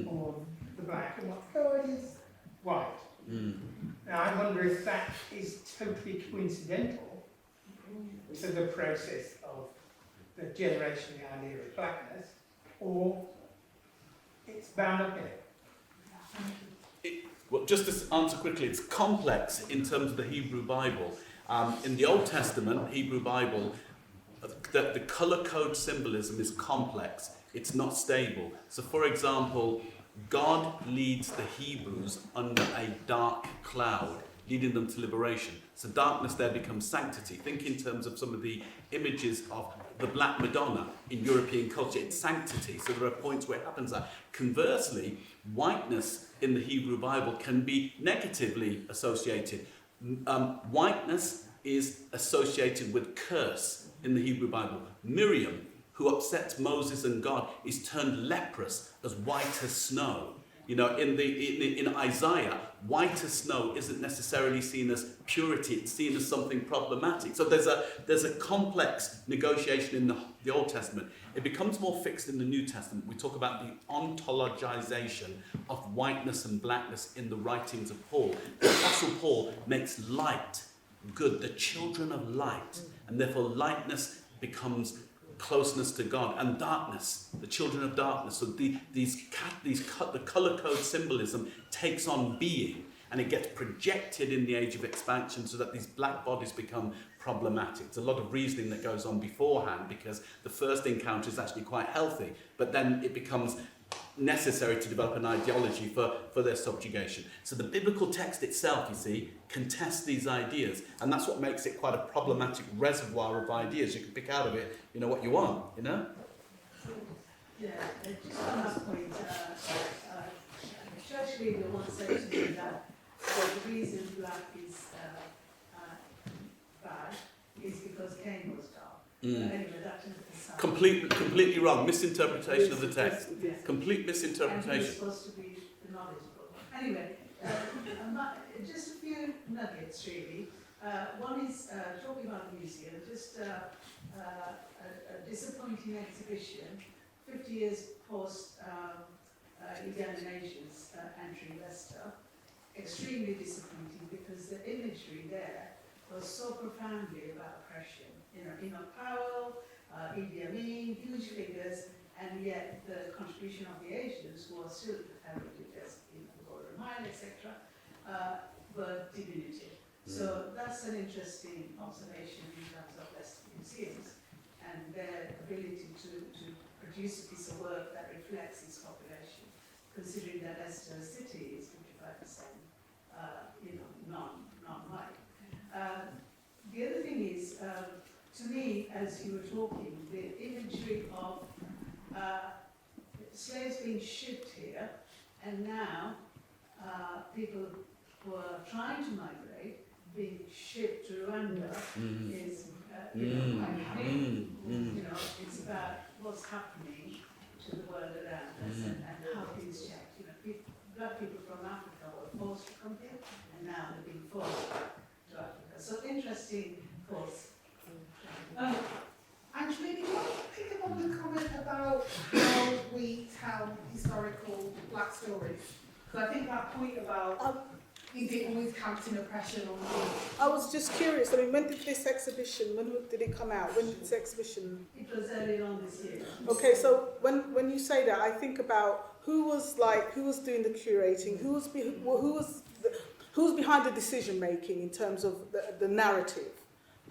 or the black, and what's good is white. Now I wonder if that is totally coincidental to the process of the generation of the idea of blackness, or it's bound up in it. Well, just to answer quickly, it's complex in terms of the Hebrew Bible. In the Old Testament, Hebrew Bible, the colour code symbolism is complex. It's not stable. So, for example, God leads the Hebrews under a dark cloud, leading them to liberation. So darkness there becomes sanctity. Think in terms of some of the images of the Black Madonna in European culture. It's sanctity. So there are points where it happens that. Conversely, whiteness in the Hebrew Bible can be negatively associated. Whiteness is associated with curse in the Hebrew Bible. Miriam, who upsets Moses and God, is turned leprous, as white as snow. You know, in Isaiah, white as snow isn't necessarily seen as purity; it's seen as something problematic. So there's a complex negotiation in the Old Testament. It becomes more fixed in the New Testament. We talk about the ontologization of whiteness and blackness in the writings of Paul. The Apostle Paul makes light good, the children of light, and therefore lightness becomes closeness to God, and darkness, the children of darkness. So the colour code symbolism takes on being, and it gets projected in the age of expansion so that these black bodies become problematic. There's a lot of reasoning that goes on beforehand because the first encounter is actually quite healthy, but then it becomes necessary to develop an ideology for their subjugation. So the biblical text itself, you see, contests these ideas, and that's what makes it quite a problematic reservoir of ideas. You can pick out of it, you know, what you want, you know? Yeah, just on that point, church leader once said to me that the reason black is bad is because Cain was dark. Anyway, that's aside. Completely wrong. Misinterpretation of the text. Yes. Complete misinterpretation. And he's supposed to be the knowledgeable. Anyway, just a few nuggets really. One is talking about the museum, just a disappointing exhibition, 50 years post Uganda Nations entering Leicester. Extremely disappointing because the imagery there was so profoundly about oppression. You know, Enoch Powell, Idi Amin, huge figures, and yet the contribution of the Asians, who are still heralded as the Golden Mile, etc., were diminutive. So that's an interesting observation in terms of Leicester museums and their ability to produce a piece of work that reflects its population, considering that Leicester city is 55% non-white. The other thing is, to me, as you were talking, the imagery of slaves being shipped here, and now people who are trying to migrate being shipped to Rwanda is, it's about what's happening to the world around us and how things change. You know, black people from Africa were forced to come here, and now they're being forced to Africa. So interesting course. Angela, do you want to pick up how we tell historical black stories. Because I think that point about is it always counting oppression on me? I was just curious. I mean, when did this exhibition? When did it come out? When did this exhibition? It was early on this year. Okay, so when you say that, I think about who was doing the curating, who was behind the decision making in terms of the narrative,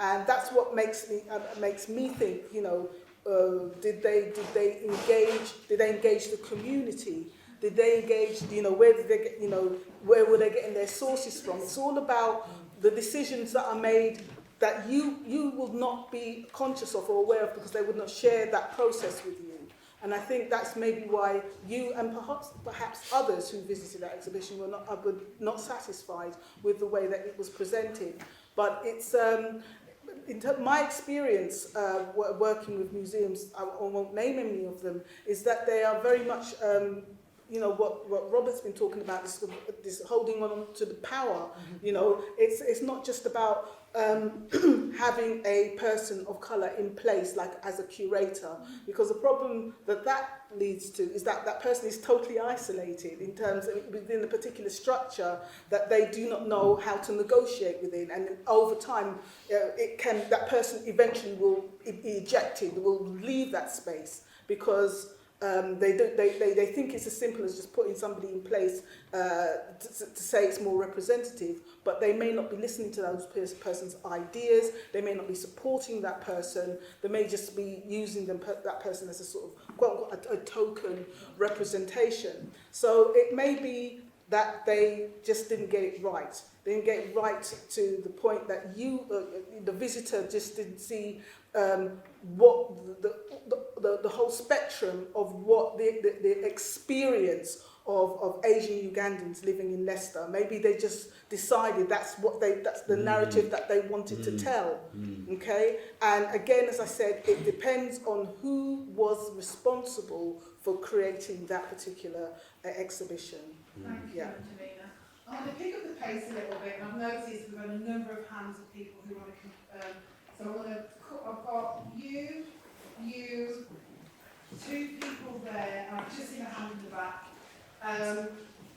and that's what makes me think. You know, did they engage the community? Did they engage? You know, where did they get? You know, where were they getting their sources from? It's all about the decisions that are made that you will not be conscious of or aware of because they would not share that process with you. And I think that's maybe why you and perhaps others who visited that exhibition were not satisfied with the way that it was presented. But it's my experience working with museums, I won't name any of them, is that they are very much you know, what Robert's been talking about, this holding on to the power. You know, it's not just about having a person of colour in place, like as a curator, because the problem that leads to is that that person is totally isolated in terms of within a particular structure that they do not know how to negotiate within, and over time, that person eventually will be ejected, will leave that space because. They think it's as simple as just putting somebody in place to say it's more representative, but they may not be listening to those person's ideas, they may not be supporting that person, they may just be using that person as a sort of a token representation. So it may be that they just didn't get it right. They didn't get it right to the point that you, the visitor, just didn't see what the whole spectrum of what the experience of Asian Ugandans living in Leicester. Maybe they just decided that's the narrative that they wanted to tell. Okay, and again, as I said, it depends on who was responsible for creating that particular exhibition. Thank you, Angelina. I want to pick up the pace a little bit, and I've noticed we've got a number of hands of people who want to. So I've got you, two people there, and I've just seen a hand in the back.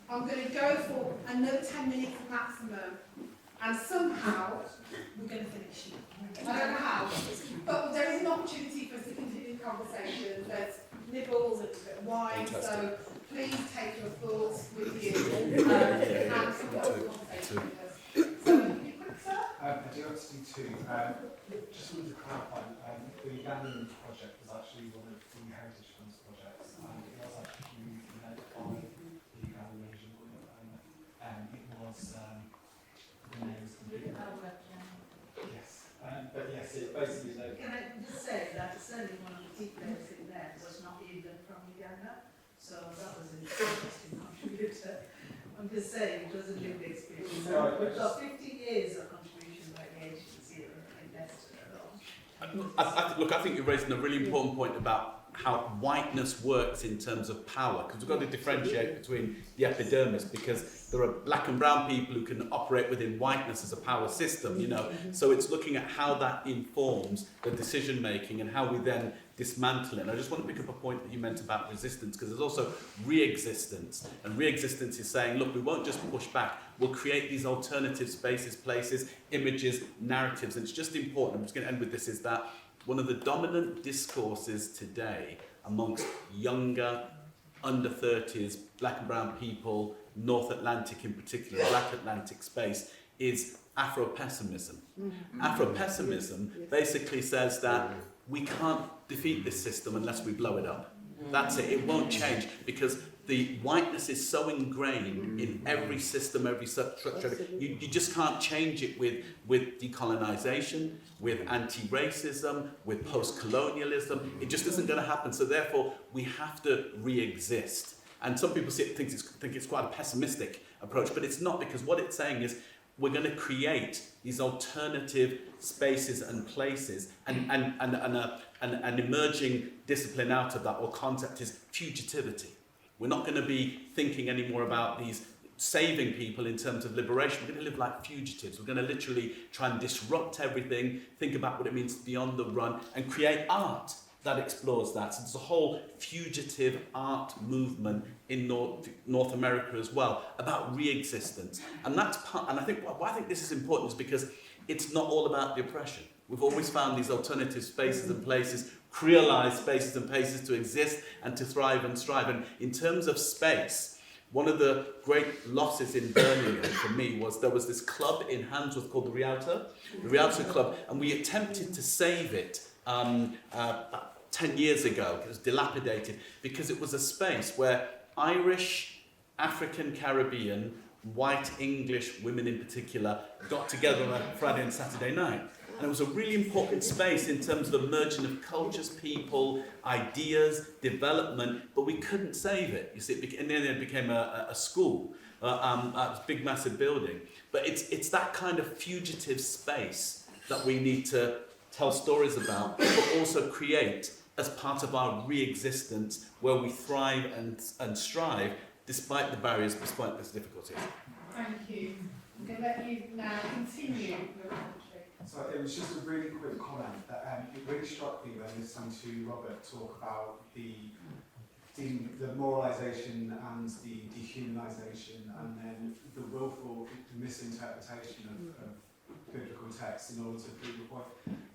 I'm going to go for another 10 minutes maximum, and somehow we're going to finish. I don't know how, but there is an opportunity for us to continue the conversation. There's nibbles and a bit of wine, so please take your thoughts with you and have some conversation with us. So, you quick, sir? I do have to do two. Just wanted to clarify, the Ugandan project was actually one of the Heritage Funds projects, and it was actually led by the Ugandan region, and it was the names completely. Yes, but yes, it basically led. Can I just say that certainly one of the key players in there was not even from Uganda, so that was an interesting contributor. I'm just saying it was a lived experience. So we've got 50 years of contribution by the agency in Leicester alone. Look, I think you're raising a really important point about how whiteness works in terms of power, because we've got to differentiate between the epidermis, because there are black and brown people who can operate within whiteness as a power system, you know. So it's looking at how that informs the decision making and how we then dismantle it. And I just want to pick up a point that you meant about resistance, because there's also re-existence, and re-existence is saying, look, we won't just push back, we'll create these alternative spaces, places, images, narratives. And it's just important, I'm just going to end with this, is that one of the dominant discourses today amongst younger, under 30s, black and brown people, North Atlantic in particular, Black Atlantic space, is Afro-pessimism. Afro-pessimism basically says that we can't defeat this system unless we blow it up. That's it. It won't change because the whiteness is so ingrained in every system, every structure. You just can't change it with decolonization, with anti-racism, with post-colonialism. It just isn't going to happen. So therefore, we have to re-exist. And some people think it's quite a pessimistic approach, but it's not, because what it's saying is we're going to create these alternative spaces and places, and an emerging discipline out of that, or concept, is fugitivity. We're not going to be thinking anymore about these saving people in terms of liberation. We're going to live like fugitives. We're going to literally try and disrupt everything, think about what it means to be on the run, and create art that explores that. So there's a whole fugitive art movement in North America as well about re-existence. And that's part, and I think why I think this is important is because it's not all about the oppression. We've always found these alternative spaces and places, creolized spaces and places to exist and to thrive and strive. And in terms of space, one of the great losses in Birmingham for me was there was this club in Handsworth called the Rialto Club, and we attempted to save it about 10 years ago. It was dilapidated because it was a space where Irish, African, Caribbean, white English women in particular got together on a Friday and Saturday night. And it was a really important space in terms of the merging of cultures, people, ideas, development, but we couldn't save it. You see, and then it became a school, a big, massive building. But it's that kind of fugitive space that we need to tell stories about, but also create as part of our re-existence where we thrive and strive despite the barriers, despite the difficulties. Thank you. I'm going to let you now continue your commentary. So it was just a really quick comment that it really struck me when listening to Robert talk about the moralisation and the dehumanisation and then the willful misinterpretation of biblical texts in order to prove the point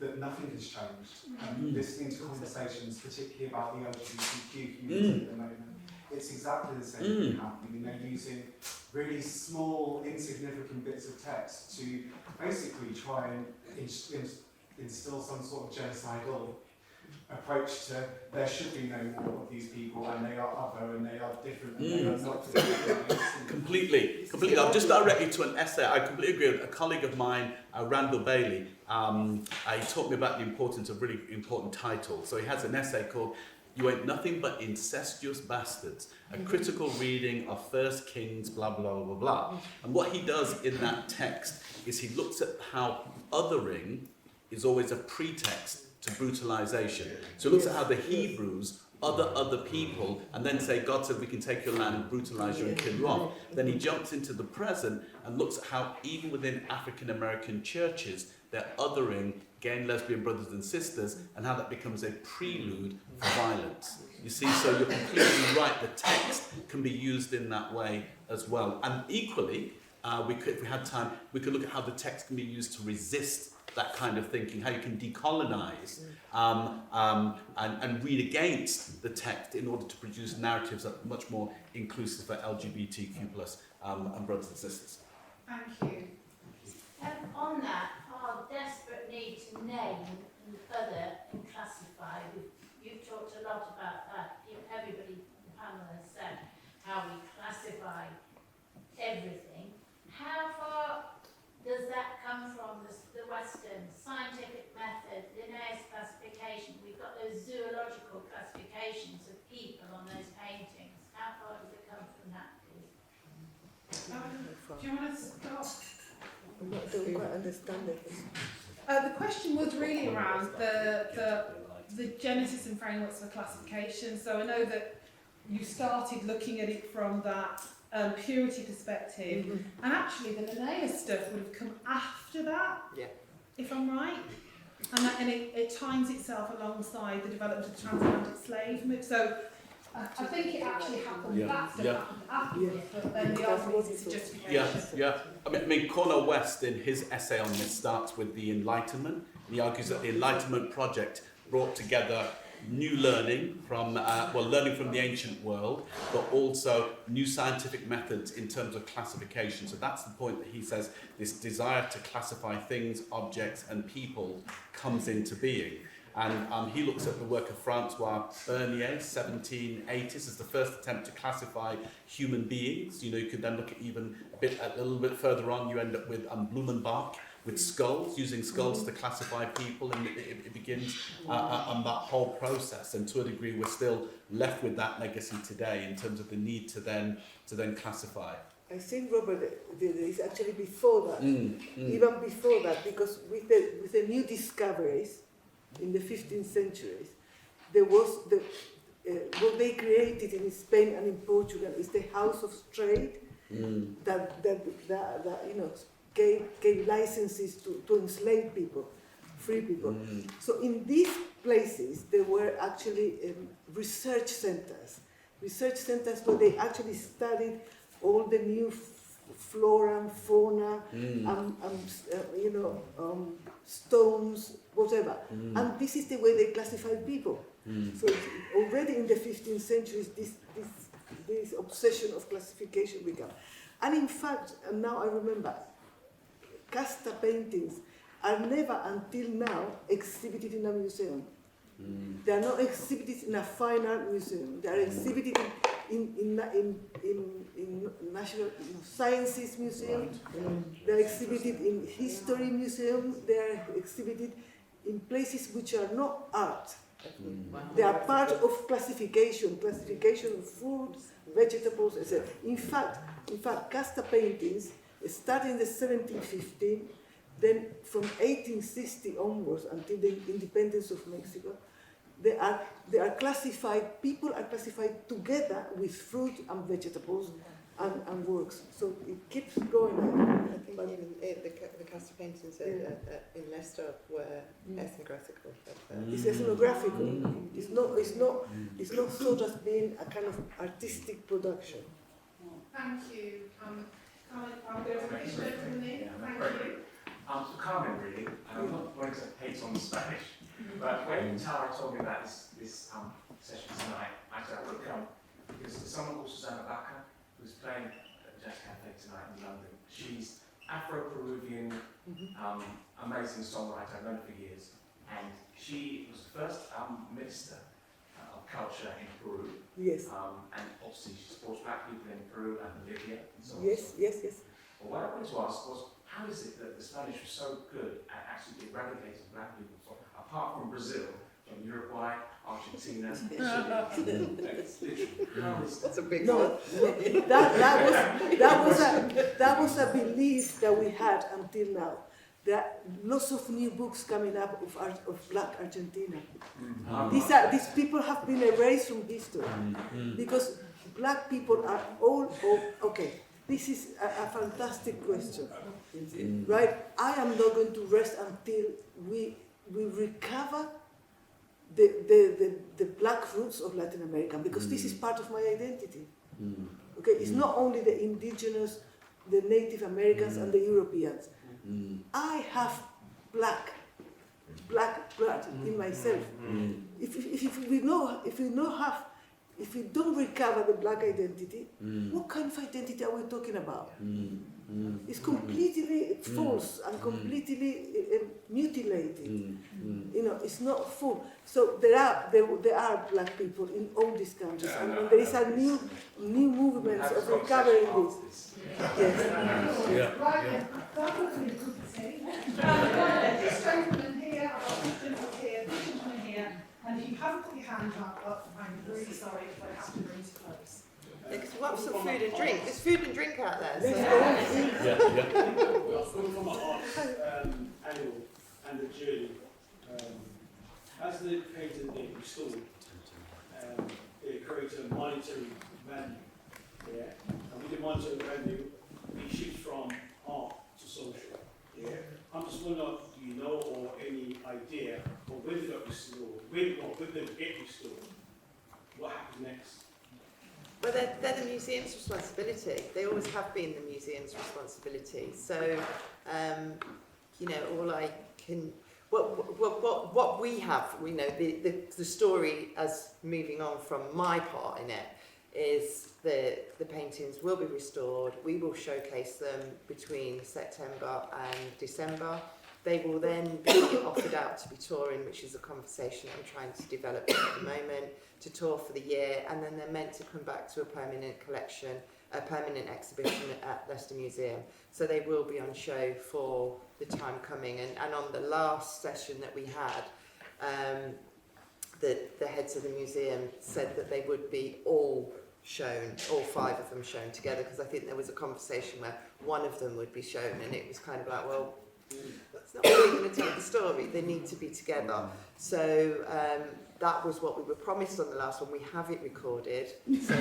that nothing has changed. Listening to conversations, particularly about the LGBTQ community at the moment, it's exactly the same thing happening. They're using really small, insignificant bits of text to basically try and instill some sort of genocidal approach to there should be no more of these people and they are other and they are different and they are not different. Completely. I'll just direct you to an essay. I completely agree with a colleague of mine, Randall Bailey. He taught me about the importance of really important titles. So he has an essay called "You Ain't Nothing But Incestuous Bastards," a critical reading of 1 Kings, blah, blah, blah, blah. And what he does in that text is he looks at how othering is always a pretext to brutalization. So he looks at how the Hebrews other people and then say, God said we can take your land and brutalize you and kill you off. Then he jumps into the present and looks at how even within African American churches, they're othering gay and lesbian brothers and sisters and how that becomes a prelude for violence. You see, so you're completely right, the text can be used in that way as well. And equally, if we had time, we could look at how the text can be used to resist that kind of thinking, how you can decolonize and read against the text in order to produce narratives that are much more inclusive for LGBTQ plus and brothers and sisters. Thank you. On that, our desperate need to name and other and classify, you've talked a lot about that. Everybody on the panel has said how we classify everything. How far does that come from the Western scientific method, Linnaeus classification? We've got those zoological classifications of people on those paintings. How far does it come from that, please? Do you want to start? I'm not sure quite understand it. The question was really around the genesis and frameworks for classification. So I know that you started looking at it from that purity perspective, and actually the Linnaeus stuff would have come after that, if I'm right. And it times itself alongside the development of the transatlantic slave move. So I think it actually happened afterwards, but then the argument is justification. I mean, Cornel West in his essay on this starts with the Enlightenment. And he argues that the Enlightenment project brought together new learning from, learning from the ancient world, but also new scientific methods in terms of classification. So that's the point that he says this desire to classify things, objects, and people comes into being. And he looks at the work of Francois Bernier, 1780s, as the first attempt to classify human beings. You know, you could then look at even a little bit further on, you end up with Blumenbach, with skulls, using skulls to classify people, and it begins on that whole process. And to a degree, we're still left with that legacy today in terms of the need to then classify. I think, Robert, it's actually before that, even before that, because with the new discoveries in the 15th century, there was what they created in Spain and in Portugal is the House of Trade that you know, gave licenses to enslave people, free people. So in these places, there were actually research centers where they actually studied all the new flora and fauna, stones, whatever. And this is the way they classified people. So already in the 15th century, this obsession of classification began. And in fact, and now I remember, casta paintings are never until now exhibited in a museum. They are not exhibited in a fine art museum. They are exhibited in National Sciences Museum. They are exhibited in History Museum. They are exhibited in places which are not art. They are part of classification of food, vegetables, etc. In fact, casta paintings started in the 1715. Then from 1860 onwards until the independence of Mexico, they are classified, people are classified together with fruit and vegetables and works. So it keeps going. I think even the cast paintings in Leicester were ethnographical. It's ethnographical. It's not thought as being a kind of artistic production. Thank you. I'm going to finish from there. Thank you. So Carmen, really, and I'm not wanting to hate on Spanish, but when Tara told me about this session tonight, I said I would come because there's someone called Susanna Baca who's playing at the Jazz Cafe tonight in London. She's Afro-Peruvian, amazing songwriter. I've known her for years, and she was the first minister of culture in Peru. Yes. And obviously she supports black people in Peru and Bolivia and so on. Yes. Well, what I wanted to ask was, how is it that the Spanish were so good at actually eradicating black people apart from Brazil, from Uruguay, Argentina, Chile? That's a big one. That was a belief that we had until now. There are lots of new books coming up of black Argentina. These people have been erased from history because black people are all okay. This is a fantastic question, right? I am not going to rest until we recover the black roots of Latin America, because this is part of my identity. Okay, it's not only the indigenous, the Native Americans and the Europeans. I have black blood in myself. If we don't recover the black identity, what kind of identity are we talking about? It's completely false and completely mutilated. It's not full. So there are black people in all these countries, and there is a new movement of recovering this. Yes. Right, that was really good to see. This gentleman here, I've got this gentleman here, this gentleman here, and if you haven't put your hand up, I'm really sorry if I have to bring you close. Because we want some food and drink. There's food and drink out there. So. From our art annual and the journey, as the painting being restored, it creates a monetary value. Yeah, and with the monetary value, we shift from art to social. Yeah, I'm just wondering, do you know or any idea, or when it got restored, when it get restored, what happens next? Well, they're the museum's responsibility. They always have been the museum's responsibility. So, all I can, what we have, the story as moving on from my part in it is the paintings will be restored. We will showcase them between September and December. They will then be offered out to be touring, which is a conversation I'm trying to develop at the moment, to tour for the year, and then they're meant to come back to a permanent collection, a permanent exhibition at Leicester Museum. So they will be on show for the time coming. And on the last session that we had, the heads of the museum said that they would be all shown, all 5 of them shown together, because I think there was a conversation where one of them would be shown, and it was kind of like, well, that's not really going to tell the story. They need to be together. So that was what we were promised on the last one. We have it recorded. So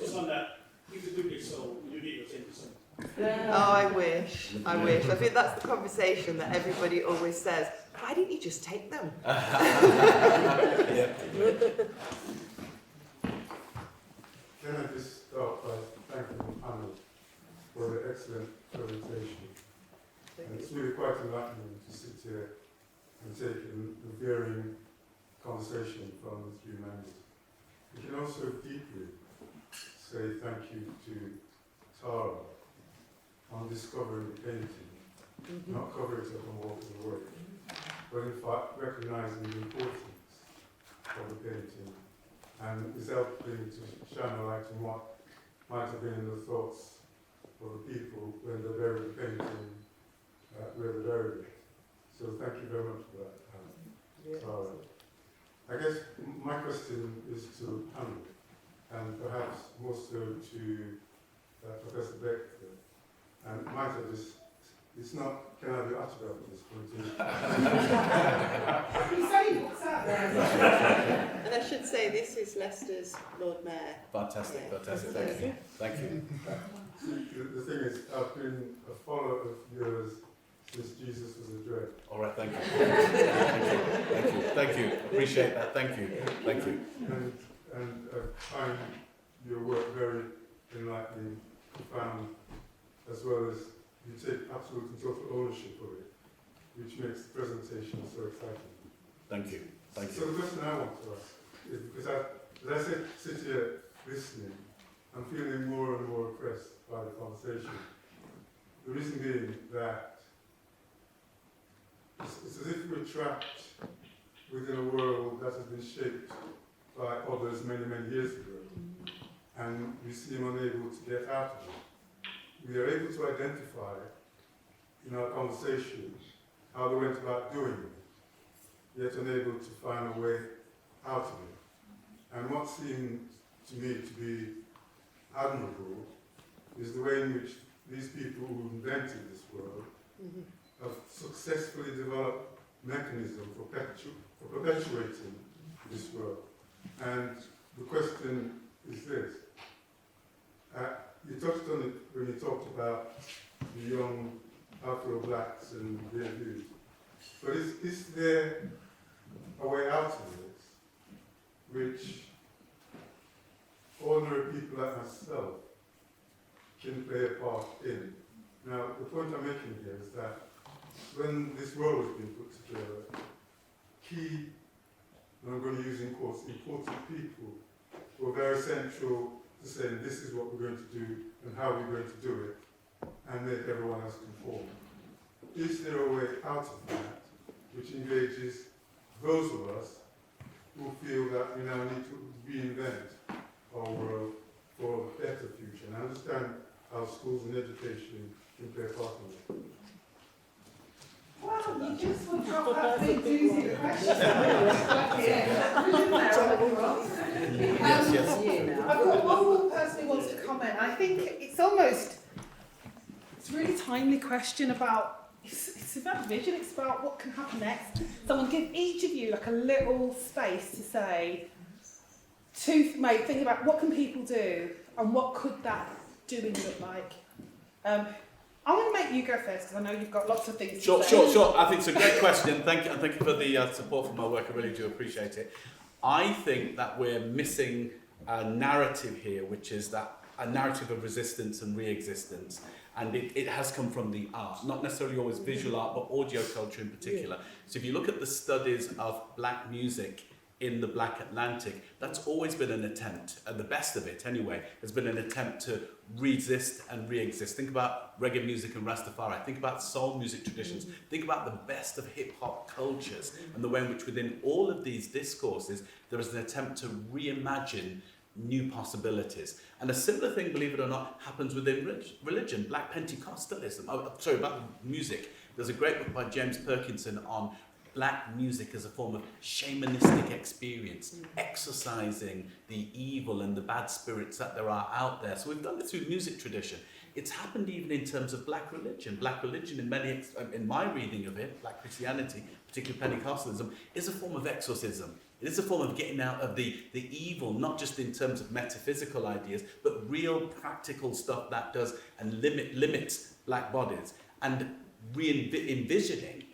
Just on that, if the book is sold, you get your 10%. Oh, I wish. I wish. I think that's the conversation that everybody always says. Why didn't you just take them? Can I just start by thanking the panel for the excellent presentation? And it's really quite enlightening to sit here and take in the varying conversation from the three members. We can also deeply say thank you to Tara on discovering the painting, not covering it up and walking away, but in fact recognizing the importance of the painting and is helping to shine a light on what might have been in the thoughts of the people when they buried the painting where they buried it. So thank you very much for that, Tara. I guess my question is to Anne, and perhaps more so to Professor Beckford. And might I just, it's not, can I be asked about this point? And I should say, this is Leicester's Lord Mayor. Fantastic, fantastic. Thank you. Thank you. The thing is, I've been a follower of yours since Jesus was a dread. All right, thank you. Thank you. Thank you. Appreciate that. Thank you. Thank you. And I find your work very enlightening, profound, as well as you take absolute and total ownership of it, which makes the presentation so exciting. Thank you. Thank you. So the question I want to ask is, because as I sit here listening, I'm feeling more and more impressed by the conversation. The reason being that it's as if we're trapped within a world that has been shaped by others many, many years ago, and we seem unable to get out of it. We are able to identify in our conversations how they went about doing it, yet unable to find a way out of it. And what seems to me to be admirable is the way in which these people who invented this world have successfully developed mechanisms for perpetuating this world. And the question is this. You touched on it when you talked about the young Afro-blacks and their views. But is there a way out of this which ordinary people like myself can play a part in? Now, the point I'm making here is that when this world was being put together, key, and I'm going to use in quotes, important people were very central to saying this is what we're going to do and how we're going to do it, and make everyone else conform. Is there a way out of that which engages those of us who feel that we now need to reinvent our world for a better future? And I understand how schools and education can play a part in it. Well, you just would drop that big doozy of questions. I've got one more person who wants to comment. I think it's a really timely question about, it's about vision, it's about what can happen next. Someone give each of you like a little space to say, think about what can people do and what could that doing look like. I want to make you go first because I know you've got lots of things to say. Sure. I think it's a great question. Thank you for the support for my work. I really do appreciate it. I think that we're missing a narrative here, which is that a narrative of resistance and re-existence. And it has come from the art, not necessarily always visual art, but audio culture in particular. Yeah. So if you look at the studies of black music in the Black Atlantic, that's always been an attempt, and the best of it anyway, has been an attempt to resist and re-exist. Think about reggae music and Rastafari, think about soul music traditions, think about the best of hip-hop cultures, and the way in which within all of these discourses, there is an attempt to reimagine new possibilities. And a similar thing, believe it or not, happens within religion, Black Pentecostalism. About music. There's a great book by James Perkinson on Black music as a form of shamanistic experience, exorcising the evil and the bad spirits that there are out there. So we've done it through music tradition. it's happened even in terms of black religion. Black religion, in my reading of it, black Christianity, particularly Pentecostalism, is a form of exorcism. It is a form of getting out of the evil, not just in terms of metaphysical ideas, but real practical stuff that does and limits black bodies, and envisioning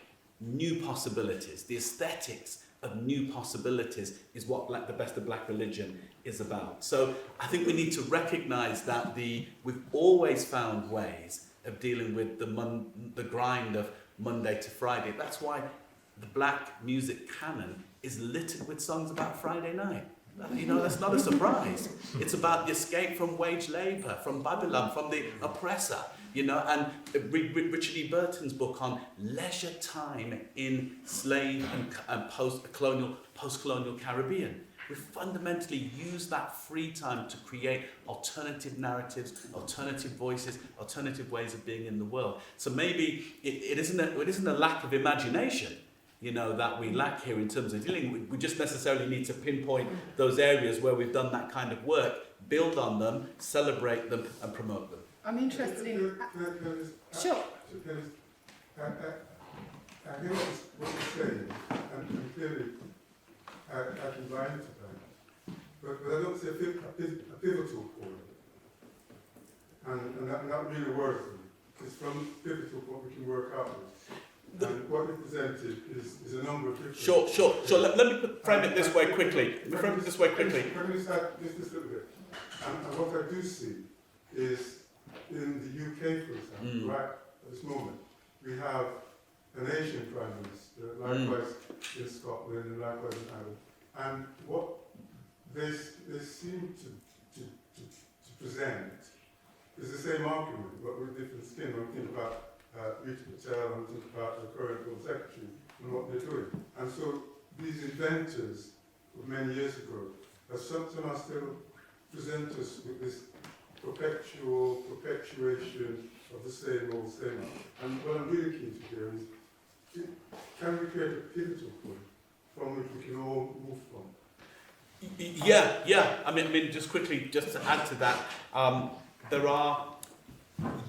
new possibilities. The aesthetics of new possibilities is what the best of black religion is about. So I think we need to recognise that we've always found ways of dealing with the grind of Monday to Friday. That's why the black music canon is littered with songs about Friday night. You know, that's not a surprise. It's about the escape from wage labour, from Babylon, from the oppressor. You know, and Richard E. Burton's book on leisure time in slave and post-colonial Caribbean. We fundamentally use that free time to create alternative narratives, alternative voices, alternative ways of being in the world. So maybe it isn't a lack of imagination, you know, that we lack here in terms of dealing. We just necessarily need to pinpoint those areas where we've done that kind of work, build on them, celebrate them, and promote them. I'm interested in... Sure. I hear what you're saying, and clearly I can buy into that. But I don't see a pivotal point. And that really worries me. Because from pivotal point we can work out with. And what you presented is a number of different... Sure. Let me frame it this way quickly. Let me just add just a little bit. And what I do see is, in the UK, for example, right at this moment, we have an Asian Prime Minister, likewise in Scotland and likewise in Ireland. And what they seem to present is the same argument, but with different skin. When we think about Richard Attenborough, and think about the current Home Secretary and what they're doing. And so these inventors of many years ago are somehow still present us with this perpetuation of the same old. And what I'm really keen to hear is, can we create a pivotal point from which we can all move from? Yeah. I mean, just quickly, just to add to that, there are,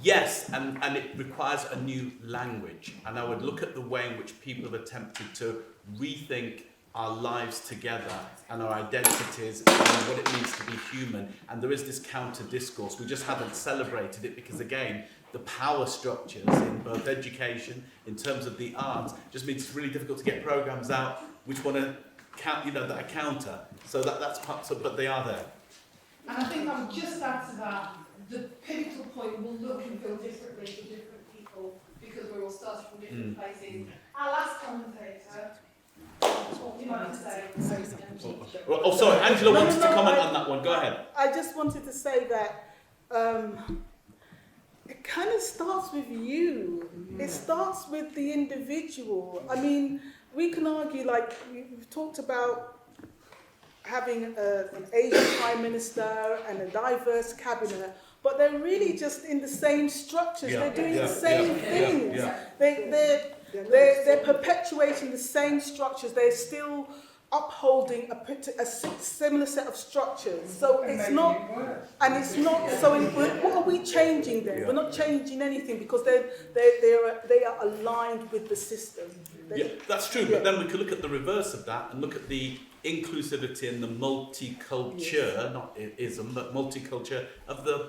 yes, and it requires a new language. And I would look at the way in which people have attempted to rethink our lives together and our identities and what it means to be human. And there is this counter discourse. We just haven't celebrated it because, again, the power structures in both education, in terms of the arts, just means it's really difficult to get programs out which want to count, that are counter. So that's part. So, but they are there. And I think I would just add to that, the pivotal point will look and feel differently for different people because we're all starting from different places. Our last commentator. What you might say. Oh, sorry, Angela wanted to comment on that one. Go ahead. I just wanted to say that it kind of starts with you. It starts with the individual. I mean, we can argue, like we've talked about having an Asian Prime Minister and a diverse cabinet, but they're really just in the same structures. They're doing the same things. They're perpetuating the same structures. They're still upholding a similar set of structures. So it's not, and it's not. So what are we changing then? We're not changing anything because they are aligned with the system. That's true. But then we could look at the reverse of that and look at the inclusivity and the multiculture, not ism, but multiculture of the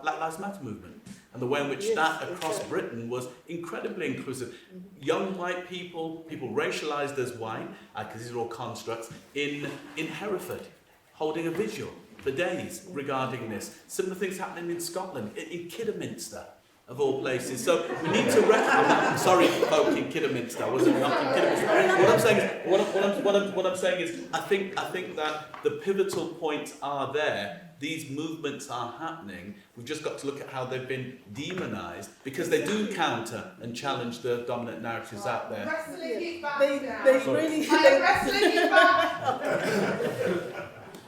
Black Lives Matter movement. And the way in which that across Britain was incredibly inclusive. Young white people racialised as white, because these are all constructs, in Hereford, holding a vigil for days regarding this. Similar things happening in Scotland, in Kidderminster, of all places. So we need to recognise. Sorry, folk in Kidderminster. I wasn't knocking Kidderminster. What I'm saying is, I think that the pivotal points are there. These movements are happening. We've just got to look at how they've been demonised because they do counter and challenge the dominant narratives out there. Wrestling is back. They really. Wrestling is back.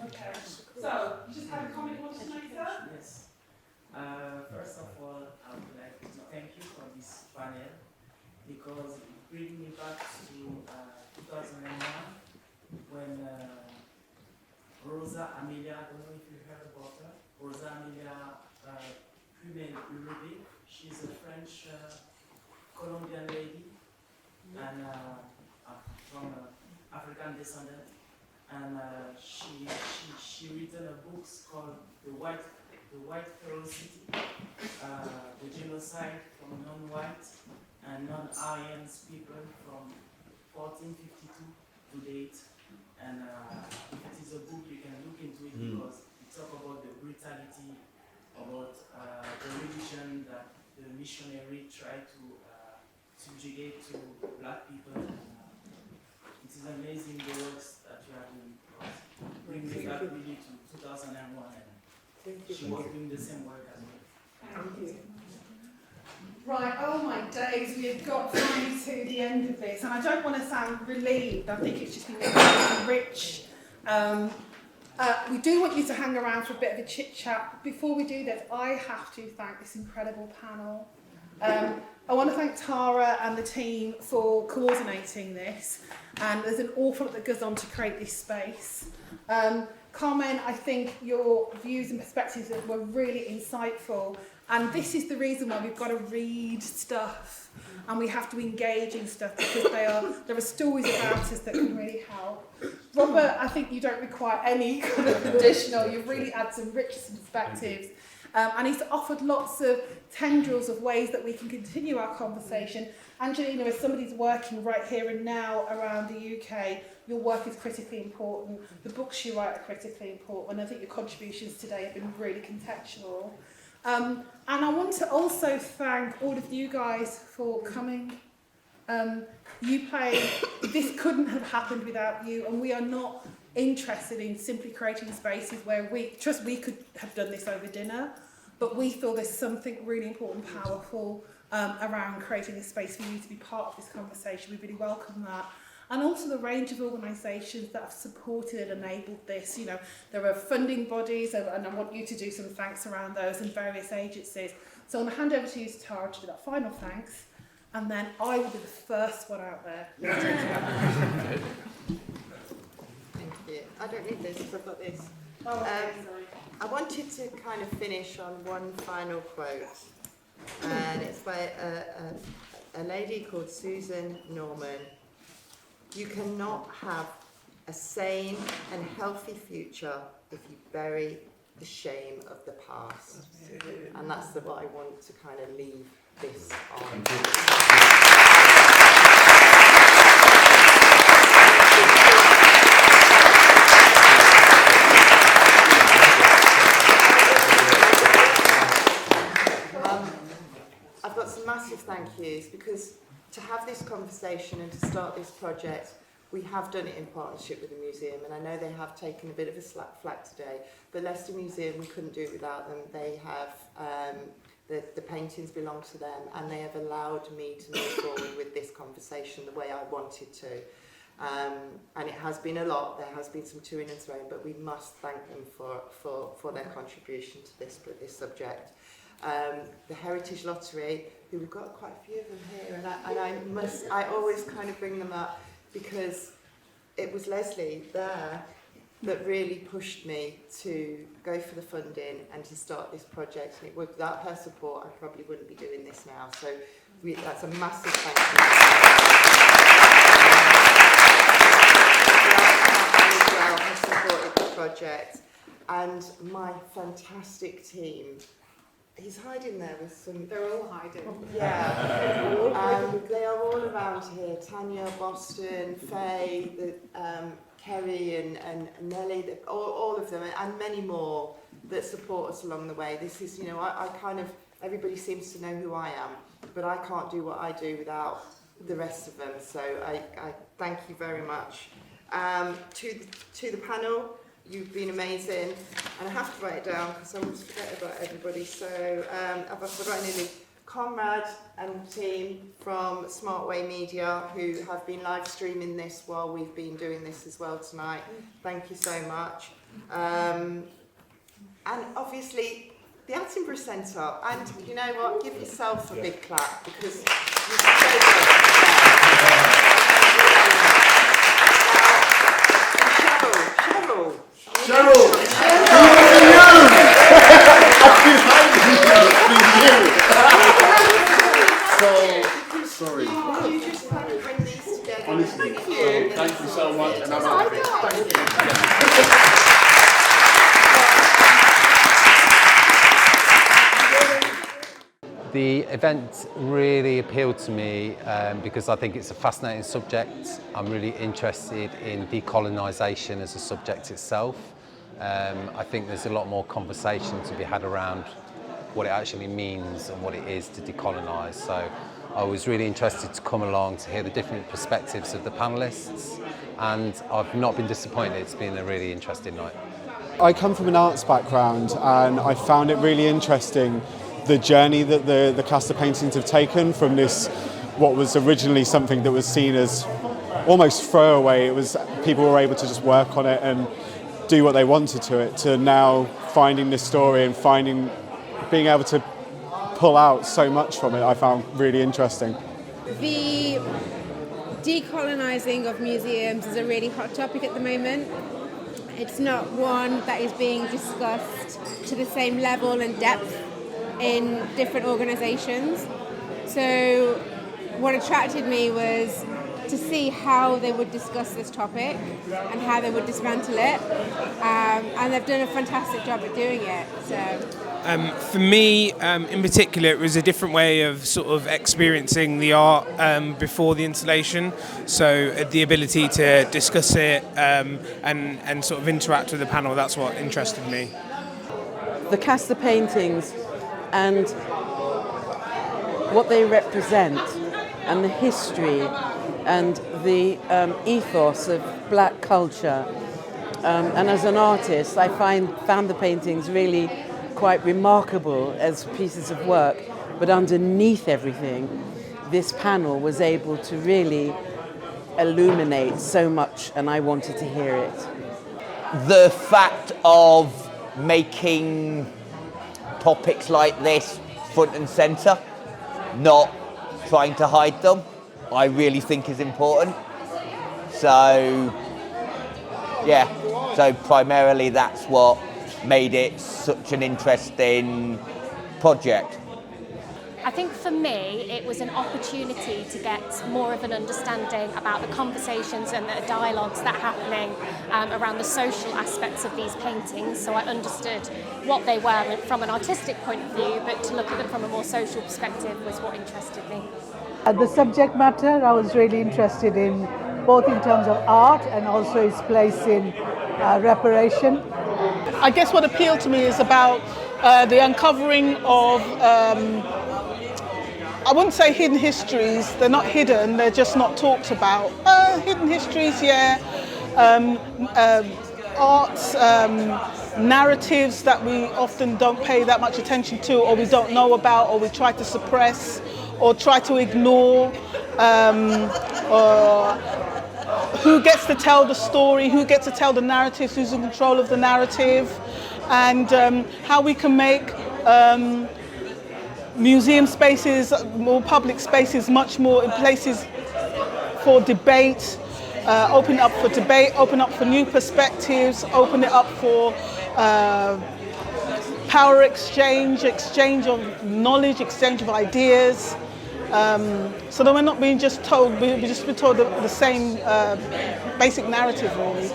Okay. So, you just had a comment you wanted to make, sir? Yes. First of all, I would like to thank you for this panel because it brings me back to 2001 when Rosa Amelia, I don't know if you heard about her, Rosa Amelia female Ruby. She's a French Colombian lady and from African descent. And she written a book called The White Ferocity, the genocide from non-white and non-Aryan people from 1452 to date. And it is a book you can look into it because it talks about the brutality, about the religion that the missionary tried to subjugate to black people. It is amazing the works that you are doing. Bring me back really to 2001, and she was doing the same work as well. Thank you. Right, oh my days, we have got time to the end of this, and I don't want to sound relieved. I think it's just been really rich. We do want you to hang around for a bit of a chit chat. Before we do this, I have to thank this incredible panel. I want to thank Tara and the team for coordinating this, and there's an awful lot that goes on to create this space. Carmen, I think your views and perspectives were really insightful, and this is the reason why we've got to read stuff and we have to engage in stuff, because there are stories about us that can really help. Robert, I think you don't require any kind of additional, you've really had some rich perspectives. And he's offered lots of tendrils of ways that we can continue our conversation. Angelina, as somebody who's working right here and now around the UK, your work is critically important. The books you write are critically important. And I think your contributions today have been really contextual. And I want to also thank all of you guys for coming. This couldn't have happened without you, and we are not interested in simply creating spaces where we could have done this over dinner, but we feel there's something really important and powerful around creating a space for you to be part of this conversation. We really welcome that. And also the range of organisations that have supported and enabled this. You know, there are funding bodies, and I want you to do some thanks around those, and various agencies. So I'm going to hand over to you, Tara, to do that final thanks, and then I will be the first one out there. Thank you. I don't need this, I've got this. I wanted to kind of finish on one final quote, and it's by a lady called Susan Norman. You cannot have a sane and healthy future if you bury the shame of the past. And that's what I want to kind of leave this on. I've got some massive thank yous, because to have this conversation and to start this project, we have done it in partnership with the museum, and I know they have taken a bit of a flag today, but Leicester Museum, we couldn't do it without them. They have, the paintings belong to them, and they have allowed me to move forward with this conversation the way I wanted to. And it has been a lot, there has been some toing and throwing, but we must thank them for their contribution to this subject. The Heritage Lottery, who we've got quite a few of them here, and I always kind of bring them up, because it was Leslie there that really pushed me to go for the funding and to start this project. And without her support, I probably wouldn't be doing this now. So that's a massive thank you. Well has supported the project, and my fantastic team. He's hiding there with some... They're all hiding. Yeah. They are all around here. Tanya, Boston, Faye, Kerry and Nellie, all of them, and many more that support us along the way. This is, you know, I kind of... Everybody seems to know who I am, but I can't do what I do without the rest of them. So I thank you very much. To the panel, you've been amazing, and I have to write it down because I want to forget about everybody. So I've forgotten any. Conrad and team from Smartway Media, who have been live streaming this while we've been doing this as well tonight. Thank you so much. And obviously the Attenborough Centre, and you know what, give yourself a big clap, because you're so good. Cheryl. And I'm out of it. The event really appealed to me because I think it's a fascinating subject. I'm really interested in decolonisation as a subject itself. I think there's a lot more conversation to be had around what it actually means and what it is to decolonise. So I was really interested to come along to hear the different perspectives of the panellists, and I've not been disappointed. It's been a really interesting night. I come from an arts background and I found it really interesting the journey that the cast of paintings have taken from this, what was originally something that was seen as almost throwaway. It was, people were able to just work on it and do what they wanted to it, to now finding this story and being able to pull out so much from it. I found really interesting. The decolonising of museums is a really hot topic at the moment. It's not one that is being discussed to the same level and depth in different organisations. So what attracted me was to see how they would discuss this topic and how they would dismantle it, and they've done a fantastic job at doing it. So. For me, in particular, it was a different way of sort of experiencing the art before the installation. So the ability to discuss it and sort of interact with the panel, that's what interested me. The cast of paintings and what they represent and the history and the ethos of black culture. And as an artist, I found the paintings really quite remarkable as pieces of work, but underneath everything, this panel was able to really illuminate so much, and I wanted to hear it. The fact of making topics like this front and centre, not trying to hide them, I really think is important. So, yeah, so primarily that's what made it such an interesting project. I think for me it was an opportunity to get more of an understanding about the conversations and the dialogues that are happening around the social aspects of these paintings. So I understood what they were from an artistic point of view, but to look at them from a more social perspective was what interested me. The subject matter I was really interested in, both in terms of art and also its place in reparation. I guess what appealed to me is about the uncovering of, I wouldn't say hidden histories, they're not hidden, they're just not talked about. Hidden histories, yeah. Arts, narratives that we often don't pay that much attention to, or we don't know about, or we try to suppress, or try to ignore. Or who gets to tell the story, who gets to tell the narrative, who's in control of the narrative, and how we can make museum spaces, more public spaces, much more in places for debate, open up for debate, open up for new perspectives, open it up for power exchange, exchange of knowledge, exchange of ideas. So that we're not being just told, we're just told the same basic narrative, really.